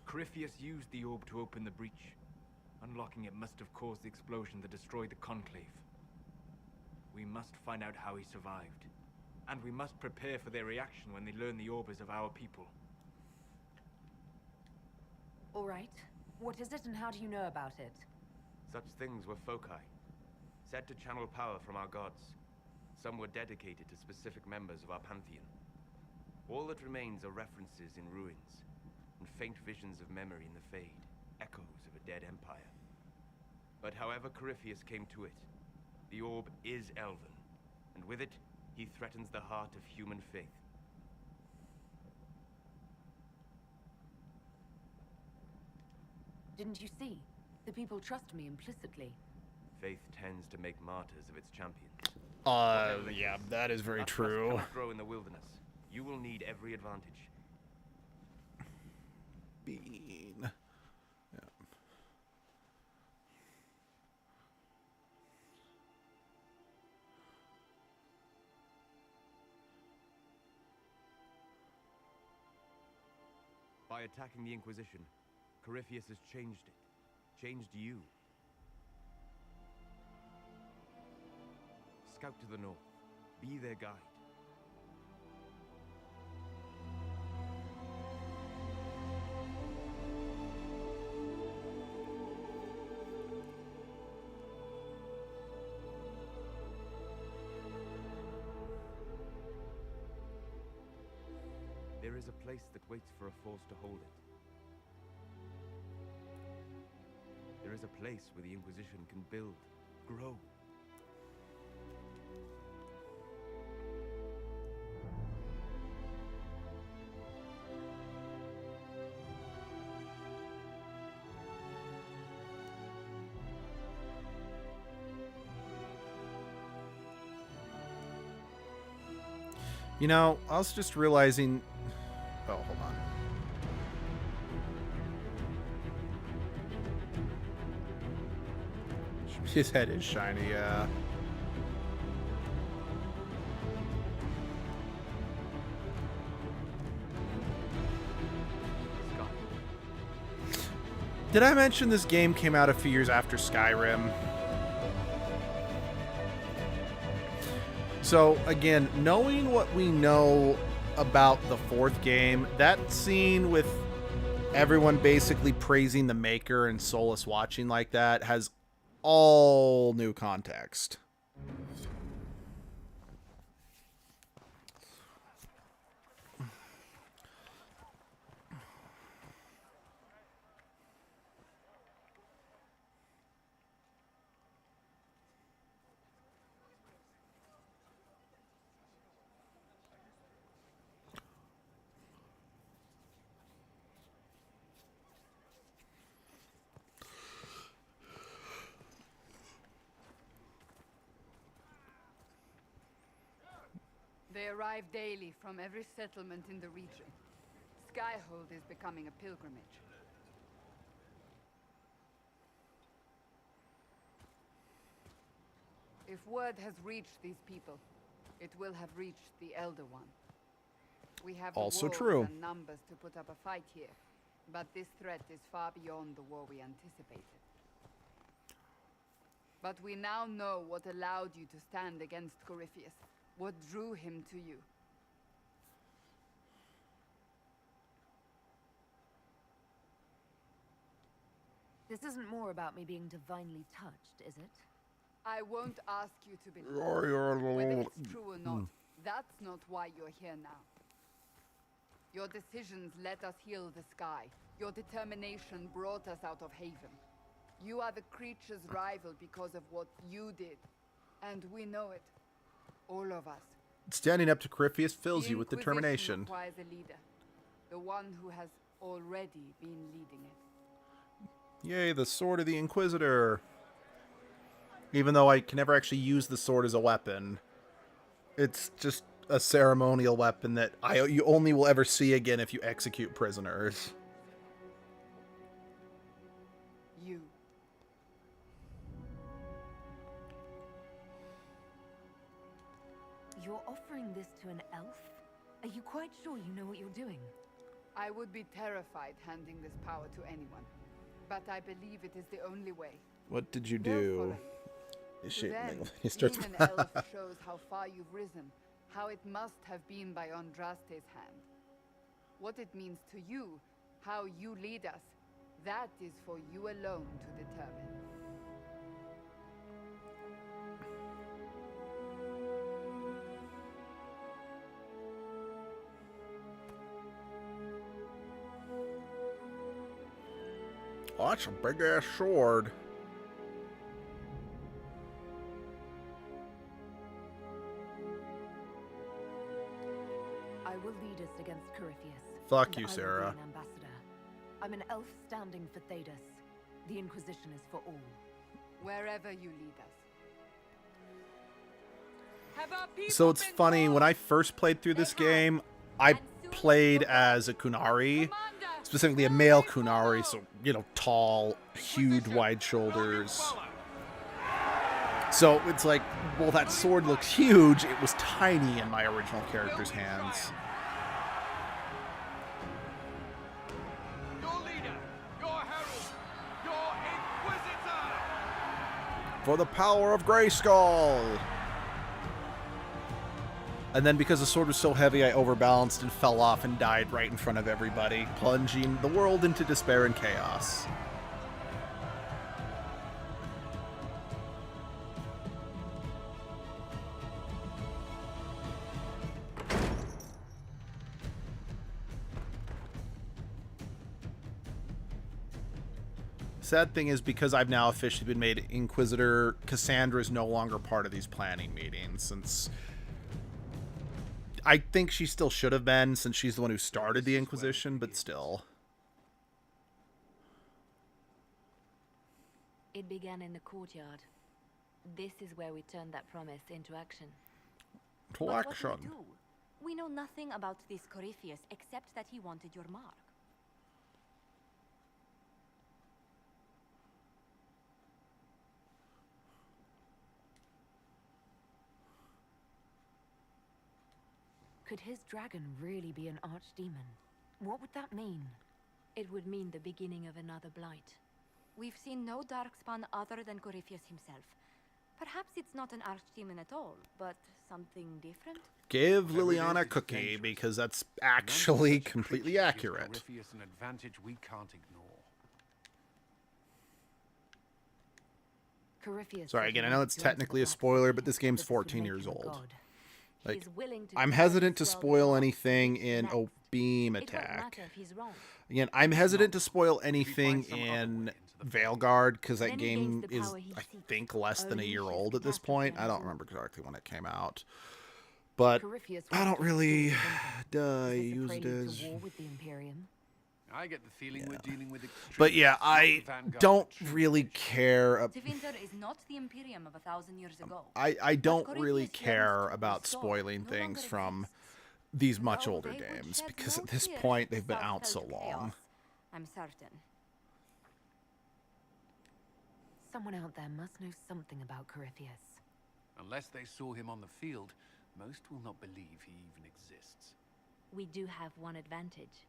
Corypheus used the orb to open the breach. Unlocking it must have caused the explosion that destroyed the Conclave. We must find out how he survived. And we must prepare for their reaction when they learn the orb is of our people. All right. What is it and how do you know about it? Such things were foci, said to channel power from our gods. Some were dedicated to specific members of our pantheon. All that remains are references in ruins, and faint visions of memory in the fade, echoes of a dead empire. But however Corypheus came to it, the orb is elven, and with it, he threatens the heart of human faith. Didn't you see? The people trust me implicitly. Faith tends to make martyrs of its champions. Yeah, that is very Our trust true. cannot grow in the wilderness. You will need every advantage. Bean. Yeah. By attacking the Inquisition, Corypheus has changed it. Changed you. Scout to the north. Be their guide. There is a place that waits for a force to hold it. There is a place where the Inquisition can build, grow. You know, I was just realizing... Oh, hold on. His head is shiny, yeah. Did I mention this game came out a few years after Skyrim? So, again, knowing what we know about the fourth game, that scene with everyone basically praising the Maker and Solus watching like that has all new context. They arrive daily from every settlement in the region. Skyhold is becoming a pilgrimage. If word has reached these people, It will have reached the Elder One. We have Also the wolves true. and numbers to put up a fight here, but this threat is far beyond the war we anticipated. But we now know what allowed you to stand against Corypheus, what drew him to you. This isn't more about me being divinely touched, is it? I won't ask you to believe Whether whether it's true or not. That's not why you're here now. Your decisions let us heal the sky. Your determination brought us out of Haven. You are the creature's rival because of what you did. And we know it. All of us. Standing up to Corypheus fills The you with Inquisition determination. requires a leader. The one who has already been leading it. Yay, the sword of the Inquisitor. Even though I can never actually use the sword as a weapon. It's just a ceremonial weapon that you only will ever see again if you execute prisoners. You. You're offering this to an elf? Are you quite sure you know what you're doing? I would be terrified handing this power to anyone. But I believe it is the only way. What did you They'll do? follow you. Shit, Then, he starts. being an elf shows how far you've risen, how it must have been by Andraste's hand. What it means to you, how you lead us, that is for you alone to determine. Oh, that's a big ass sword. I will lead us against Corypheus. Fuck and you, I will Sarah. be an ambassador. I'm an elf standing for Thedas. The Inquisition is for all. Wherever you lead us. Have our people So it's been funny, told? when I first played through this game, I played as a Kunari, specifically a male Kunari, so, you know, tall, huge, wide shoulders. So it's like, well, that sword looks huge. It was tiny in my original character's hands. Your leader, your herald, your inquisitor! For the power of Grayskull! And then because the sword was so heavy, I overbalanced and fell off and died right in front of everybody, plunging the world into despair and chaos. Sad thing is, because I've now officially been made Inquisitor, Cassandra is no longer part of these planning meetings, since I think she still should have been, since she's the one who started the Inquisition, but still. It began in the courtyard. This is where we turned that promise into action. To But action. what do we do? We know nothing about this Corypheus except that he wanted your mark. Could his dragon really be an archdemon? What would that mean? It would mean the beginning of another blight. We've seen no darkspawn other than Corypheus himself. Perhaps it's not an archdemon at all, but something different? Give Liliana a cookie, because that's actually completely accurate. Corypheus an advantage we can't ignore. Corypheus Sorry, again, I know it's technically a spoiler, but this game's 14 years old. Like, I'm hesitant to spoil anything in a beam attack. Again, I'm hesitant to spoil anything in Veilguard, because that game is, I think, less than a year old at this point. I don't remember exactly when it came out. But I don't really use it as... I get the feeling we're dealing with But yeah, I don't really care. Tevinter is not the Imperium of 1,000 years ago. I don't really care about spoiling things from these much older games, because at this point they've been out so long. I'm certain. Someone out there must know something about Corypheus. Unless they saw him on the field, Most will not believe he even exists. We do have one advantage.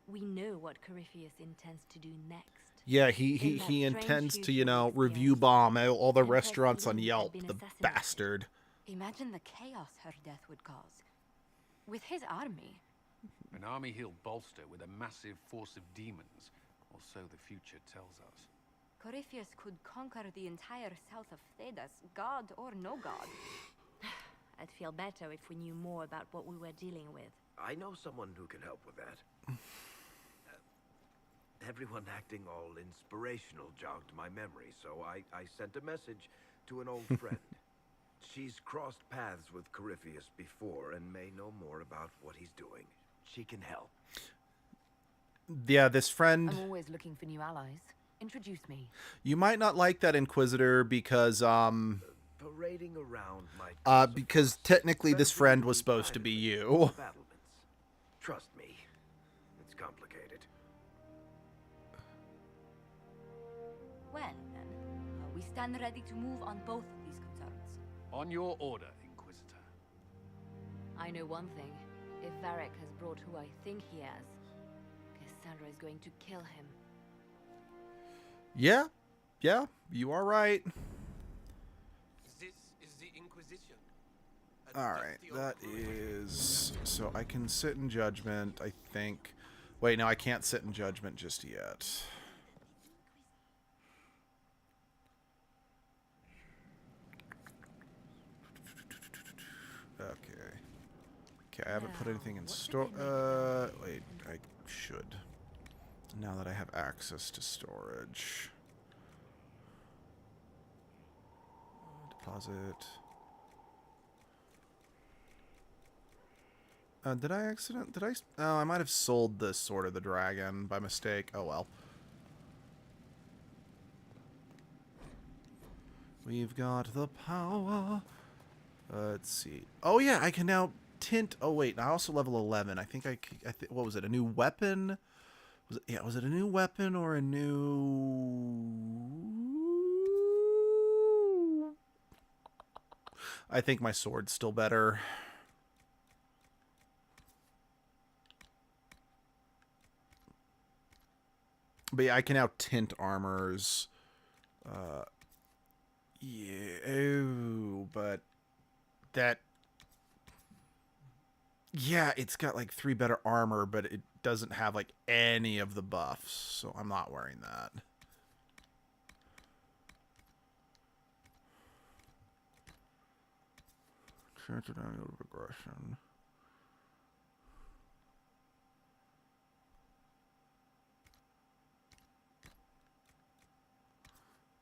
We know what Corypheus intends to do next. Yeah, he intends to, you know, review bomb all the restaurants on Yelp, the bastard. Imagine the chaos her death would cause. With his army. An army he'll bolster with a massive force of demons, or so the future tells us. Corypheus could conquer the entire south of Thedas, god or no god. I'd feel better if we knew more about what we were dealing with. I know someone who can help with that. Everyone acting all inspirational jogged my memory, so I sent a message to an old friend. She's crossed paths with Corypheus before and may know more about what he's doing. She can help. Yeah, this friend... I'm always looking for new allies. Introduce me. You might not like that Inquisitor because, parading around might because technically this friend was supposed to be you. Trust me, it's complicated. Well, then, we stand ready to move on both of these concerns. On your order, Inquisitor. I know one thing. If Varric has brought who I think he has, Cassandra is going to kill him. Yeah, you are right. This is the Inquisition. Alright, that is... So I can sit in judgment, I think. Wait, no, I can't sit in judgment just yet. Okay, I haven't put anything in store. Wait, I should. Now that I have access to storage. Deposit. Did I oh, I might have sold the Sword of the Dragon by mistake. Oh well. We've got the power. Let's see. Oh yeah, I can now tint. Oh wait, I also level 11. I think what was it? A new weapon? Was it a new weapon or a new... I think my sword's still better. But yeah, I can now tint armors. Yeah, oh, but that... Yeah, it's got like 3 better armor, but it doesn't have like any of the buffs, so I'm not wearing that. Chance of annual regression.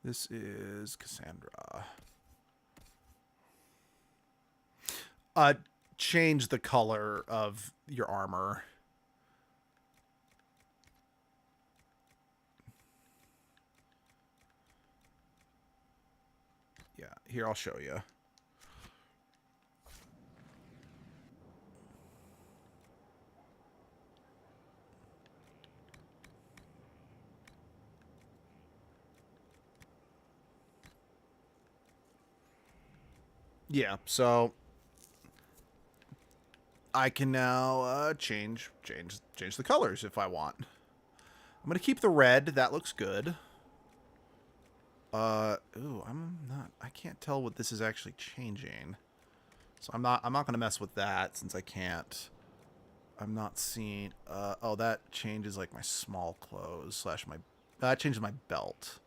This is Cassandra. Change the color of your armor. Yeah, here, I'll show you. Yeah, so I can now change the colors if I want. I'm gonna keep the red. That looks good. Ooh, I can't tell what this is actually changing. So I'm not gonna mess with that since I can't. I'm not seeing, oh, that changes like my small clothes slash my, that changes my belt.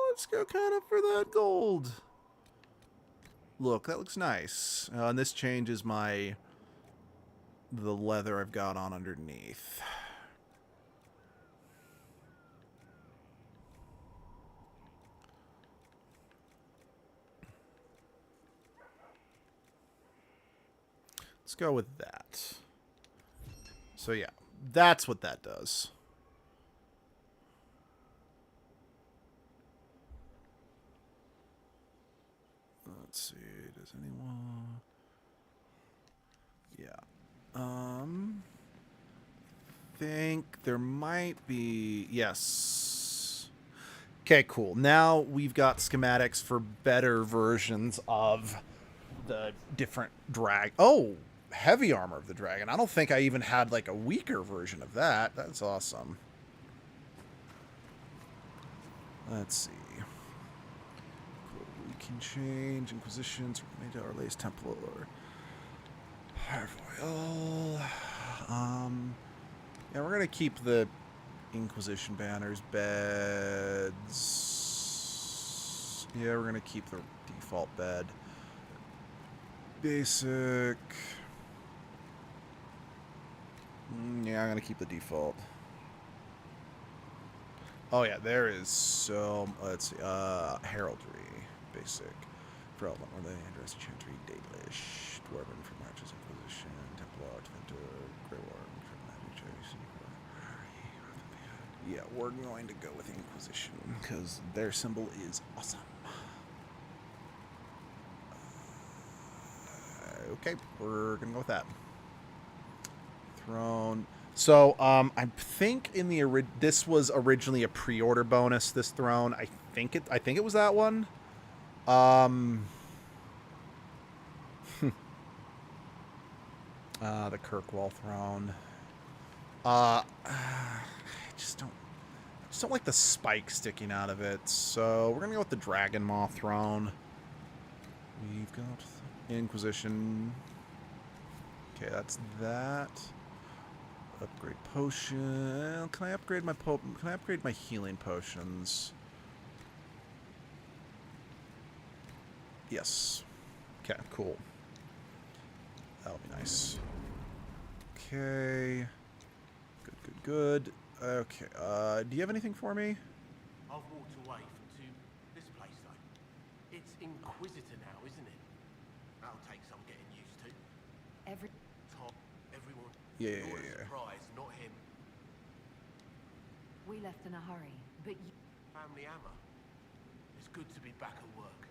Let's go kind of for that gold. Look, that looks nice. And this changes the leather I've got on underneath. Let's go with that. So yeah, that's what that does. Let's see, does anyone... Yeah. Think there might be... Yes. Okay, cool. Now we've got schematics for better versions of the different drag. Oh, heavy armor of the dragon. I don't think I even had like a weaker version of that. That's awesome. Let's see. Cool. We can change Inquisitions. Made our latest Templar. Parvoil. Yeah, we're gonna keep the Inquisition banners, beds. Yeah, we're gonna keep the default bed. Basic. Yeah, I'm gonna keep the default. Oh yeah, there is so. Let's see. Heraldry, basic. Relevant, where they address Chantry, Dalish, Dwarven from Matches Inquisition, Templar, Defender, Grey Warden, yeah, we're going to go with Inquisition because their symbol is awesome. Okay, we're gonna go with that. Throne. So, I think in the this was originally a pre-order bonus. This throne, I think it was that one. The Kirkwall throne. I just don't like the spike sticking out of it. So we're gonna go with the Dragon Maw throne. We've got Inquisition. Okay, that's that. Upgrade potion. Can I upgrade my healing potions? Yes. Okay, cool. That'll be nice. Okay. Good. Okay, do you have anything for me? I've walked away from this place, though. It's Inquisitor now, isn't it? That'll take some getting used to. Everyone. Yeah. Surprise, not him. We left in a hurry, but you... Family Hammer. It's good to be back at work.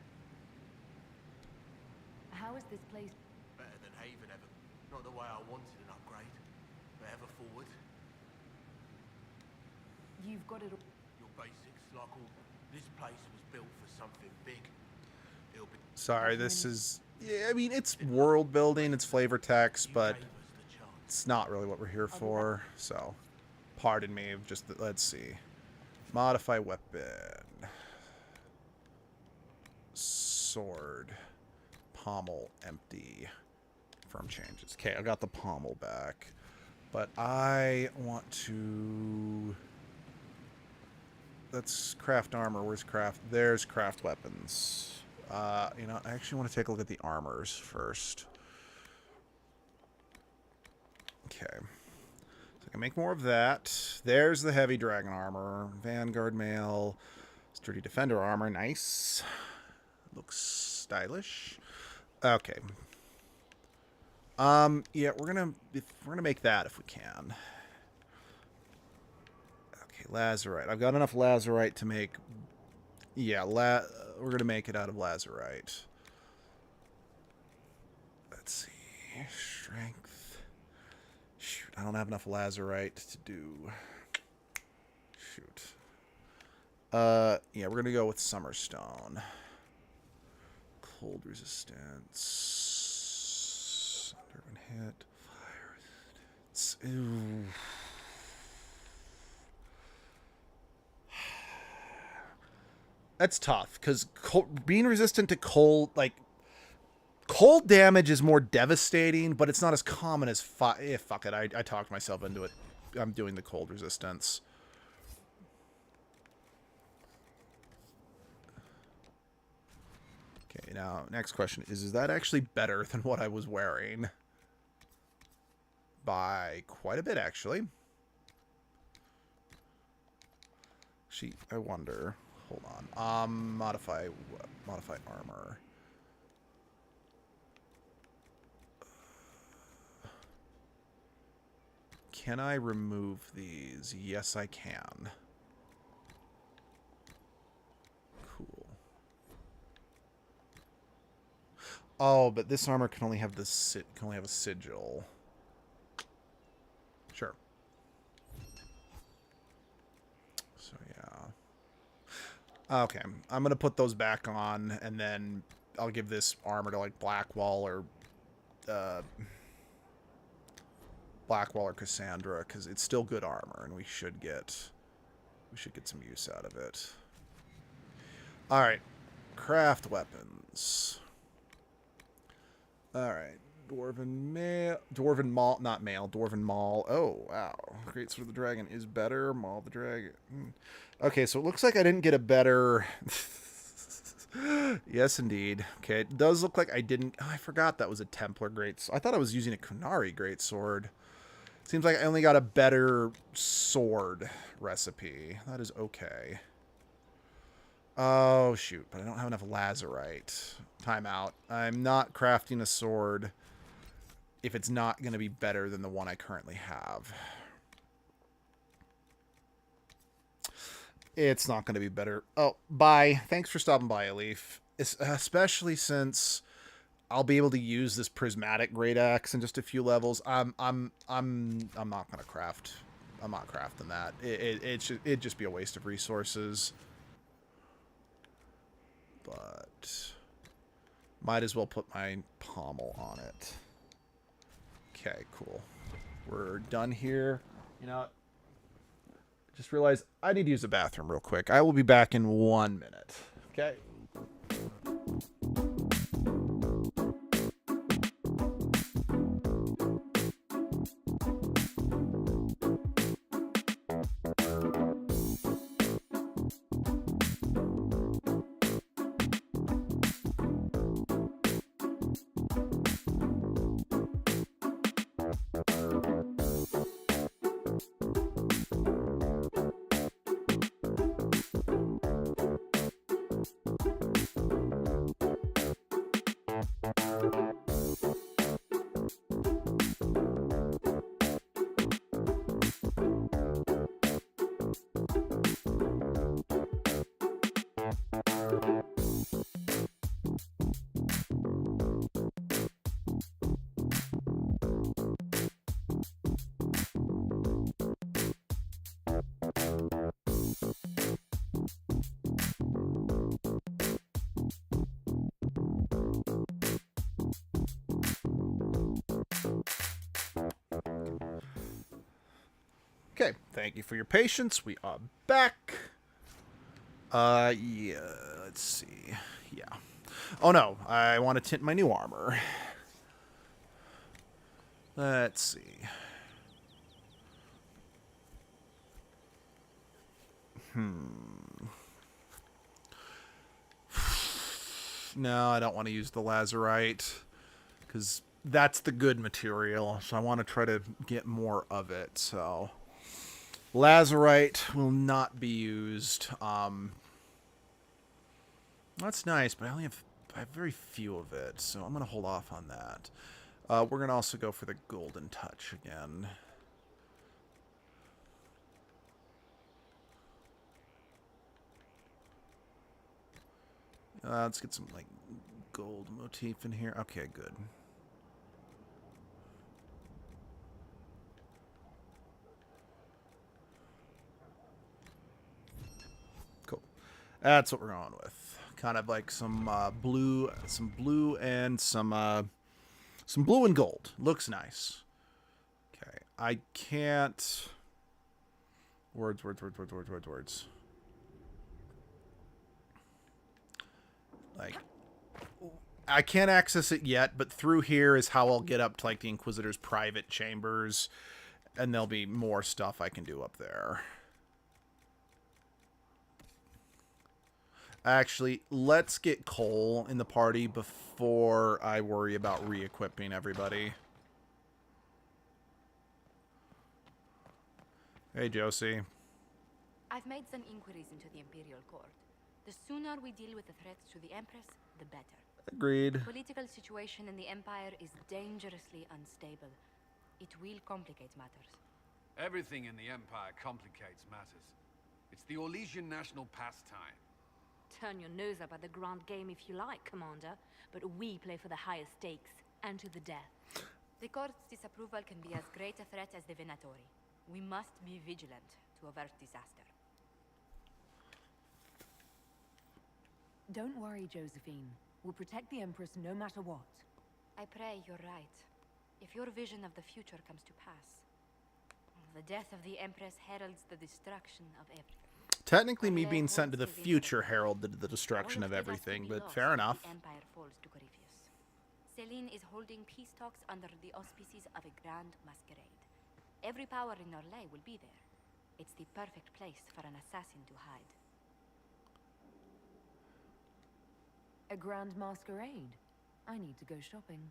How is this place... Better than Haven ever. Not the way I wanted an upgrade, but ever forward. You've got it all. Your basics, like all. This place was built for something big. It'll be. Sorry, this is. Yeah, I mean, it's world building, it's flavor text, but it's not really what we're here for. So, pardon me. Just let's see. Modify weapon. Sword. Pommel empty. Firm changes. Okay, I got the pommel back, but I want to. Let's craft armor. Where's craft? There's craft weapons. You know, I actually want to take a look at the armors first. Okay. So I can make more of that. There's the heavy dragon armor. Vanguard mail. Sturdy defender armor. Nice. Looks stylish. Okay. Yeah, we're gonna make that if we can. Lazurite. I've got enough lazurite to make... Yeah, we're going to make it out of lazurite. Let's see. Strength. Shoot, I don't have enough lazurite to do... Shoot. Yeah, we're going to go with Summerstone. Cold resistance. Under one hit. Fire resistance. Ooh. That's tough, because being resistant to cold, like, cold damage is more devastating, but it's not as common as fuck it, I talked myself into it. I'm doing the cold resistance. Okay, now, next question is that actually better than what I was wearing? By quite a bit, actually. I wonder... Hold on. Modify armor. Can I remove these? Yes, I can. Cool. Oh, but this armor can only have a sigil. Sure. So yeah. Okay, I'm gonna put those back on, and then I'll give this armor to like Blackwall or Cassandra, because it's still good armor, and we should get some use out of it. All right, craft weapons. All right, dwarven maul. Oh wow, Great Sword of the Dragon is better. Maul of the Dragon. Okay, so it looks like I didn't get a better. Yes, indeed. Okay, it does look like I didn't. Oh, I forgot that was a Templar great. I thought I was using a Kunari great sword. Seems like I only got a better sword recipe. That is okay. Oh, shoot. But I don't have enough lazurite. Timeout. I'm not crafting a sword if it's not going to be better than the one I currently have. It's not going to be better. Oh, bye. Thanks for stopping by, Elif. Especially since I'll be able to use this prismatic great axe in just a few levels. I'm not gonna craft. I'm not crafting that. It'd just be a waste of resources. But might as well put my pommel on it. Okay, cool. We're done here. You know, just realized I need to use the bathroom real quick. I will be back in 1 minute. Okay. Okay, thank you for your patience. We are back. Yeah, let's see. Yeah. Oh no, I want to tint my new armor. Let's see. No, I don't want to use the lazurite, because that's the good material, so I want to try to get more of it, so lazurite will not be used. That's nice, but I have very few of it, so I'm going to hold off on that. We're going to also go for the golden touch again. Let's get some, like, gold motif in here. Okay, good. Cool. That's what we're going with. Kind of like some blue and some blue and gold. Looks nice. Okay, I can't. Words. Like, I can't access it yet, but through here is how I'll get up to like the Inquisitor's private chambers, and there'll be more stuff I can do up there. Actually, let's get Cole in the party before I worry about re-equipping everybody. Hey, Josie. I've made some inquiries into the Imperial Court. The sooner we deal with the threats to the Empress, the better. Agreed. The political situation in the Empire is dangerously unstable. It will complicate matters. Everything in the Empire complicates matters. It's the Orlesian national pastime. Turn your nose up at the grand game if you like, Commander, but we play for the highest stakes, and to the death. The Court's disapproval can be as great a threat as the Venatori. We must be vigilant to avert disaster. Don't worry, Josephine. We'll protect the Empress no matter what. I pray you're right. If your vision of the future comes to pass, the death of the Empress heralds the destruction of everything. Technically, me being sent to the future heralded the destruction of everything, but fair enough. The Empire falls to Corypheus. Selene is holding peace talks under the auspices of a grand masquerade. Every power in Orlais will be there. It's the perfect place for an assassin to hide. A grand masquerade? I need to go shopping.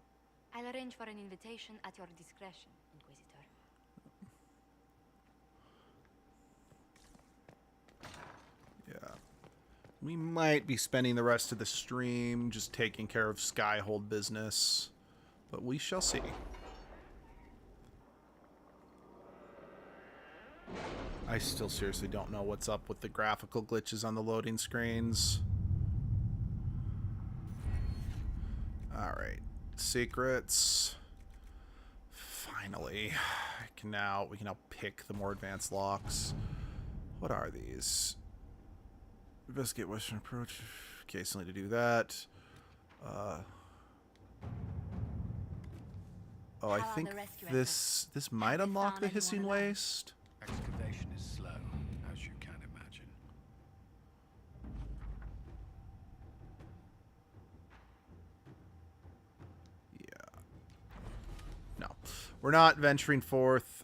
I'll arrange for an invitation at your discretion, Inquisitor. Yeah. We might be spending the rest of the stream just taking care of Skyhold business, but we shall see. I still seriously don't know what's up with the graphical glitches on the loading screens. Alright. Secrets. Finally. We can now pick the more advanced locks. What are these? Investigate Western approach. Okay, so need to do that. Oh, I think this might unlock the hissing waste. Excavation is slow, as you can imagine. Yeah. No. We're not venturing forth.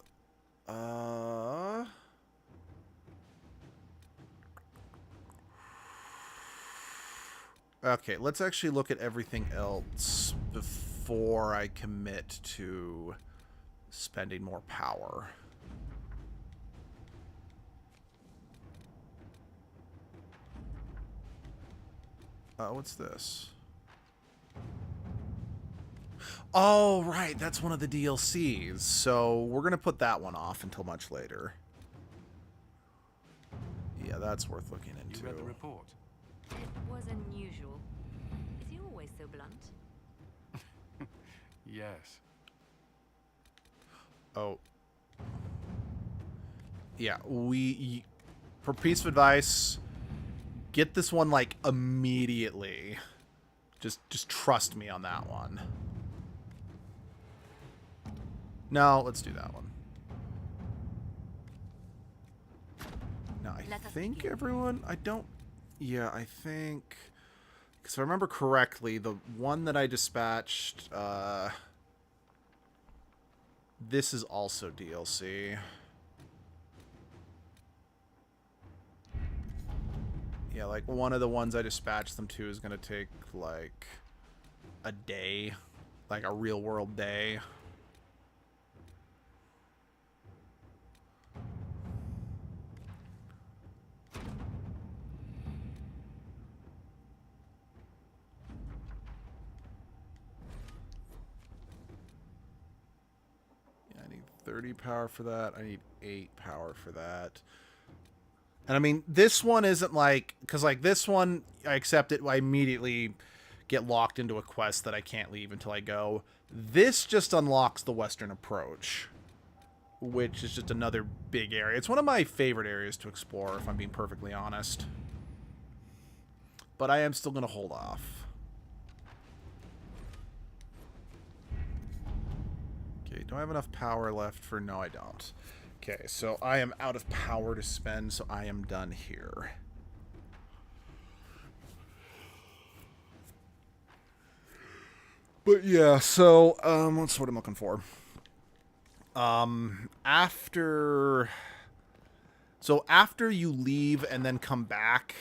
Okay, let's actually look at everything else before I commit to spending more power. What's this? Oh, right. That's one of the DLCs. So we're going to put that one off until much later. Yeah, that's worth looking into. You read the report? It was unusual. Is he always so blunt? Yes. Oh. Yeah, for piece of advice, get this one, like, immediately. Just trust me on that one. No, let's do that one. Now, I think everyone... Yeah, I think... Because if I remember correctly, the one that I dispatched... this is also DLC. Yeah, like, one of the ones I dispatched them to is going to take, like, a day. Like, a real-world day. Yeah, I need 30 power for that. I need 8 power for that. And I mean, this one isn't like, because like this one, I accept it, I immediately get locked into a quest that I can't leave until I go. This just unlocks the Western approach, which is just another big area. It's one of my favorite areas to explore, if I'm being perfectly honest. But I am still going to hold off. Okay, do I have enough power left for... No, I don't. Okay, so I am out of power to spend, so I am done here. But yeah, so, what's what I'm looking for? After you leave and then come back,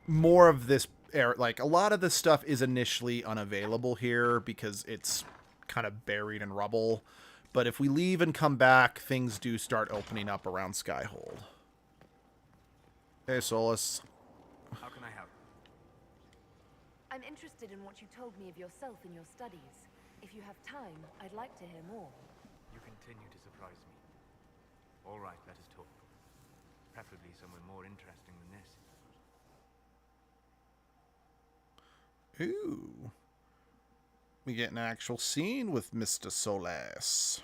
more of this, like, a lot of this stuff is initially unavailable here because it's kind of buried in rubble. But if we leave and come back, things do start opening up around Skyhold. Hey, Solus. How can I help? I'm interested in what you told me of yourself and your studies. If you have time, I'd like to hear more. You continue to surprise me. All right, let us talk. Preferably somewhere more interesting than this. Ooh. We get an actual scene with Mr. Solas.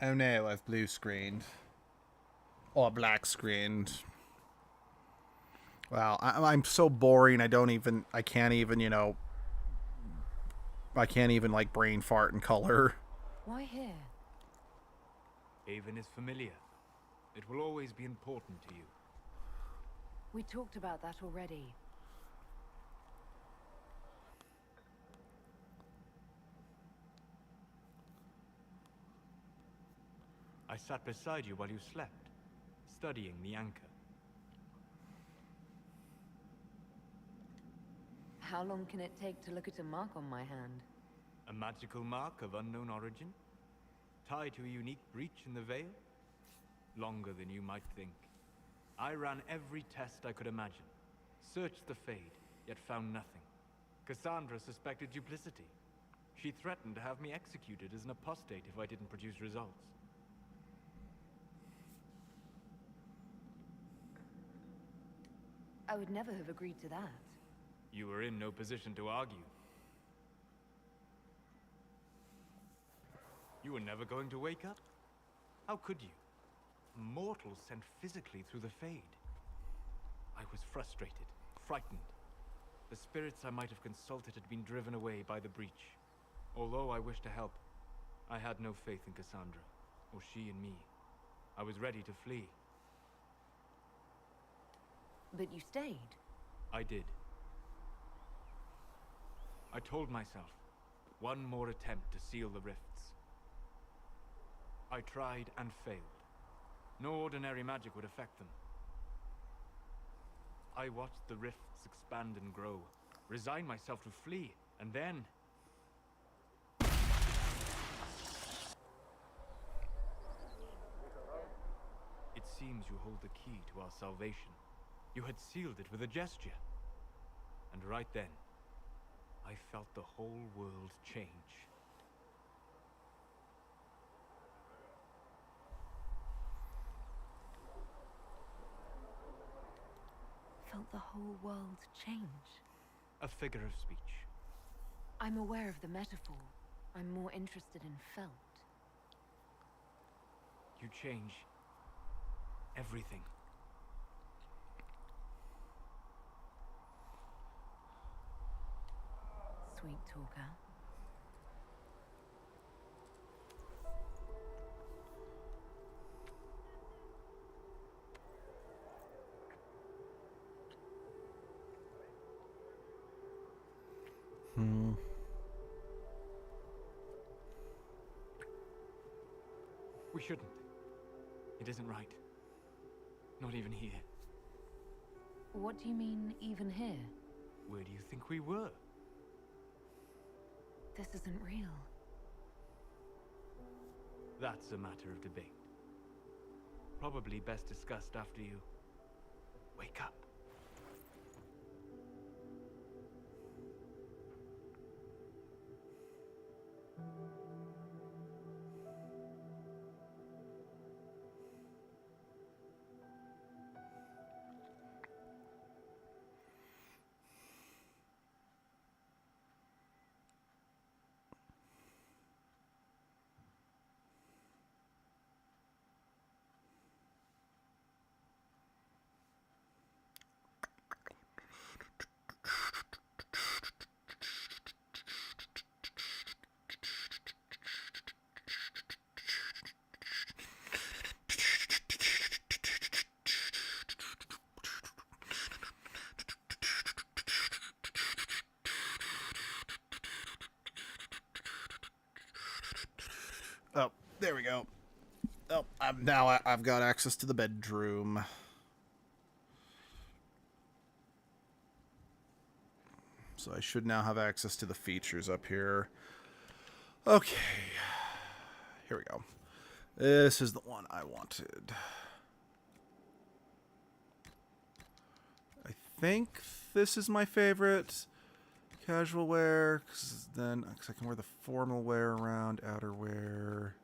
Oh no, I've blue screened. Or black screened. Wow, I'm so boring. I can't even, like brain fart in color. Why here? Haven is familiar. It will always be important to you. We talked about that already. I sat beside you while you slept, studying the anchor. How long can it take to look at a mark on my hand? A magical mark of unknown origin? Tied to a unique breach in the veil? Longer than you might think. I ran every test I could imagine. Searched the Fade, yet found nothing. Cassandra suspected duplicity. She threatened to have me executed as an apostate if I didn't produce results. I would never have agreed to that. You were in no position to argue. You were never going to wake up? How could you? Mortals sent physically through the Fade. I was frustrated, frightened. The spirits I might have consulted had been driven away by the breach. Although I wished to help, I had no faith in Cassandra, or she in me. I was ready to flee. But you stayed. I did. I told myself, one more attempt to seal the rifts. I tried and failed. No ordinary magic would affect them. I watched the rifts expand and grow, resigned myself to flee, and then... It seems you hold the key to our salvation. You had sealed it with a gesture. And right then, I felt the whole world change. Felt the whole world change. A figure of speech. I'm aware of the metaphor. I'm more interested in felt. You change everything. Sweet talker. We shouldn't. It isn't right. Not even here. What do you mean, even here? Where do you think we were? This isn't real. That's a matter of debate. Probably best discussed after you wake up. Oh, there we go. Oh, I've got access to the bedroom. So I should now have access to the features up here. Okay. Here we go. This is the one I wanted. I think this is my favorite. Casual wear, because I can wear the formal wear around outer wear.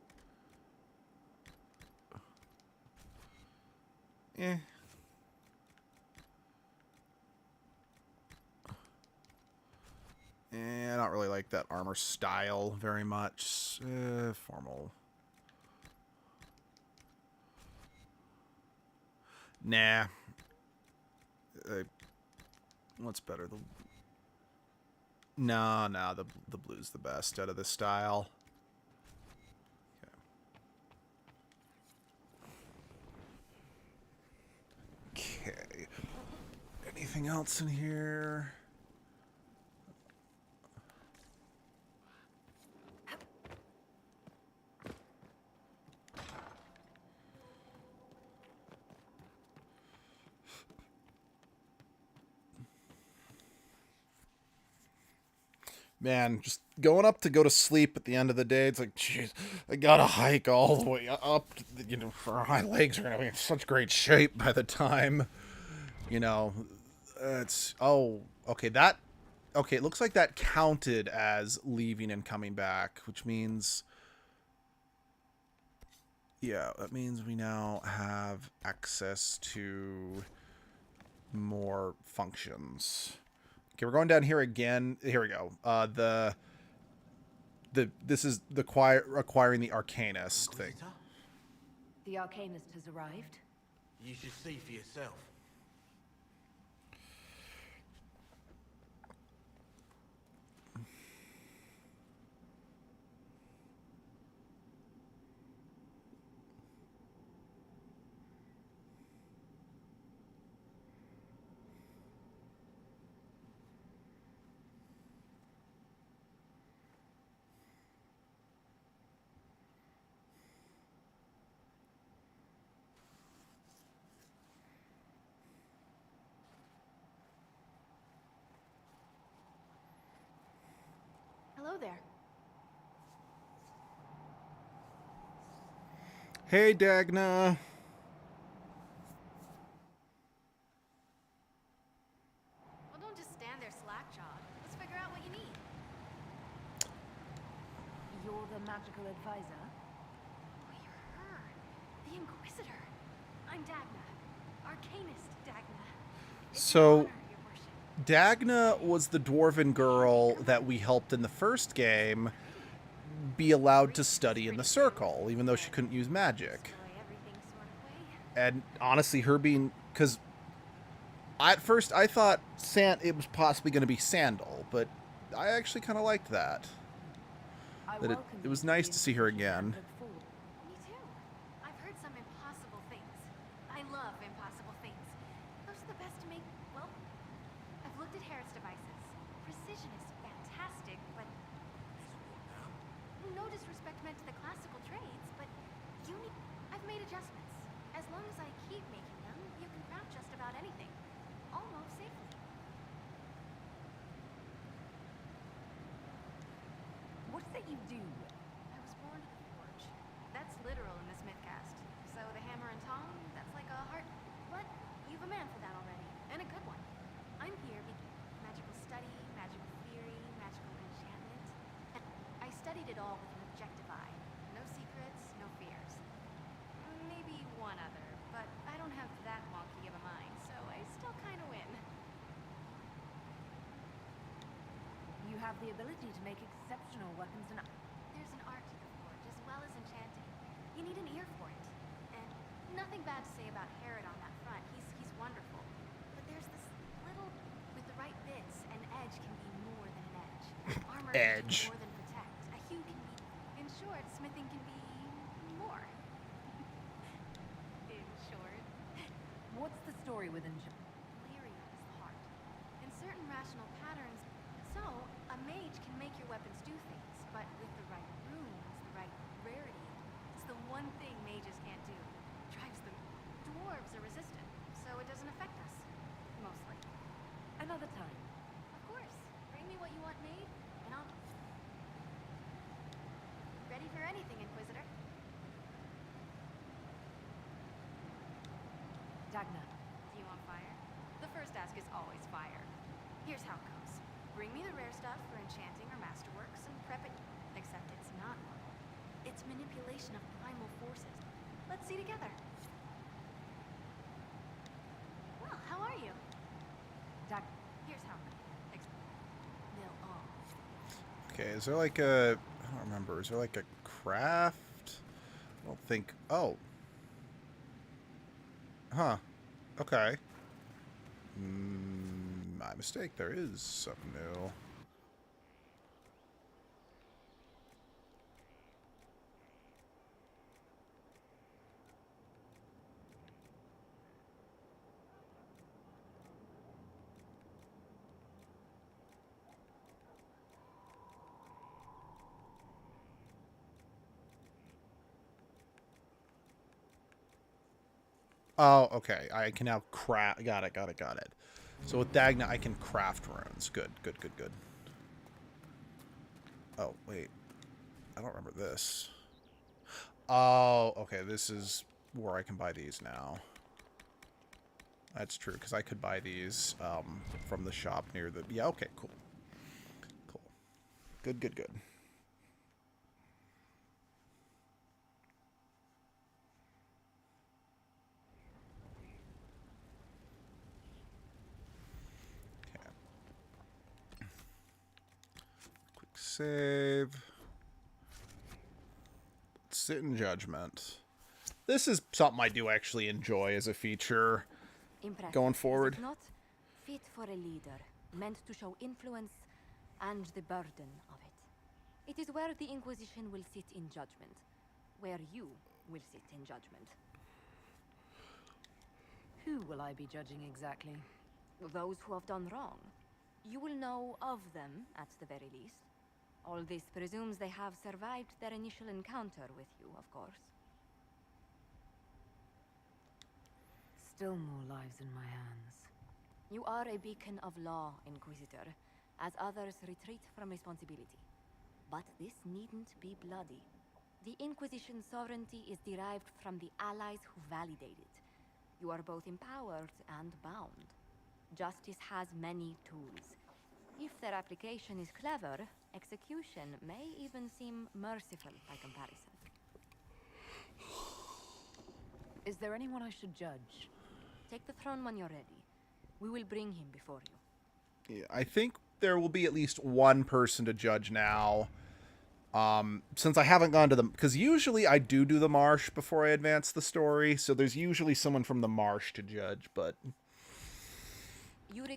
Eh. I don't really like that armor style very much. Formal. Nah. What's better? No, the blue's the best out of this style. Okay. Anything else in here? Man, just going up to go to sleep at the end of the day, it's like, jeez, I gotta hike all the way up. You know, my legs are gonna be in such great shape by the time, you know, it's, oh, okay, okay, it looks like that counted as leaving and coming back, which means, yeah, that means we now have access to more functions. Okay, we're going down here again. Here we go. This is the acquiring the Arcanist thing. The Arcanist has arrived. You should see for yourself. Hello there. Hey, Dagna. Well, don't just stand there slack-jawed. Let's figure out what you need. You're the magical advisor? Oh, you're her. The Inquisitor. I'm Dagna. Arcanist Dagna. So, Dagna was the dwarven girl that we helped in the first game be allowed to study in the circle, even though she couldn't use magic. And honestly, her being... Because at first I thought it was possibly going to be Sandal, but I actually kind of liked that. That it was nice to see her again. Me too. I've heard some impossible things. I love impossible things. Those are the best to make, well, I've looked at Harrod's devices. Precision is fantastic, but no disrespect meant to the classical trades, but I've made adjustments. As long as I keep making them, you can craft just about anything. Almost safely. What's that you do? I was born to the forge. That's literal in this mythcast. So the hammer and tong, that's like a heart. But you've a man for that already, and a good one. I'm here because magical study, magical theory, magical enchantment. I studied it all with an objective eye. No secrets, no fears. Maybe one other, but I don't have that wonky of a mind, so I still kind of win. You have the ability to make exceptional weapons and... There's an art to the forge, as well as enchanting. You need an ear for it. And nothing bad to say about Harrod on that front. He's wonderful. But there's this little... With the right bits, an edge can be more than an edge. Armor Edge. can be more than protect. A hue can be... In short, smithing can be... more. In short. What's the story with Lyria is the heart. In certain rational patterns, so a mage can make your weapons do things, but with the right runes, the right rarity, it's the one thing mages can't do. Drives them. Dwarves are resistant, so it doesn't affect us. Mostly. Another time. Of course. Bring me what you want made, and I'll... Ready for anything, Inquisitor. Dagna. Do you want fire? The first ask is always fire. Here's how it goes. Bring me the rare stuff for enchanting or masterworks and prep it. Except it's not. It's manipulation of primal forces. Let's see together. Well, how are you? Here's how. They'll all. Okay, is there like a... I don't remember. Is there like a craft? I don't think... Oh. Huh. Okay. My mistake. There is something new. Oh, okay. I can now craft. Got it. So with Dagna, I can craft runes. Good. Oh, wait. I don't remember this. Oh, okay. This is where I can buy these now. That's true, because I could buy these from the shop near the... Yeah, okay, cool. Good. Save. Sit in judgment. This is something I do actually enjoy as a feature going forward. Is it not? Fit for a leader, meant to show influence and the burden of it. It is where the Inquisition will sit in judgment, where you will sit in judgment. Who will I be judging exactly? Those who have done wrong. You will know of them, at the very least. All this presumes they have survived their initial encounter with you, of course. Still more lives in my hands. You are a beacon of law, Inquisitor, as others retreat from responsibility. But this needn't be bloody. The Inquisition's sovereignty is derived from the allies who validate it. You are both empowered and bound. Justice has many tools. If their application is clever, execution may even seem merciful by comparison. Is there anyone I should judge? Take the throne when you're ready. We will bring him before you. Yeah, I think there will be at least one person to judge now. Since I haven't gone to them, because usually I do the marsh before I advance the story, so there's usually someone from the marsh to judge, but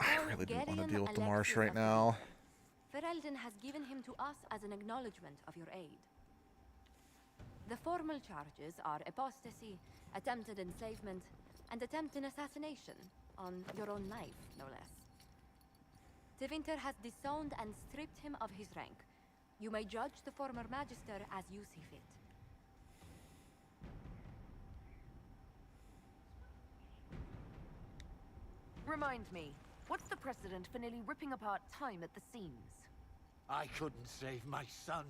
I really don't want to deal with the marsh right now. Ferelden has given him to us as an acknowledgement of your aid. The formal charges are apostasy, attempted enslavement, and attempted assassination on your own life, no less. Tevinter has disowned and stripped him of his rank. You may judge the former magister as you see fit. Remind me, what's the precedent for nearly ripping apart time at the seams? I couldn't save my son.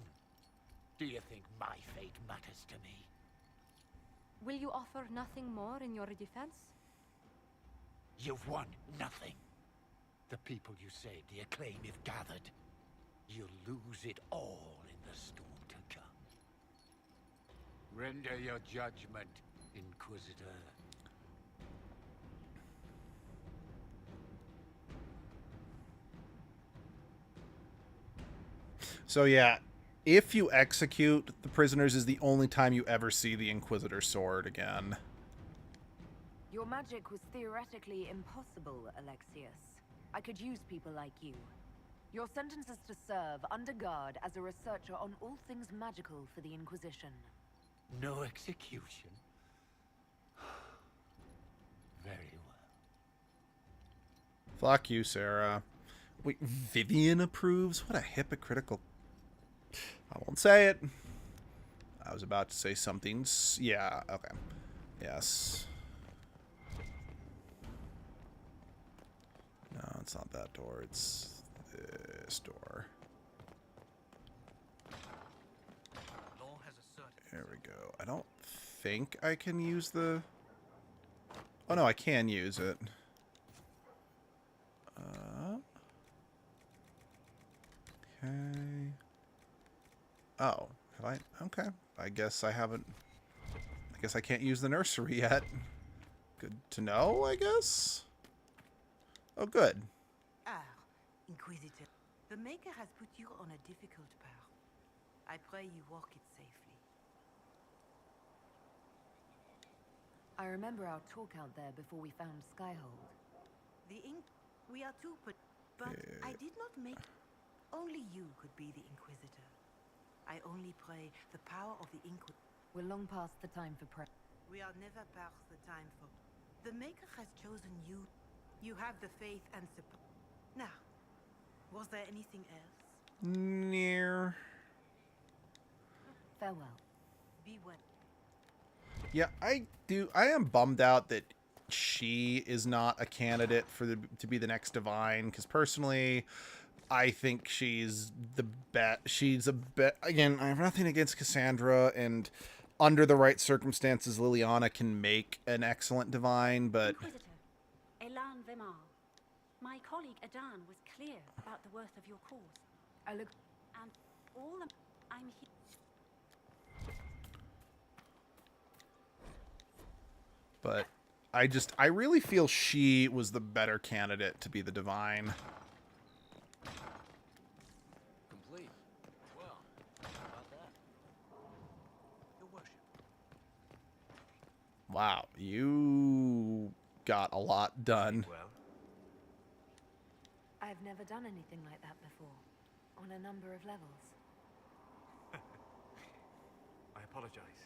Do you think my fate matters to me? Will you offer nothing more in your defense? You've won nothing. The people you saved, the acclaim you've gathered. You'll lose it all in the storm to come. Render your judgment, Inquisitor. So yeah, if you execute the prisoners is the only time you ever see the Inquisitor sword again. Your magic was theoretically impossible, Alexius. I could use people like you. Your sentence is to serve under guard as a researcher on all things magical for the Inquisition. No execution? Very well. Fuck you, Sarah. Wait, Vivian approves? What a hypocritical... I won't say it. I was about to say something. Yeah, okay. Yes. No, it's not that door. It's this door. There we go. I don't think I can use the... Oh, no, I can use it. Okay. Oh, have I? Okay. I guess I haven't... I guess I can't use the nursery yet. Good to know, I guess? Oh, good. Ah, Inquisitor. The Maker has put you on a difficult path. I pray you walk it safely. I remember our talk out there before we found Skyhold. We are two, but I did not make... Only you could be the Inquisitor. I only pray the power of the Inquisitor... We're long past the time for prayer. We are never past the time for... The Maker has chosen you. You have the faith and support. Now, was there anything else? Near. Farewell. Be well. Yeah, I am bummed out that she is not a candidate to be the next divine, because personally I think she's the best. Again, I have nothing against Cassandra, and under the right circumstances Liliana can make an excellent divine, but Inquisitor, Elan Vemar. My colleague Adan was clear about the worth of your cause. I look... And all I'm here... but I really feel she was the better candidate to be the divine. Complete. Well, how about that? Your worship. Wow, you got a lot done. Well, I've never done anything like that before, on a number of levels. I apologize.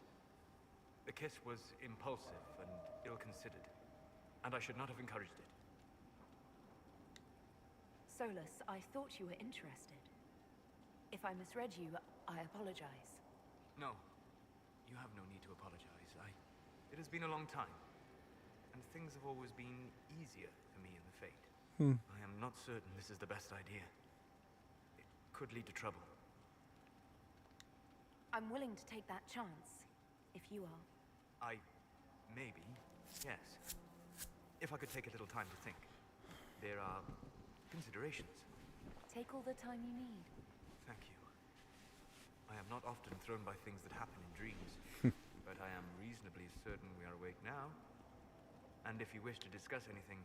The kiss was impulsive and ill-considered, and I should not have encouraged it. Solus, I thought you were interested. If I misread you, I apologize. No, you have no need to apologize. It has been a long time, and things have always been easier for me in the Fate. I am not certain this is the best idea. It could lead to trouble. I'm willing to take that chance, if you are. Maybe, yes. If I could take a little time to think. There are considerations. Take all the time you need. Thank you. I am not often thrown by things that happen in dreams, but I am reasonably certain we are awake now. And if you wish to discuss anything,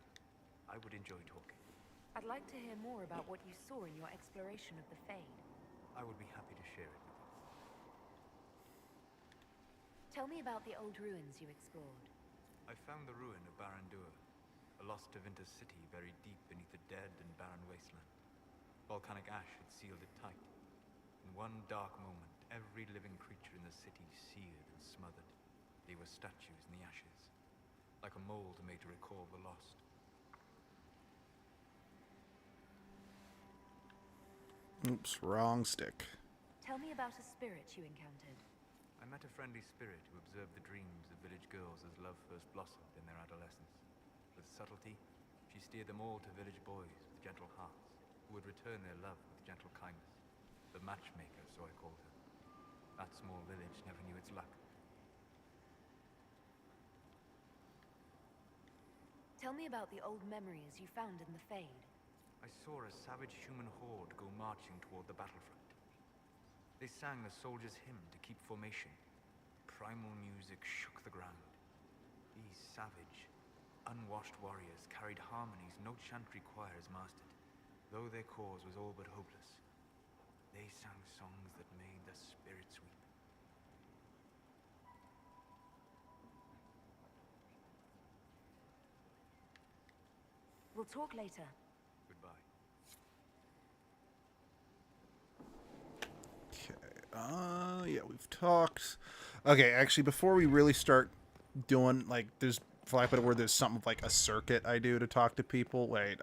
I would enjoy talking. I'd like to hear more about what you saw in your exploration of the Fade. I would be happy to share it with you. Tell me about the old ruins you explored. I found the ruin of Barandur, a lost Tevinter city buried deep beneath a dead and barren wasteland. Volcanic ash had sealed it tight. In one dark moment, every living creature in the city seared and smothered. They were statues in the ashes, like a mold made to recall the lost. Oops, wrong stick. Tell me about a spirit you encountered. I met a friendly spirit who observed the dreams of village girls as love first blossomed in their adolescence. With subtlety, she steered them all to village boys with gentle hearts, who would return their love with gentle kindness. The matchmaker, so I called her. That small village never knew its luck. Tell me about the old memories you found in the Fade. I saw a savage human horde go marching toward the battlefront. They sang a soldier's hymn to keep formation. Primal music shook the ground. These savage, unwashed warriors carried harmonies no chantry choirs mastered, though their cause was all but hopeless. They sang songs that made the spirits weep. We'll talk later. Goodbye. Yeah, we've talked. Okay, actually, before we really start doing, like, there's, for lack of a better word, there's something like a circuit I do to talk to people. Wait,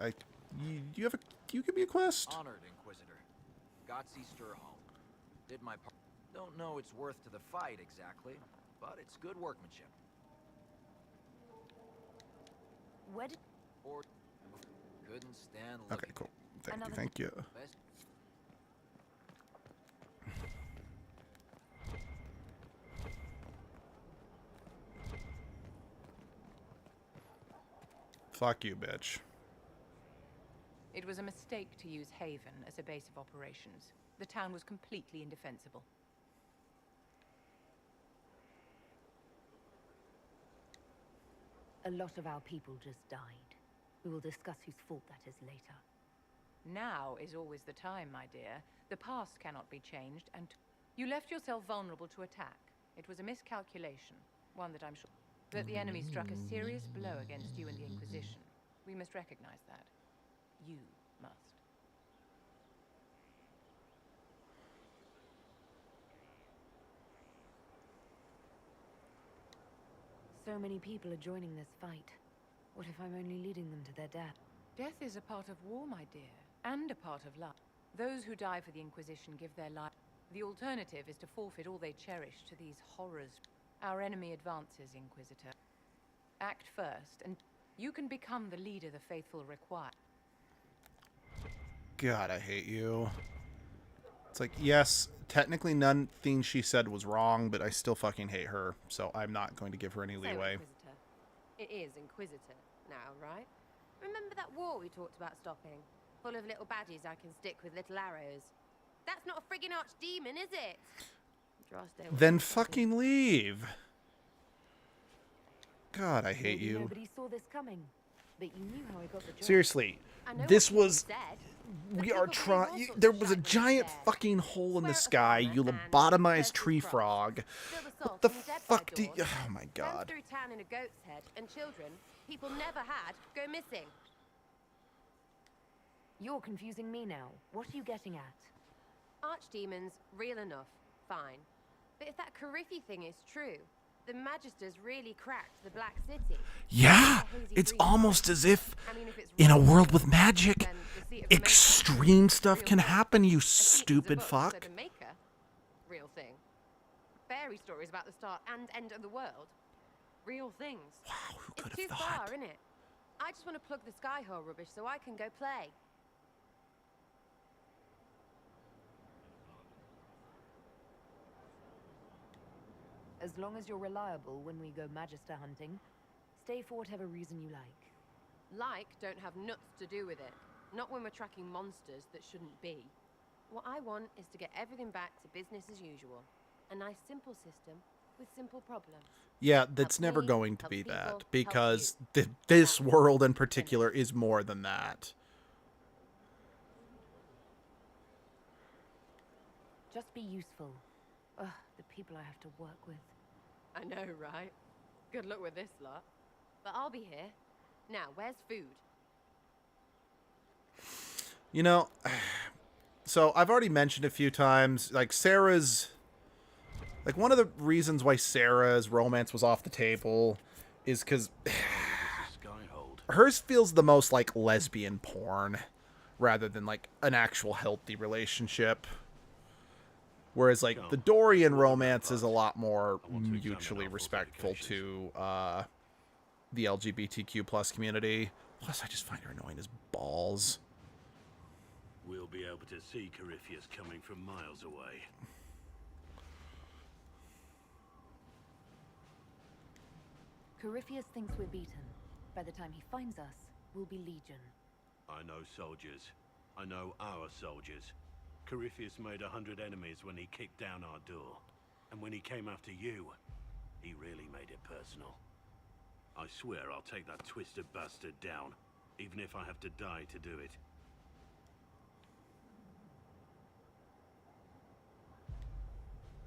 you give me a quest? Honored, Inquisitor. Godsey Sturholm. Did my part. Don't know its worth to the fight exactly, but it's good workmanship. Where did... Or couldn't stand looking. Okay, cool. Thank you. Best. Fuck you, bitch. It was a mistake to use Haven as a base of operations. The town was completely indefensible. A lot of our people just died. We will discuss whose fault that is later. Now is always the time, my dear. The past cannot be changed, and you left yourself vulnerable to attack. It was a miscalculation, one that I'm sure... But the enemy struck a serious blow against you and the Inquisition. We must recognize that. You must. So many people are joining this fight. What if I'm only leading them to their death? Death is a part of war, my dear, and a part of life. Those who die for the Inquisition give their life. The alternative is to forfeit all they cherish to these horrors. Our enemy advances, Inquisitor. Act first, and you can become the leader the faithful require. God, I hate you. It's like, yes, technically nothing she said was wrong, but I still fucking hate her, so I'm not going to give her any leeway. Inquisitor. It is Inquisitor now, right? Remember that war we talked about stopping? Full of little baddies I can stick with little arrows. That's not a friggin' archdemon, is it? Then fucking leave. God, I hate you. Nobody saw this coming, but you knew how I got the job. Seriously, this was... We are trying... There was a giant fucking hole in the sky, you lobotomized tree frog. What the fuck do you... Oh my god. Through town in a goat's head, and children people never had go missing. You're confusing me now. What are you getting at? Archdemons, real enough, fine. But if that Carifi thing is true, the Magisters really cracked the Black City. Yeah, it's almost as if in a world with magic, extreme stuff can happen, you stupid fuck. Real thing. Fairy stories about the start and end of the world. Real things. Wow, who could have It's too thought? far, isn't it? I just want to plug the Skyhole rubbish so I can go play. As long as you're reliable when we go Magister hunting, stay for whatever reason you like. Like don't have nuts to do with it. Not when we're tracking monsters that shouldn't be. What I want is to get everything back to business as usual. A nice simple system with simple problems. Yeah, that's never going to be that, because this world in particular is more than that. Just be useful. Ugh, the people I have to work with. I know, right? Good luck with this lot. But I'll be here. Now, where's food? You know, so I've already mentioned a few times, like Sarah's... Like, one of the reasons why Sarah's romance was off the table is because hers feels the most like lesbian porn rather than like an actual healthy relationship. Whereas like the Dorian romance is a lot more mutually respectful to the LGBTQ plus community. Plus, I just find her annoying as balls. We'll be able to see Corypheus coming from miles away. Corypheus thinks we're beaten. By the time he finds us, we'll be legion. I know soldiers. I know our soldiers. Corypheus made 100 enemies when he kicked down our door. And when he came after you, he really made it personal. I swear I'll take that twisted bastard down, even if I have to die to do it.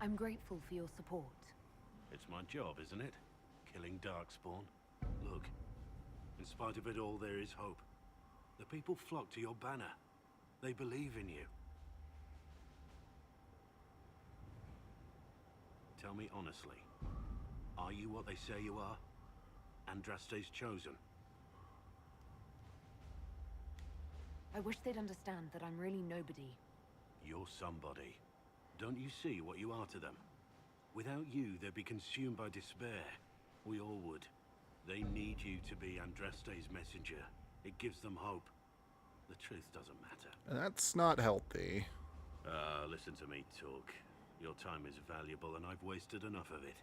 I'm grateful for your support. It's my job, isn't it? Killing Darkspawn. Look, in spite of it all, there is hope. The people flock to your banner. They believe in you. Tell me honestly, are you what they say you are? Andraste's chosen? I wish they'd understand that I'm really nobody. You're somebody. Don't you see what you are to them? Without you, they'd be consumed by despair. We all would. They need you to be Andraste's messenger. It gives them hope. The truth doesn't matter. That's not healthy. Listen to me talk. Your time is valuable and I've wasted enough of it.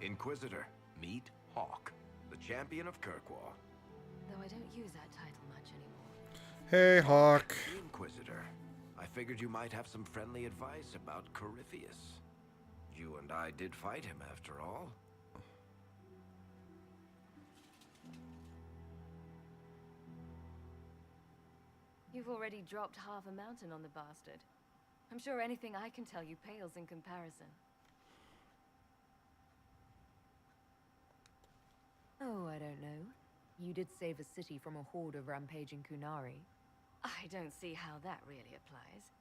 Inquisitor, meet Hawk, the champion of Kirkwall. Though I don't use that title much anymore. Hey, Hawk. The Inquisitor. I figured you might have some friendly advice about Corypheus. You and I did fight him, after all. You've already dropped half a mountain on the bastard. I'm sure anything I can tell you pales in comparison. Oh, I don't know. You did save a city from a horde of rampaging Kunari. I don't see how that really applies.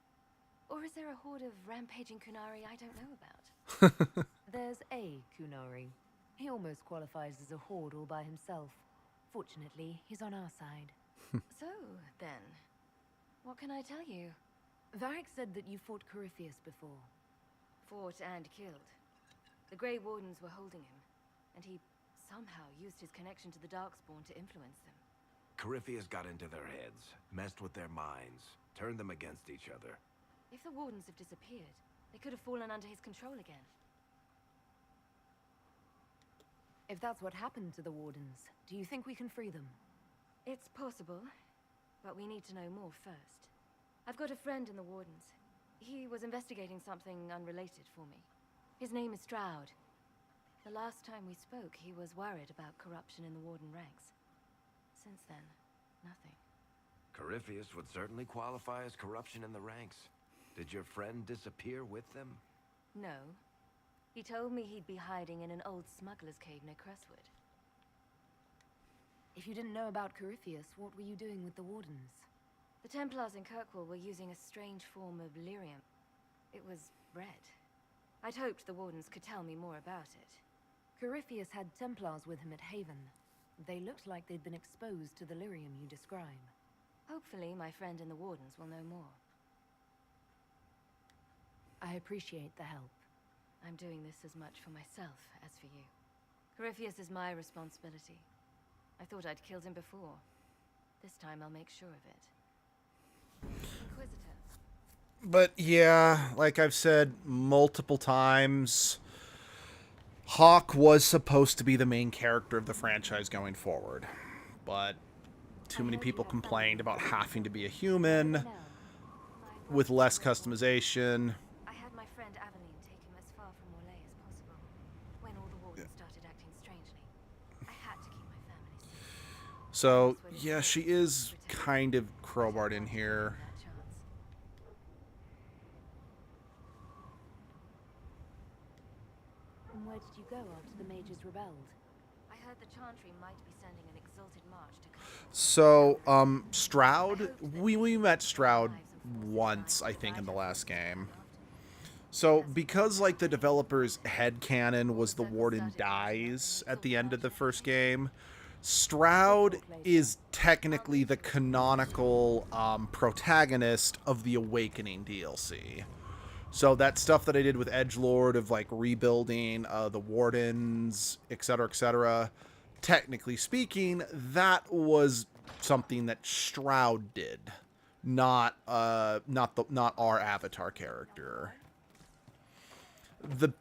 Or is there a horde of rampaging Kunari I don't know about? There's a Kunari. He almost qualifies as a horde all by himself. Fortunately, he's on our side. So, then, what can I tell you? Varric said that you fought Corypheus before. Fought and killed. The Grey Wardens were holding him, and he somehow used his connection to the Darkspawn to influence them. Corypheus got into their heads, messed with their minds, turned them against each other. If the Wardens have disappeared, they could have fallen under his control again. If that's what happened to the Wardens, do you think we can free them? It's possible, but we need to know more first. I've got a friend in the Wardens. He was investigating something unrelated for me. His name is Stroud. The last time we spoke, he was worried about corruption in the Warden ranks. Since then, nothing. Corypheus would certainly qualify as corruption in the ranks. Did your friend disappear with them? No. He told me he'd be hiding in an old smuggler's cave near Crestwood. If you didn't know about Corypheus, what were you doing with the Wardens? The Templars in Kirkwall were using a strange form of lyrium. It was red. I'd hoped the Wardens could tell me more about it. Corypheus had Templars with him at Haven. They looked like they'd been exposed to the lyrium you describe. Hopefully, my friend in the Wardens will know more. I appreciate the help. I'm doing this as much for myself as for you. Corypheus is my responsibility. I thought I'd killed him before. This time I'll make sure of it. Inquisitor. But yeah, like I've said multiple times, Hawk was supposed to be the main character of the franchise going forward. But too many people complained about having to be a human with less customization. I had my friend Aveline take him as far from Orlais as possible. When all the Wardens started acting strangely, I had to keep my family safe. So, yeah, she is kind of crowbarred in here. And where did you go after the mages rebelled? I heard the Chantry might be sending an exalted march to... So, Stroud, we met Stroud once, I think, in the last game. So, because, like, the developer's headcanon was the Warden dies at the end of the first game, Stroud is technically the canonical protagonist of the Awakening DLC. So that stuff that I did with Edgelord of, like, rebuilding the Wardens, etc., technically speaking, that was something that Stroud did, not our avatar character. The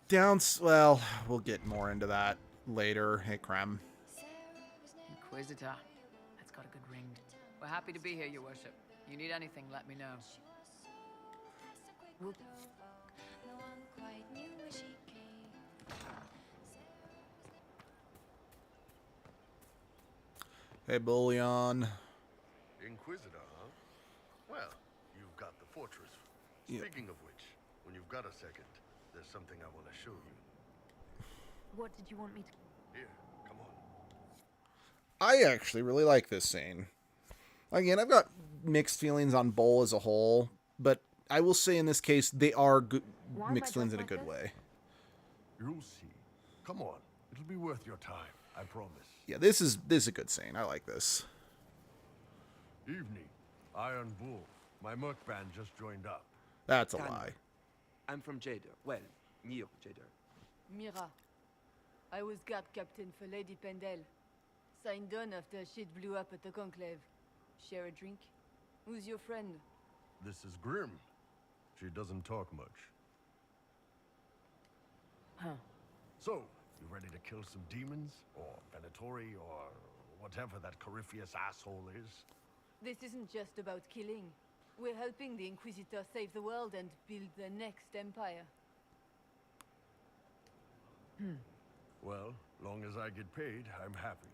well, we'll get more into that later. Hey, Krem. Inquisitor. That's got a good ring. We're happy to be here, Your Worship. You need anything, let me know. Hey, Bullion. Inquisitor, huh? Well, you've got the fortress. Yeah. Speaking of which, when you've got a second, there's something I want to show you. What did you want me to... Here, come on. I actually really like this scene. Again, I've got mixed feelings on Bull as a whole, but I will say in this case, they are good, mixed feelings in a good way. You'll see. Come on. It'll be worth your time, I promise. Yeah, this is a good scene. I like this. Evening. Iron Bull. My merc band just joined up. That's a lie. I'm from Jader. Well, near Jader. Mira. I was guard captain for Lady Pendel. Signed on after shit blew up at the Conclave. Share a drink? Who's your friend? This is Grim. She doesn't talk much. Huh. So, You ready to kill some demons? Or Venatori, or whatever that Corypheus asshole is? This isn't just about killing. We're helping the Inquisitor save the world and build the next empire. Well, long as I get paid, I'm happy.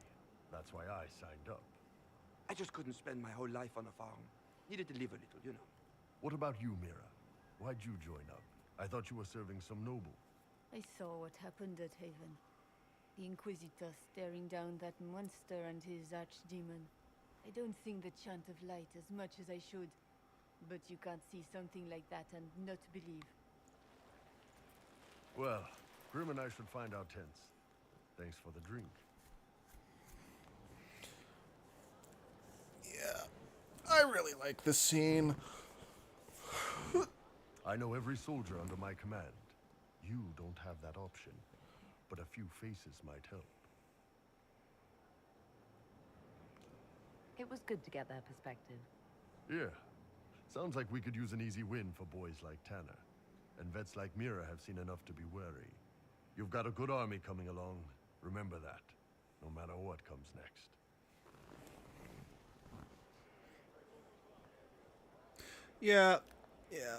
That's why I signed up. I just couldn't spend my whole life on a farm. Needed to live a little, you know. What about you, Mira? Why'd you join up? I thought you were serving some noble. I saw what happened at Haven. The Inquisitor staring down that monster and his archdemon. I don't sing the chant of light as much as I should. But you can't see something like that and not believe. Well, Grim and I should find our tents. Thanks for the drink. Yeah, I really like this scene. I know every soldier under my command. You don't have that option, but a few faces might help. It was good to get their perspective. Yeah. Sounds like we could use an easy win for boys like Tanner. And vets like Mira have seen enough to be wary. You've got a good army coming along. Remember that, no matter what comes next. Yeah,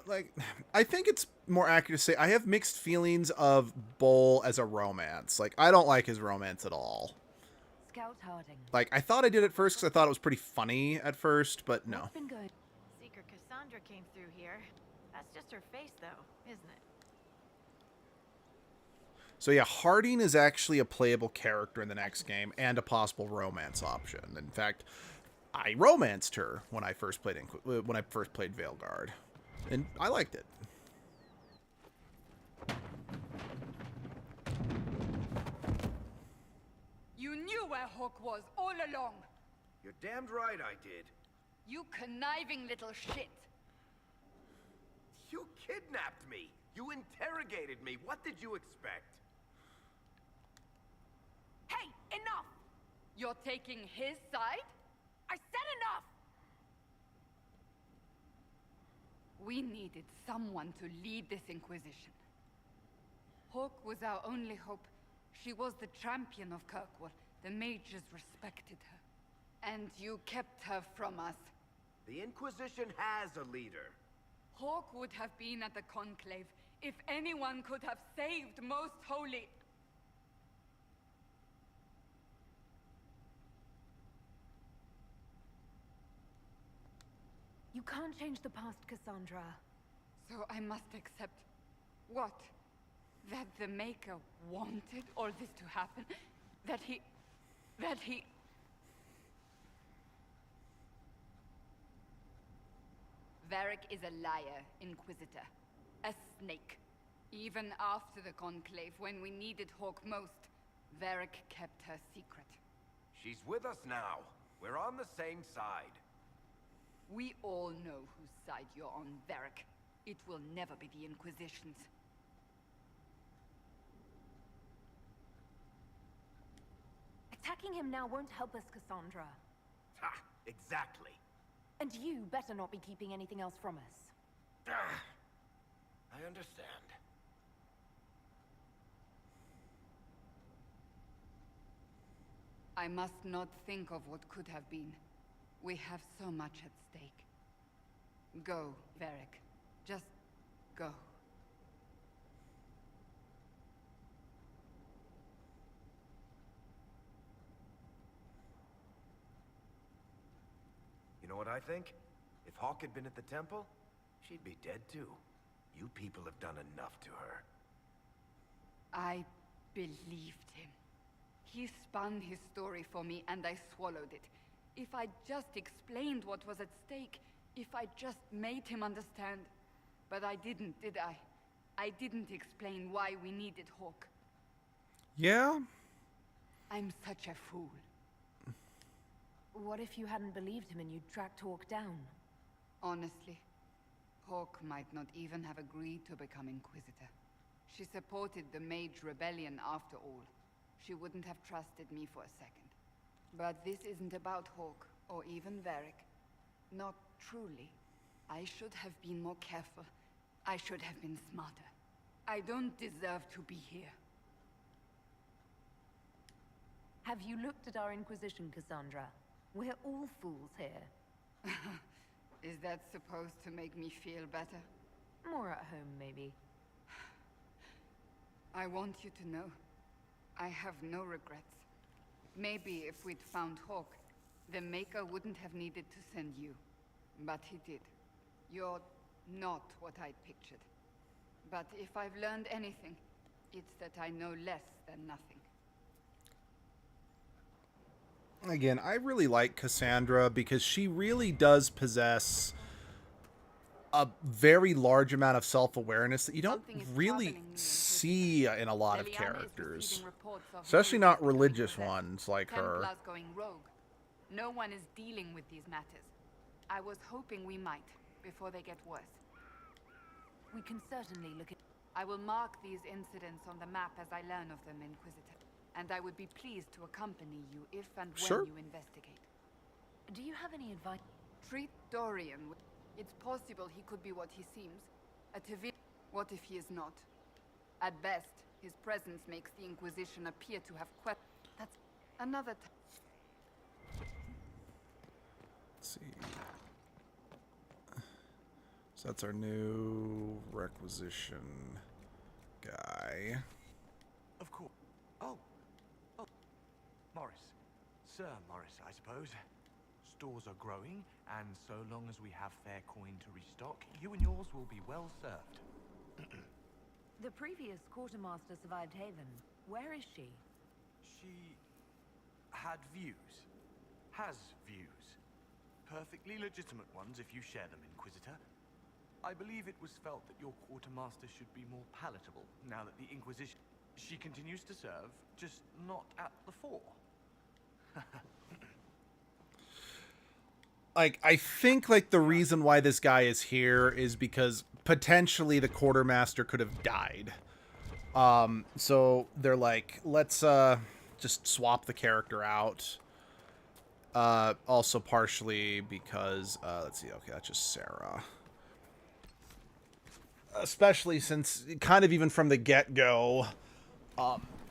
like, I think it's more accurate to say I have mixed feelings of Bull as a romance. Like, I don't like his romance at all. Scout Harding. Like, I thought I did at first because I thought it was pretty funny at first, but no. What's been going? Seeker Cassandra came through here. That's just her face, though, isn't it? So yeah, Harding is actually a playable character in the next game and a possible romance option. In fact, I romanced her when I first played Veilguard, and I liked it. You knew where Hawk was all along. You're damned right I did. You conniving little shit. You kidnapped me. You interrogated me. What did you expect? Hey, enough! You're taking his side? I said enough! We needed someone to lead this Inquisition. Hawk was our only hope. She was the champion of Kirkwall. The mages respected her. And you kept her from us. The Inquisition has a leader. Hawk would have been at the Conclave if anyone could have saved Most Holy. You can't change the past, Cassandra. So I must accept... what? That the Maker wanted all this to happen? That he... Varric is a liar, Inquisitor. A snake. Even after the Conclave, when we needed Hawk most, Varric kept her secret. She's with us now. We're on the same side. We all know whose side you're on, Varric. It will never be the Inquisition's. Attacking him now won't help us, Cassandra. Ha! Exactly. And you better not be keeping anything else from us. I understand. I must not think of what could have been. We have so much at stake. Go, Varric. Just go. You know what I think? If Hawk had been at the temple, she'd be dead too. You people have done enough to her. I believed him. He spun his story for me, and I swallowed it. If I just explained what was at stake, if I just made him understand. But I didn't, did I? I didn't explain why we needed Hawk. Yeah? I'm such a fool. What if you hadn't believed him and you'd tracked Hawk down? Honestly, Hawk might not even have agreed to become Inquisitor. She supported the Mage Rebellion after all. She wouldn't have trusted me for a second. But this isn't about Hawk, or even Varric. Not truly. I should have been more careful. I should have been smarter. I don't deserve to be here. Have you looked at our Inquisition, Cassandra? We're all fools here. Is that supposed to make me feel better? More at home, maybe. I want you to know, I have no regrets. Maybe if we'd found Hawk, the Maker wouldn't have needed to send you. But he did. You're not what I'd pictured. But if I've learned anything, it's that I know less than nothing. Again, I really like Cassandra because she really does possess a very large amount of self-awareness that you don't really see in a lot of characters. Especially not religious ones like her. Templars going rogue. No one is dealing with these matters. I was hoping we might, before they get worse. We can certainly look at... I will mark these incidents on the map as I learn of them, Inquisitor. And I would be pleased to accompany you if and when you investigate. Do you have any advice? Treat Dorian with... It's possible he could be what he seems. A Tevin... What if he is not? At best, his presence makes the Inquisition appear to have That's another... Let's see. So that's our new requisition guy. Of course. Oh. Morris. Sir Morris, I suppose. Stores are growing, and so long as we have fair coin to restock, you and yours will be well served. The previous quartermaster survived Haven. Where is she? She had views. Has views. Perfectly legitimate ones if you share them, Inquisitor. I believe it was felt that your quartermaster should be more palatable now that the Inquisition... She continues to serve, just not at the fore. Like, I think, like, the reason why this guy is here is because potentially the quartermaster could have died. So they're like, let's, just swap the character out. Also partially because, let's see, okay, that's just Sarah. Especially since, kind of even from the get-go,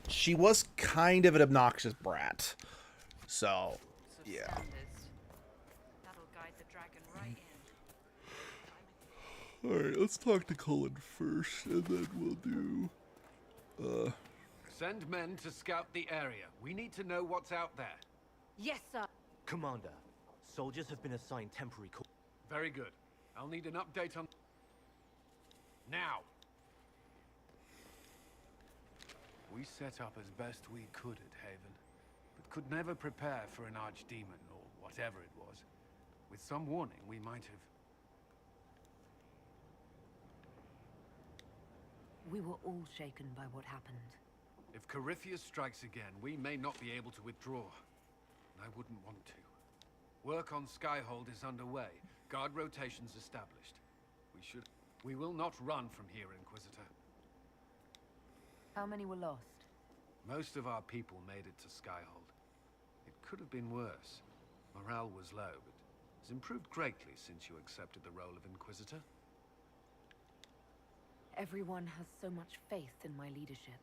she was kind of an obnoxious brat. So, yeah. That'll guide the dragon right in. Alright, let's talk to Cullen first, and then we'll do... Send men to scout the area. We need to know what's out there. Yes, sir. Commander, soldiers have been assigned temporary... Very good. I'll need an update on... Now! We set up as best we could at Haven, but could never prepare for an archdemon, or whatever it was. With some warning, we might have... We were all shaken by what happened. If Corypheus strikes again, we may not be able to withdraw. I wouldn't want to. Work on Skyhold is underway. Guard rotations established. We will not run from here, Inquisitor. How many were lost? Most of our people made it to Skyhold. It could have been worse. Morale was low, but it's improved greatly since you accepted the role of Inquisitor. Everyone has so much faith in my leadership.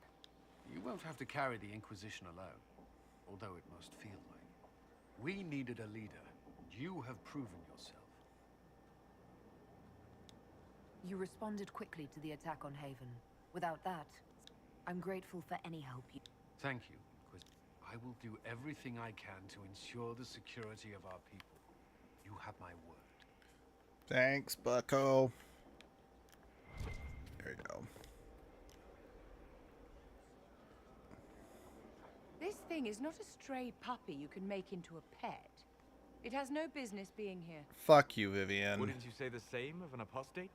You won't have to carry the Inquisition alone, although it must feel like. We needed a leader, and you have proven yourself. You responded quickly to the attack on Haven. Without that, I'm grateful for any help you... Thank you, Inquisitor. I will do everything I can to ensure the security of our people. You have my word. Thanks, bucko. There you go. This thing is not a stray puppy you can make into a pet. It has no business being here. Fuck you, Vivian. Wouldn't you say the same of an apostate?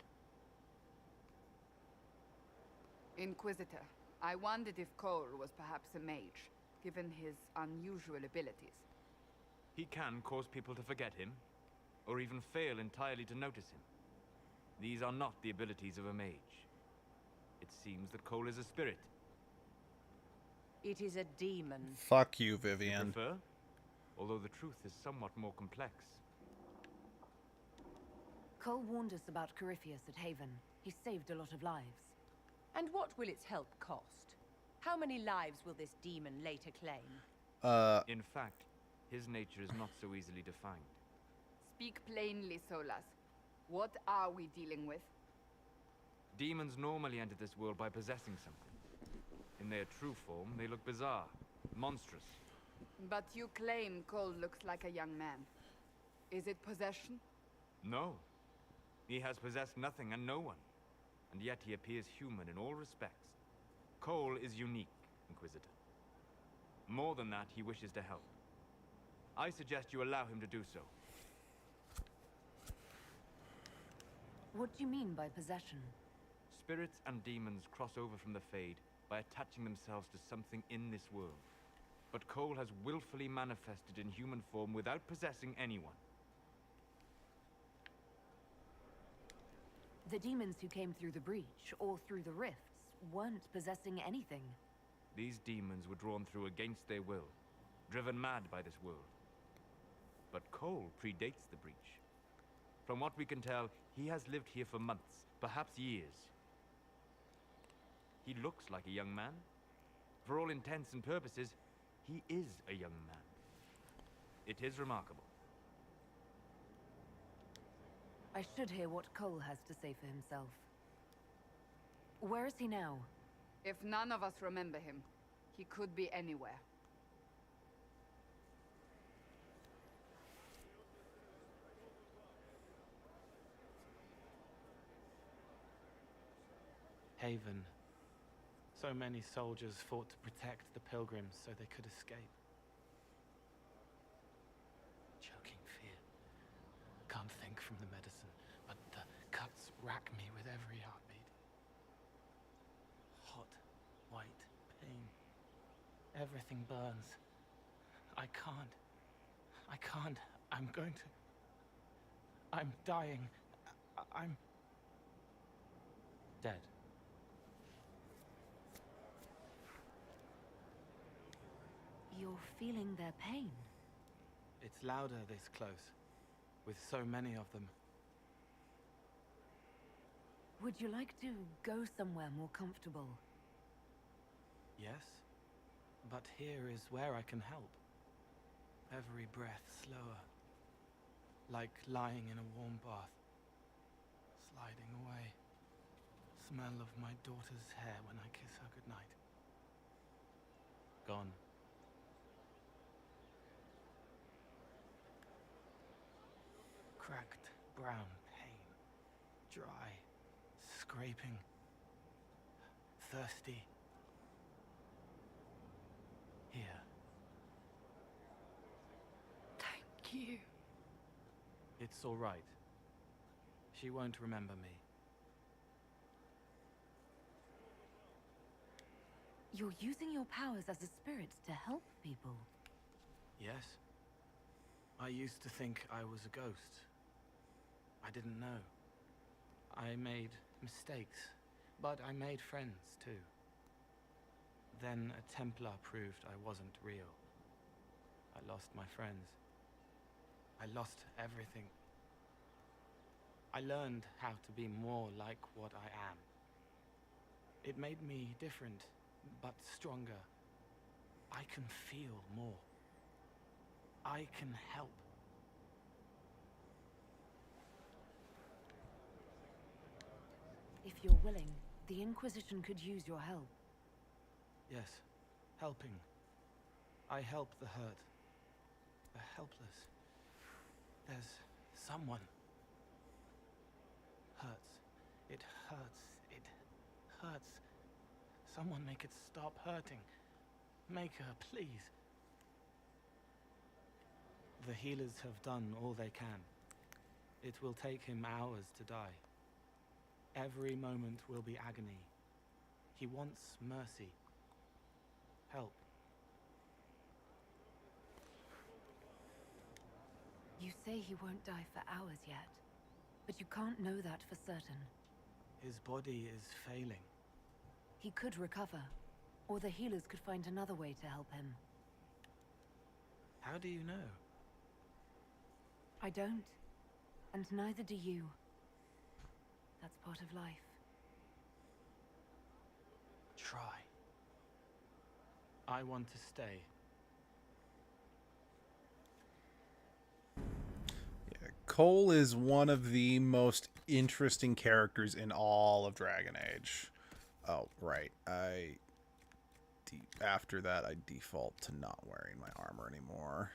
Inquisitor, I wondered if Cole was perhaps a mage, given his unusual abilities. He can cause people to forget him, or even fail entirely to notice him. These are not the abilities of a mage. It seems that Cole is a spirit. It is a demon. Fuck you, Vivian. You prefer? Although the truth is somewhat more complex. Cole warned us about Corypheus at Haven. He saved a lot of lives. And what will its help cost? How many lives will this demon later claim? In fact, his nature is not so easily defined. Speak plainly, Solas. What are we dealing with? Demons normally enter this world by possessing something. In their true form, they look bizarre, monstrous. But you claim Cole looks like a young man. Is it possession? No. He has possessed nothing and no one. And yet he appears human in all respects. Cole is unique, Inquisitor. More than that, he wishes to help. I suggest you allow him to do so. What do you mean by possession? Spirits and demons cross over from the Fade by attaching themselves to something in this world. But Cole has willfully manifested in human form without possessing anyone. The demons who came through the breach, or through the rifts, weren't possessing anything. These demons were drawn through against their will, driven mad by this world. But Cole predates the breach. From what we can tell, he has lived here for months, perhaps years. He looks like a young man. For all intents and purposes, he is a young man. It is remarkable. I should hear what Cole has to say for himself. Where is he now? If none of us remember him, he could be anywhere. Haven. So many soldiers fought to protect the pilgrims so they could escape. Choking fear. Can't think from the medicine, but the cuts rack me with every heartbeat. Hot, white pain. Everything burns. I can't. I'm going to... I'm dying. I'm... dead. You're feeling their pain. It's louder this close, with so many of them. Would you like to go somewhere more comfortable? Yes, but here is where I can help. Every breath slower, like lying in a warm bath, sliding away. Smell of my daughter's hair when I kiss her goodnight. Gone. Cracked brown pain, dry, scraping, thirsty. Here. Thank you. It's all right. She won't remember me. You're using your powers as a spirit to help people. Yes. I used to think I was a ghost. I didn't know. I made mistakes, but I made friends too. Then a Templar proved I wasn't real. I lost my friends. I lost everything. I learned how to be more like what I am. It made me different, but stronger. I can feel more. I can help. If you're willing, the Inquisition could use your help. Yes, helping. I help the hurt, the helpless. There's someone. Hurts. It hurts. It hurts. Someone make it stop hurting. Make her, please. The healers have done all they can. It will take him hours to die. Every moment will be agony. He wants mercy. Help. You say he won't die for hours yet, but you can't know that for certain. His body is failing. He could recover, or the healers could find another way to help him. How do you know? I don't, and neither do you. That's part of life. Try. I want to stay. Cole is one of the most interesting characters in all of Dragon Age. Oh, right. After that, I default to not wearing my armor anymore.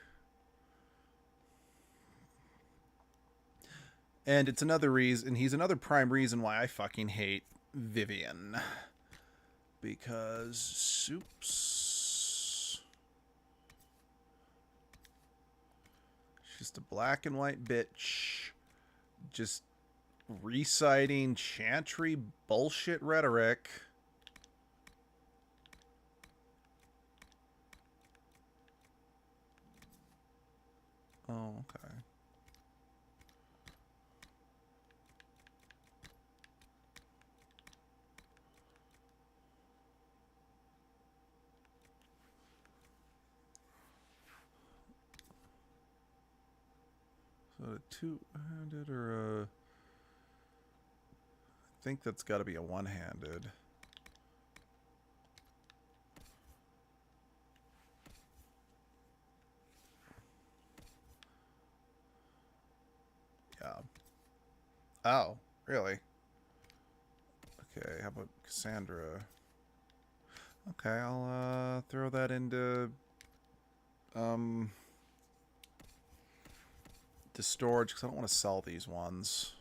And it's another reason, he's another prime reason why I fucking hate Vivian. Because Soups... she's just a black and white bitch. Just reciting chantry bullshit rhetoric. Oh, okay. So a two-handed or a... I think that's got to be a one-handed. Yeah. Oh, really? Okay, how about Cassandra? Okay, I'll throw that into to storage because I don't want to sell these ones.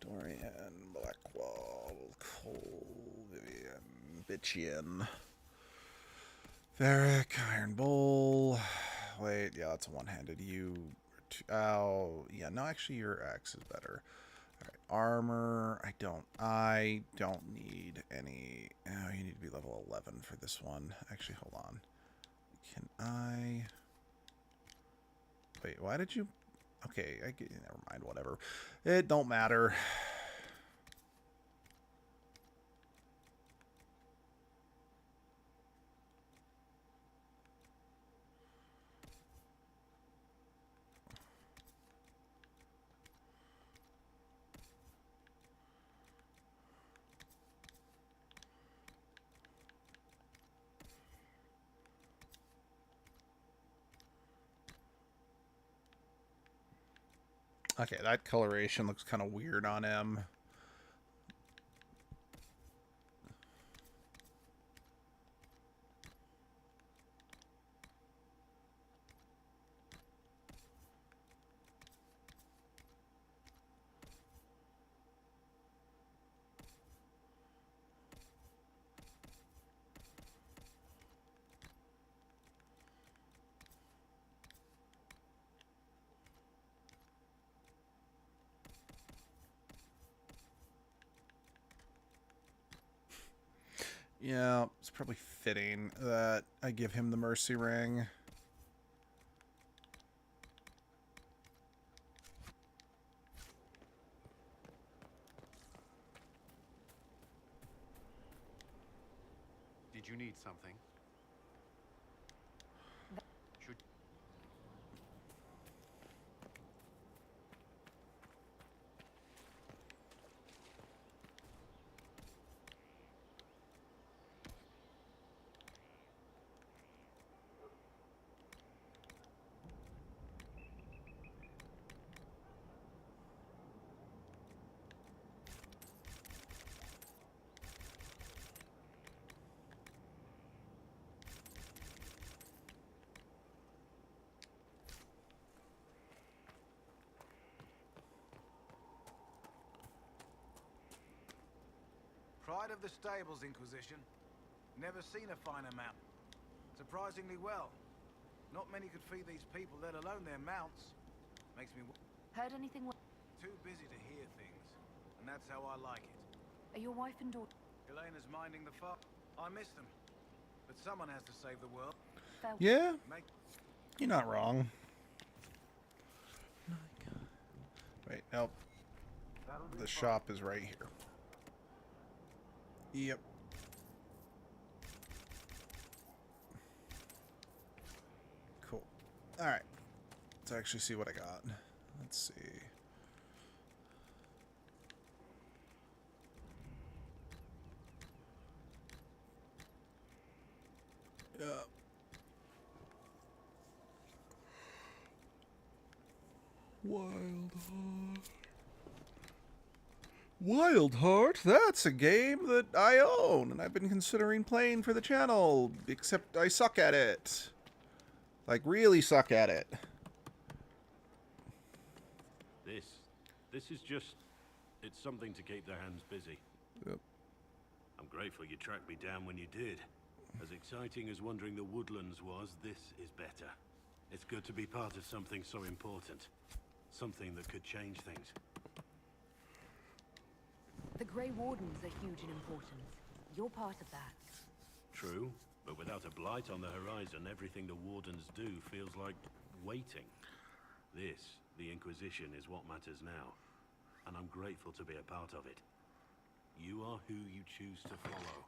Dorian, Blackwall, Cole, Vivian, Bitchian, Varric, Iron Bull. Wait, yeah, that's a one-handed. You, oh, yeah, no, actually, your axe is better. All right, armor. I don't need any. Oh, you need to be level 11 for this one. Actually, hold on. Can I? Wait, why did you? Okay, never mind, whatever. It don't matter. Okay, that coloration looks kind of weird on him. Yeah, it's probably fitting that I give him the mercy ring. Did you need something? Should... Pride of the stables, Inquisition. Never seen a finer mount. Surprisingly well. Not many could feed these people, let alone their mounts. Makes me Heard anything? too busy to hear things, and that's how I like it. Are your wife and daughter? Elena's minding the farm. I miss them, but someone has to save the world. Yeah, you're not wrong. Wait, nope. The shop is right here. Yep. Cool. Alright. Let's actually see what I got. Let's see. Yeah. Wild Heart? That's a game that I own, and I've been considering playing for the channel, except I suck at it. Like, really suck at it. This is just... It's something to keep their hands busy. Yep. I'm grateful you tracked me down when you did. As exciting as wandering the woodlands was, this is better. It's good to be part of something so important. Something that could change things. The Grey Wardens are huge and important. You're part of that. True, but without a blight on the horizon, everything the Wardens do feels like waiting. This, the Inquisition, is what matters now. And I'm grateful to be a part of it. You are who you choose to follow.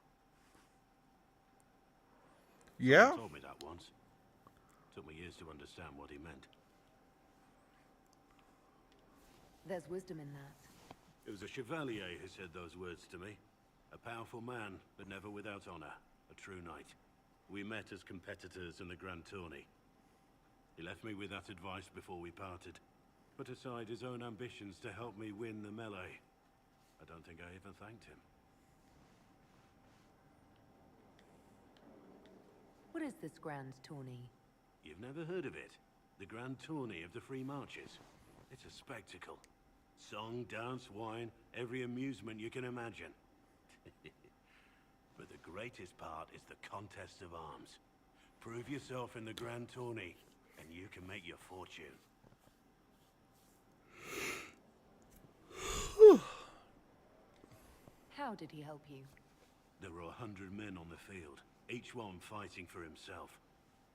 Yeah? Someone told me that once. Took me years to understand what he meant. There's wisdom in that. It was a chevalier who said those words to me. A powerful man, but never without honor. A true knight. We met as competitors in the Grand Tourney. He left me with that advice before we parted. Put aside his own ambitions to help me win the melee. I don't think I even thanked him. What is this Grand Tourney? You've never heard of it? The Grand Tourney of the Free Marches. It's a spectacle. Song, dance, wine, every amusement you can imagine. But the greatest part is the contest of arms. Prove yourself in the Grand Tourney, and you can make your fortune. How did he help you? There were 100 men on the field, each one fighting for himself.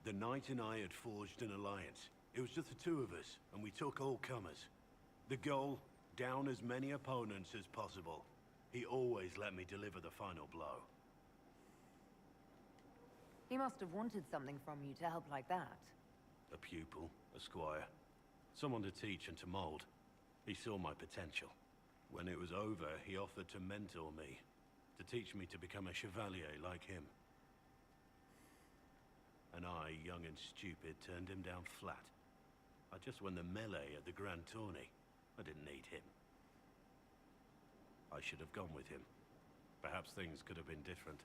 The knight and I had forged an alliance. It was just the two of us, and we took all comers. The goal, down as many opponents as possible. He always let me deliver the final blow. He must have wanted something from you to help like that. A pupil, a squire. Someone to teach and to mold. He saw my potential. When it was over, he offered to mentor me. To teach me to become a chevalier like him. And I, young and stupid, turned him down flat. I just won the melee at the Grand Tourney. I didn't need him. I should have gone with him. Perhaps things could have been different.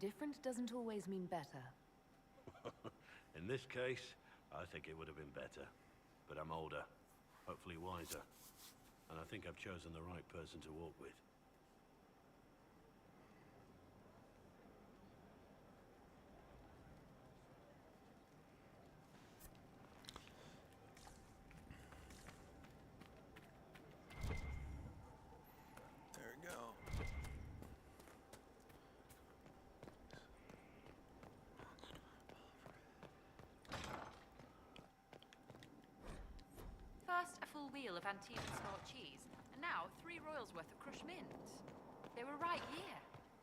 Different doesn't always mean better. In this case, I think it would have been better. But I'm older, hopefully wiser. And I think I've chosen the right person to walk with. There we go. First, a full wheel of Antibes smart cheese, and now 3 royals worth of crushed mint. They were right here.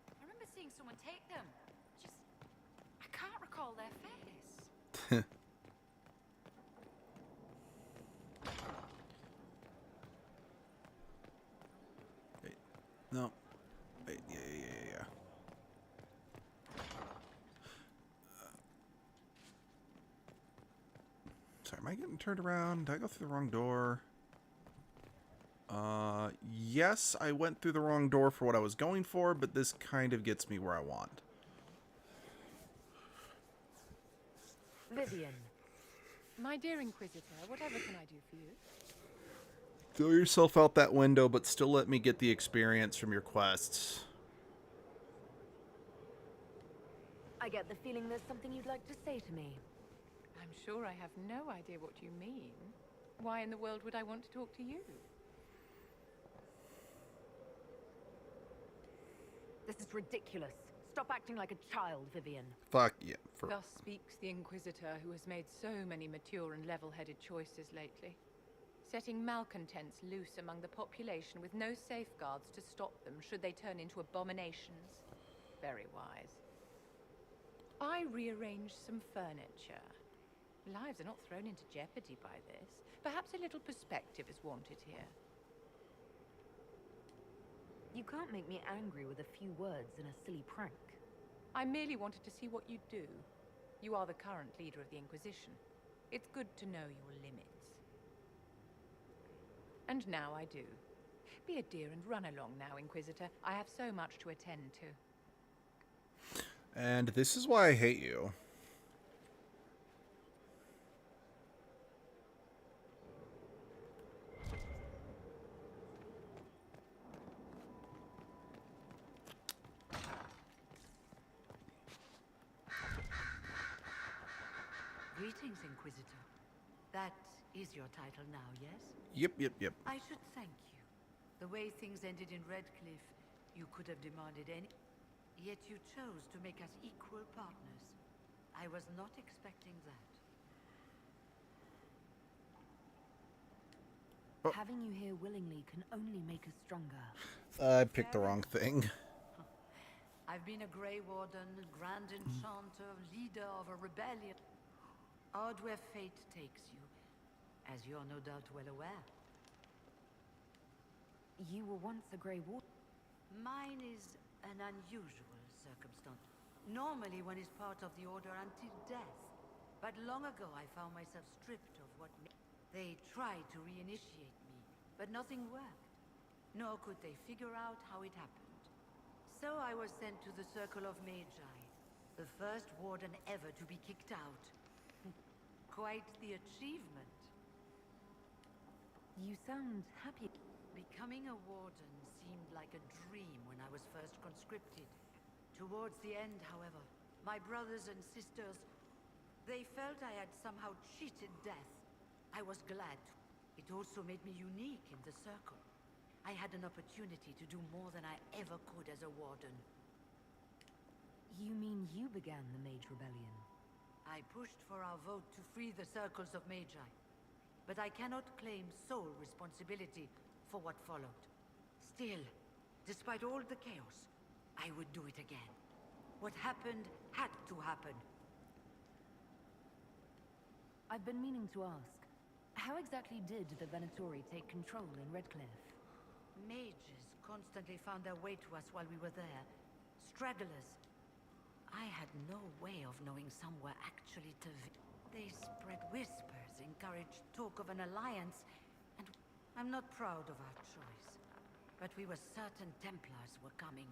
I remember seeing someone take them. I can't recall their face. Wait. No. Wait, yeah. Sorry, am I getting turned around? Did I go through the wrong door? Yes, I went through the wrong door for what I was going for, but this kind of gets me where I want. Vivian. My dear Inquisitor, whatever can I do for you? Throw yourself out that window, but still let me get the experience from your quests. I get the feeling there's something you'd like to say to me. I'm I'm sure I have no idea what you mean. Why in the world would I want to talk to you? This is ridiculous. Stop acting like a child, Vivian. Fuck yeah. Thus speaks the Inquisitor who has made so many mature and level-headed choices lately. Setting malcontents loose among the population with no safeguards to stop them should they turn into abominations. Very wise. I rearranged some furniture. Lives are not thrown into jeopardy by this. Perhaps a little perspective is wanted here. You can't make me angry with a few words in a silly prank. I merely wanted to see what you'd do. You are the current leader of the Inquisition. It's good to know your limits. And now I do. Be a dear and run along now, Inquisitor. I have so much to attend to. And this is why I hate you. Greetings, Inquisitor. That is your title now, yes? Yep. I should thank you. The way things ended in Redcliffe, you could have demanded any... Yet you chose to make us equal partners. I was not expecting that. Oh. Having you here willingly can only make us stronger. I picked the wrong thing. I've been a Grey Warden, Grand Enchanter, leader of a rebellion. Odd where fate takes you, as you're no doubt well aware. You were once a Grey Warden. Mine is an unusual circumstance. Normally one is part of the Order until death. But long ago I found myself stripped of what... They tried to reinitiate me, but nothing worked. Nor could they figure out how it happened. So I was sent to the Circle of Magi, the first Warden ever to be kicked out. Quite the achievement. You sound happy. Becoming a Warden seemed like a dream when I was first conscripted. Towards the end, however, my brothers and sisters, they felt I had somehow cheated death. I was glad. It also made me unique in the Circle. I had an opportunity to do more than I ever could as a Warden. You mean you began the Mage Rebellion? I pushed for our vote to free the Circles of Magi. But I cannot claim sole responsibility for what followed. Still, despite all the chaos, I would do it again. What happened had to happen. I've been meaning to ask, how exactly did the Venatori take control in Redcliffe? Mages constantly found their way to us while we were there. Stragglers. I had no way of knowing some were actually to... They spread whispers, encouraged talk of an alliance, and I'm not proud of our choice. But we were certain Templars were coming.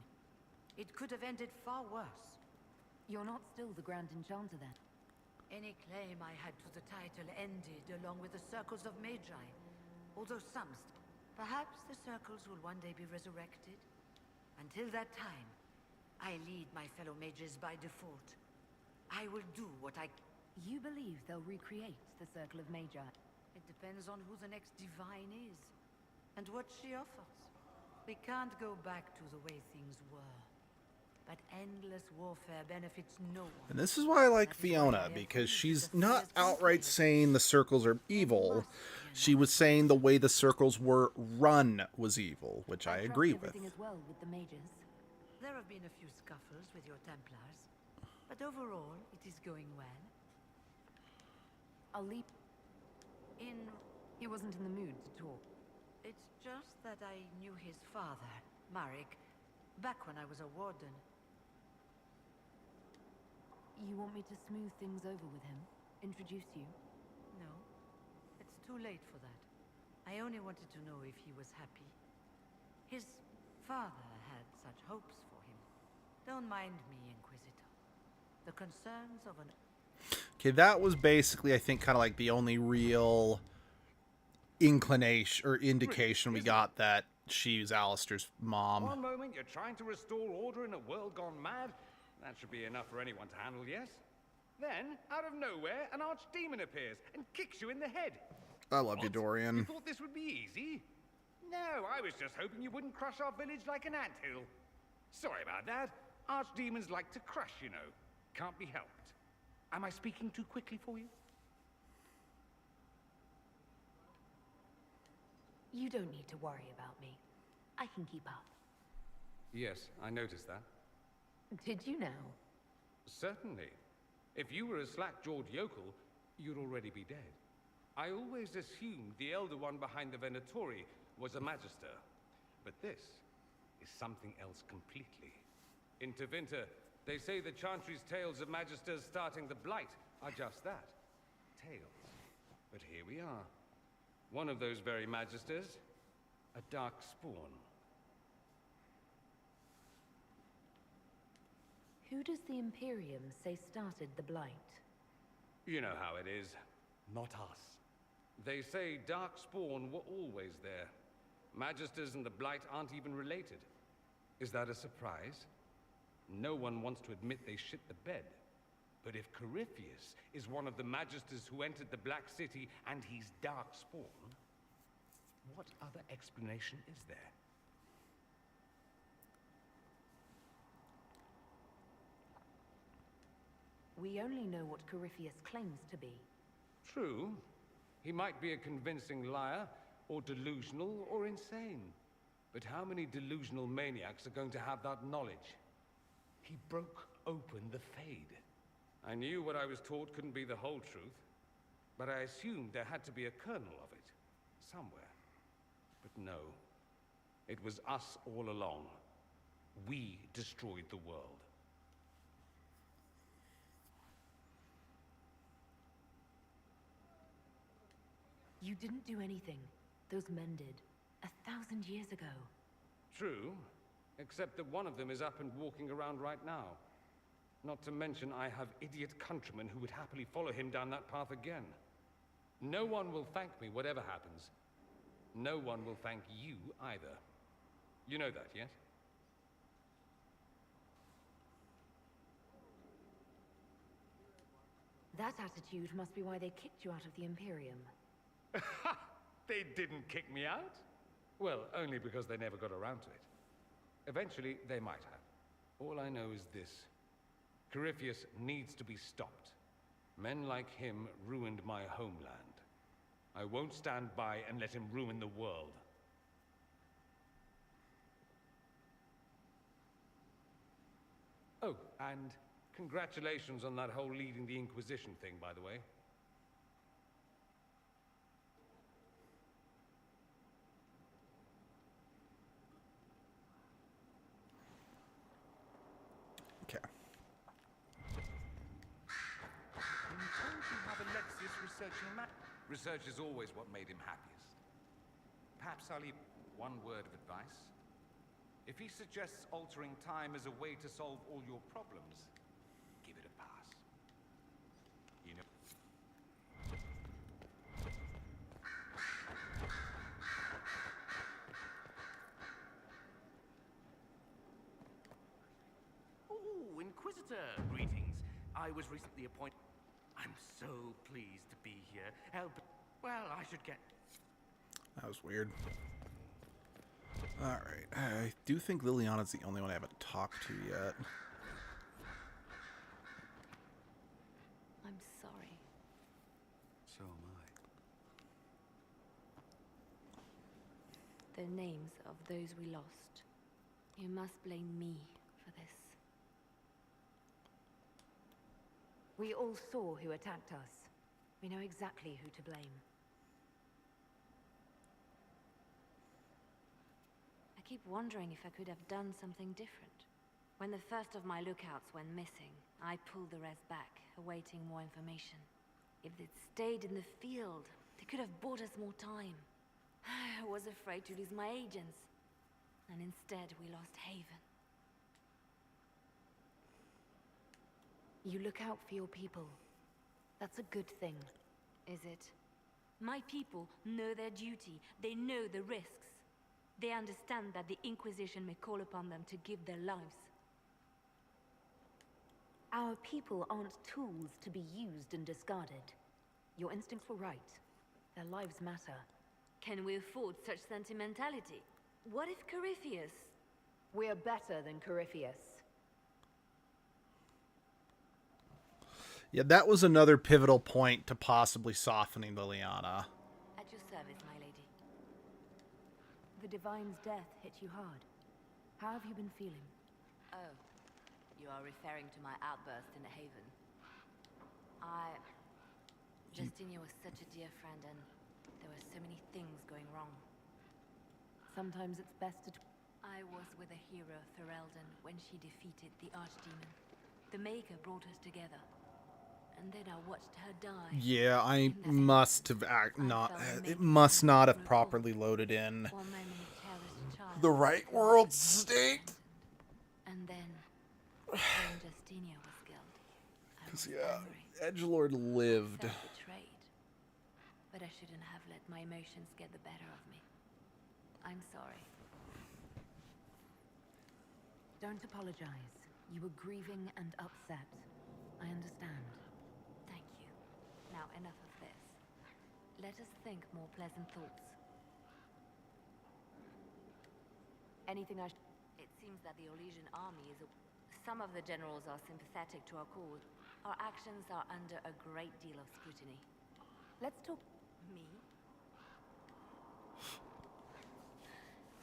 It could have ended far worse. You're not still the Grand Enchanter then? Any claim I had to the title ended along with the Circles of Magi. Although some... Perhaps the Circles will one day be resurrected. Until that time, I lead my fellow mages by default. I will do what I... You believe they'll recreate the Circle of Magi? It depends on who the next divine is, and what she offers. We can't go back to the way things were. But endless warfare benefits no one. And this is why I like Fiona, because she's not outright saying the Circles are evil. She was saying the way the Circles were run was evil, which I agree with. Everything as well with the mages. There have been a few scuffles with your Templars, but overall, it is going well. I'll leave. He wasn't in the mood to talk. It's just that I knew his father, Marek, back when I was a Warden. You want me to smooth things over with him? Introduce you? No. It's too late for that. I only wanted to know if he was happy. His father had such hopes for him. Don't mind me, Inquisitor. The concerns of an... Okay, that was basically, I think, kind of like the only real inclination or indication we got that she's Alistair's mom. One moment you're trying to restore order in a world gone mad. That should be enough for anyone to handle, yes? Then, out of nowhere, an archdemon appears and kicks you in the head. I love you, What? Dorian. You thought this would be easy? No, I was just hoping you wouldn't crush our village like an anthill. Sorry about that. Archdemons like to crush, you know. Can't be helped. Am I speaking too quickly for you? You don't need to worry about me. I can keep up. Yes, I noticed that. Did you now? Certainly. If you were a slack-jawed yokel, you'd already be dead. I always assumed the Elder One behind the Venatori was a Magister. But this is something else completely. In Tevinter, they say the Chantry's tales of Magisters starting the Blight are just that. Tales. But here we are. One of those very Magisters, a dark spawn. Who does the Imperium say started the Blight? You know how it is. Not us. They say Darkspawn were always there. Magisters and the Blight aren't even related. Is that a surprise? No one wants to admit they shit the bed. But if Corypheus is one of the Magisters who entered the Black City and he's Darkspawn, what other explanation is there? We only know what Corypheus claims to be. True. He might be a convincing liar, or delusional, or insane. But how many delusional maniacs are going to have that knowledge? He broke open the Fade. I knew what I was taught couldn't be the whole truth, but I assumed there had to be a kernel of it, somewhere. But no, it was us all along. We destroyed the world. You didn't do anything. Those men did. 1,000 years ago. True, except that one of them is up and walking around right now. Not to mention I have idiot countrymen who would happily follow him down that path again. No one will thank me, whatever happens. No one will thank you either. You know that, yes? That attitude must be why they kicked you out of the Imperium. They didn't kick me out? Well, only because they never got around to it. Eventually, they might have. All I know is this. Corypheus needs to be stopped. Men like him ruined my homeland. I won't stand by and let him ruin the world. Oh, and congratulations on that whole leading the Inquisition thing, by the way. Okay. I'm told you have Alexius researching Research is always what made him happiest. Perhaps I'll leave one word of advice. If he suggests altering time as a way to solve all your problems, give it a pass. You know... Ooh, Inquisitor! Greetings. I was recently appointed... I'm so pleased to be here. Well, I should get... That was weird. Alright, I do think Liliana's the only one I haven't talked to yet. I'm sorry. So am I. The names of those we lost. You must blame me for this. We all saw who attacked us. We know exactly who to blame. I keep wondering if I could have done something different. When the first of my lookouts went missing, I pulled the rest back, awaiting more information. If they'd stayed in the field, they could have bought us more time. I was afraid to lose my agents. And instead, we lost Haven. You look out for your people. That's a good thing. Is it? My people know their duty. They know the risks. They understand that the Inquisition may call upon them to give their lives. Our people aren't tools to be used and discarded. Your instincts were right. Their lives matter. Can we afford such sentimentality? What if Corypheus... We're better than Corypheus. Yeah, that was another pivotal point to possibly softening Liliana. At your service, my lady. The Divine's death hit you hard. How have you been feeling? Oh, you are referring to my outburst in the Haven. Justinia was such a dear friend, and there were so many things going wrong. Sometimes it's best to... I was with the hero Ferelden when she defeated the Archdemon. The Maker brought us together. And then I watched her die. Yeah, I must have it must not have properly loaded in the right world state. And then when Justinia was killed, I was Yeah, Edgelord lived. betrayed. But I shouldn't have let my emotions get the better of me. I'm sorry. Don't apologize. You were grieving and upset. I understand. Thank you. Now enough of this. Let us think more pleasant thoughts. Anything I It seems that the Orlesian army is... Some of the generals are sympathetic to our cause. Our actions are under a great deal of scrutiny. Let's talk... Me?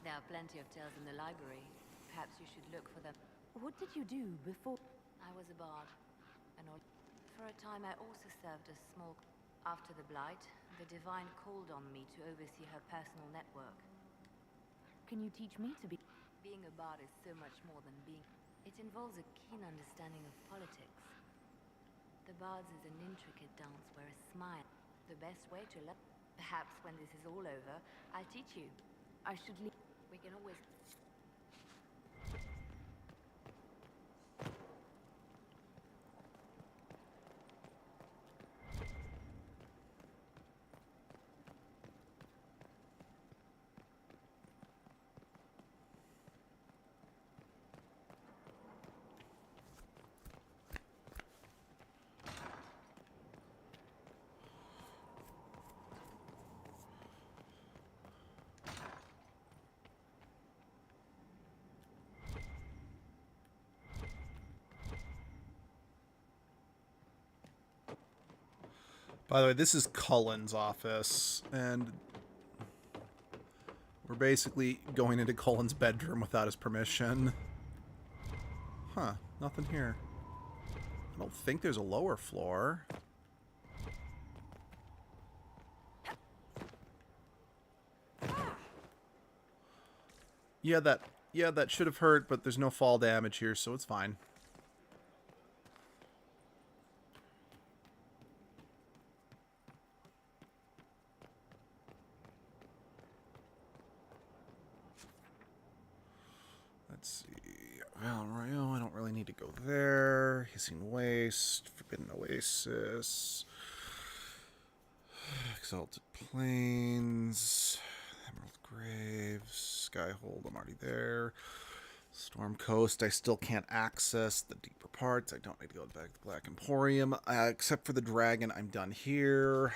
There are plenty of tales in the library. Perhaps you should look for them. What did you do before? I was a bard. For a time I also served as small... After the Blight, the Divine called on me to oversee her personal network. Can you teach me to be... Being a bard is so much more than being... It involves a keen understanding of politics. The Bards is an intricate dance where a smile... The best way to learn... Perhaps when this is all over, I'll teach you. I should leave... We can always... By the way, this is Cullen's office, and we're basically going into Cullen's bedroom without his permission. Huh, nothing here. I don't think there's a lower floor. Yeah, that should have hurt, but there's no fall damage here, so it's fine. Let's see. Valrio, I don't really need to go there. Hissing Waste, Forbidden Oasis, Exalted Plains, Emerald Graves, Skyhold, I'm already there. Storm Coast, I still can't access the deeper parts. I don't need to go back to the Black Emporium. Except for the dragon, I'm done here.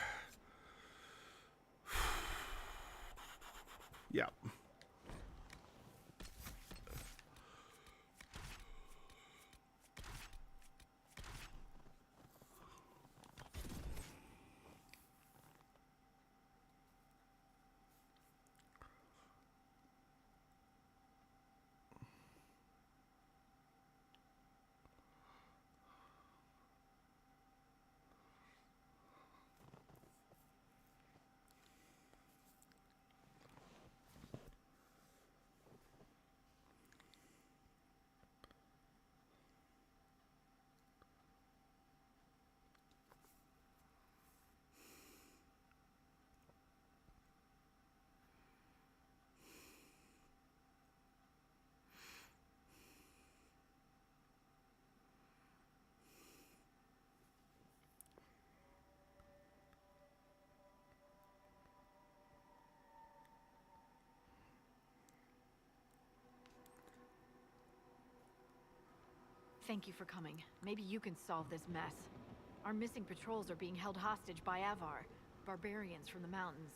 Yeah. Thank you for coming. Maybe you can solve this mess. Our missing patrols are being held hostage by Avar, barbarians from the mountains.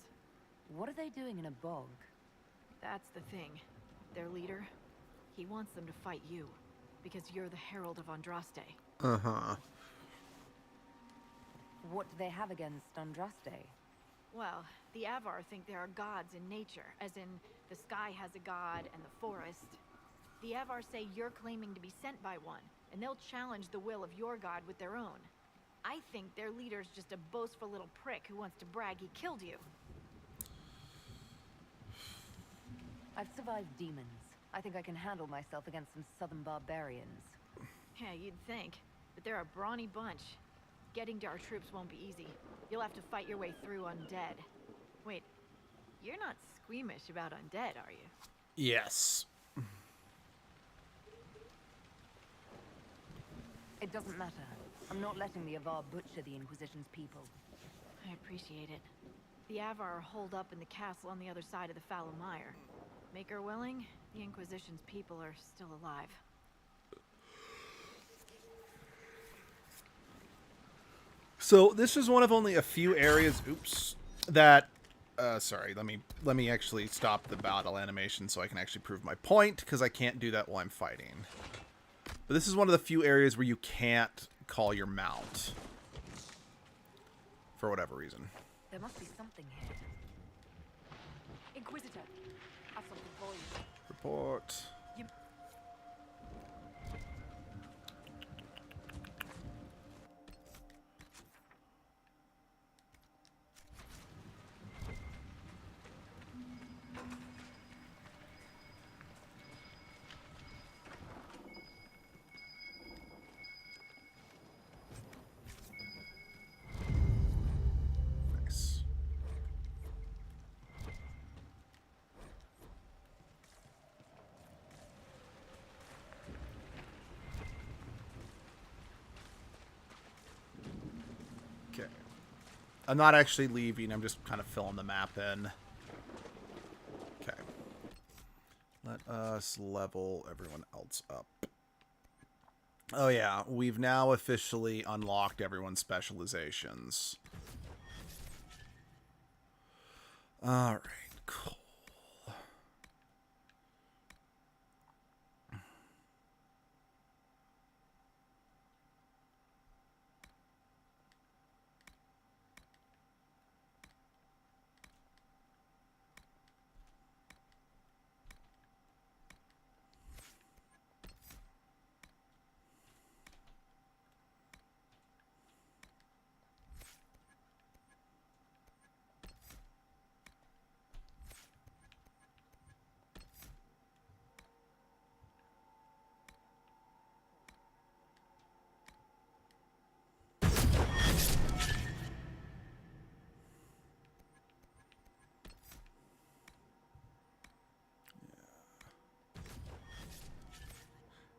What are they doing in a bog? That's the thing. Their leader, he wants them to fight you, because you're the Herald of Andraste. Uh-huh. What do they have against Andraste? Well, the Avar think there are gods in nature, as in the sky has a god and the forest. The Avar say you're claiming to be sent by one, and they'll challenge the will of your god with their own. I think their leader's just a boastful little prick who wants to brag he killed you. I've survived demons. I think I can handle myself against some southern barbarians. Yeah, you'd think. But they're a brawny bunch. Getting to our troops won't be easy. You'll have to fight your way through undead. Wait, you're not squeamish about undead, are you? Yes. It doesn't matter. I'm not letting the Avar butcher the Inquisition's people. I appreciate it. The Avar are holed up in the castle on the other side of the Fallow Mire. Make her willing, the Inquisition's people are still alive. So this is one of only a few areas, that, sorry, let me actually stop the battle animation so I can actually prove my point, because I can't do that while I'm fighting. But this is one of the few areas where you can't call your mount. For whatever reason. There must be something here. Inquisitor, have something for you. Report. I'm not actually leaving, I'm just kind of filling the map in. Okay. Let us level everyone else up. Oh yeah, we've now officially unlocked everyone's specializations. Alright, cool.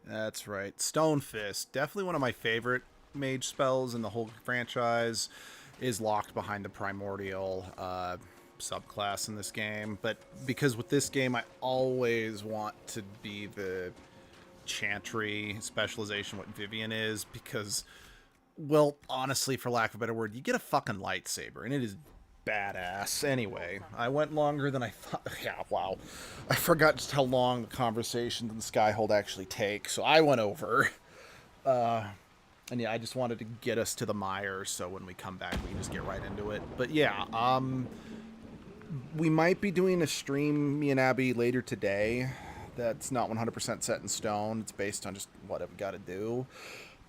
That's right. Stone Fist. Definitely one of my favorite mage spells in the whole franchise. Is locked behind the primordial subclass in this game. But because with this game, I always want to be the chantry specialization, what Vivian is. Because, well, honestly, for lack of a better word, you get a fucking lightsaber. And it is badass. Anyway, I went longer than I thought. Yeah, wow. I forgot just how long the conversations in the Skyhold actually take, so I went over. And yeah, I just wanted to get us to the mire, so when we come back, we can just get right into it. But yeah, we might be doing a stream, me and Abby, later today. That's not 100% set in stone. It's based on just what I've got to do.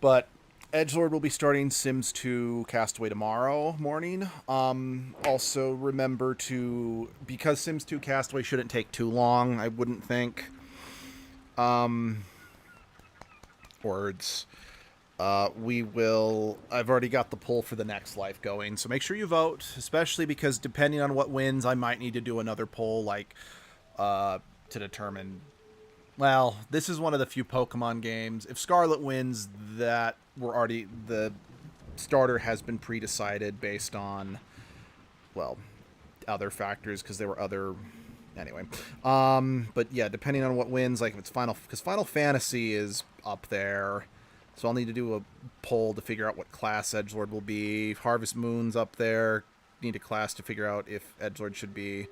But Edgelord will be starting Sims 2 Castaway tomorrow morning. Also remember to, because Sims 2 Castaway shouldn't take too long, I wouldn't think. Words. I've already got the poll for the next life going, so make sure you vote, especially because depending on what wins, I might need to do another poll, like, to determine. Well, this is one of the few Pokemon games. If Scarlet wins, the starter has been pre-decided based on, well, other factors, because there were other, anyway. But yeah, depending on what wins, like if it's because Final Fantasy is up there, So I'll need to do a poll to figure out what class edgelord will be. Harvest Moon's up there. Need a class to figure out if edgelord should be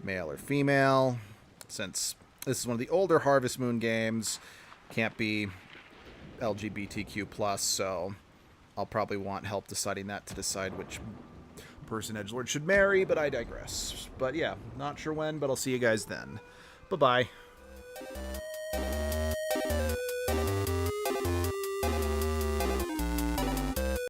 male or female. Since this is one of the older Harvest Moon games, can't be LGBTQ+, so I'll probably want help deciding that to decide which person edgelord should marry, but I digress. But yeah, not sure when, but I'll see you guys then. Bye-bye.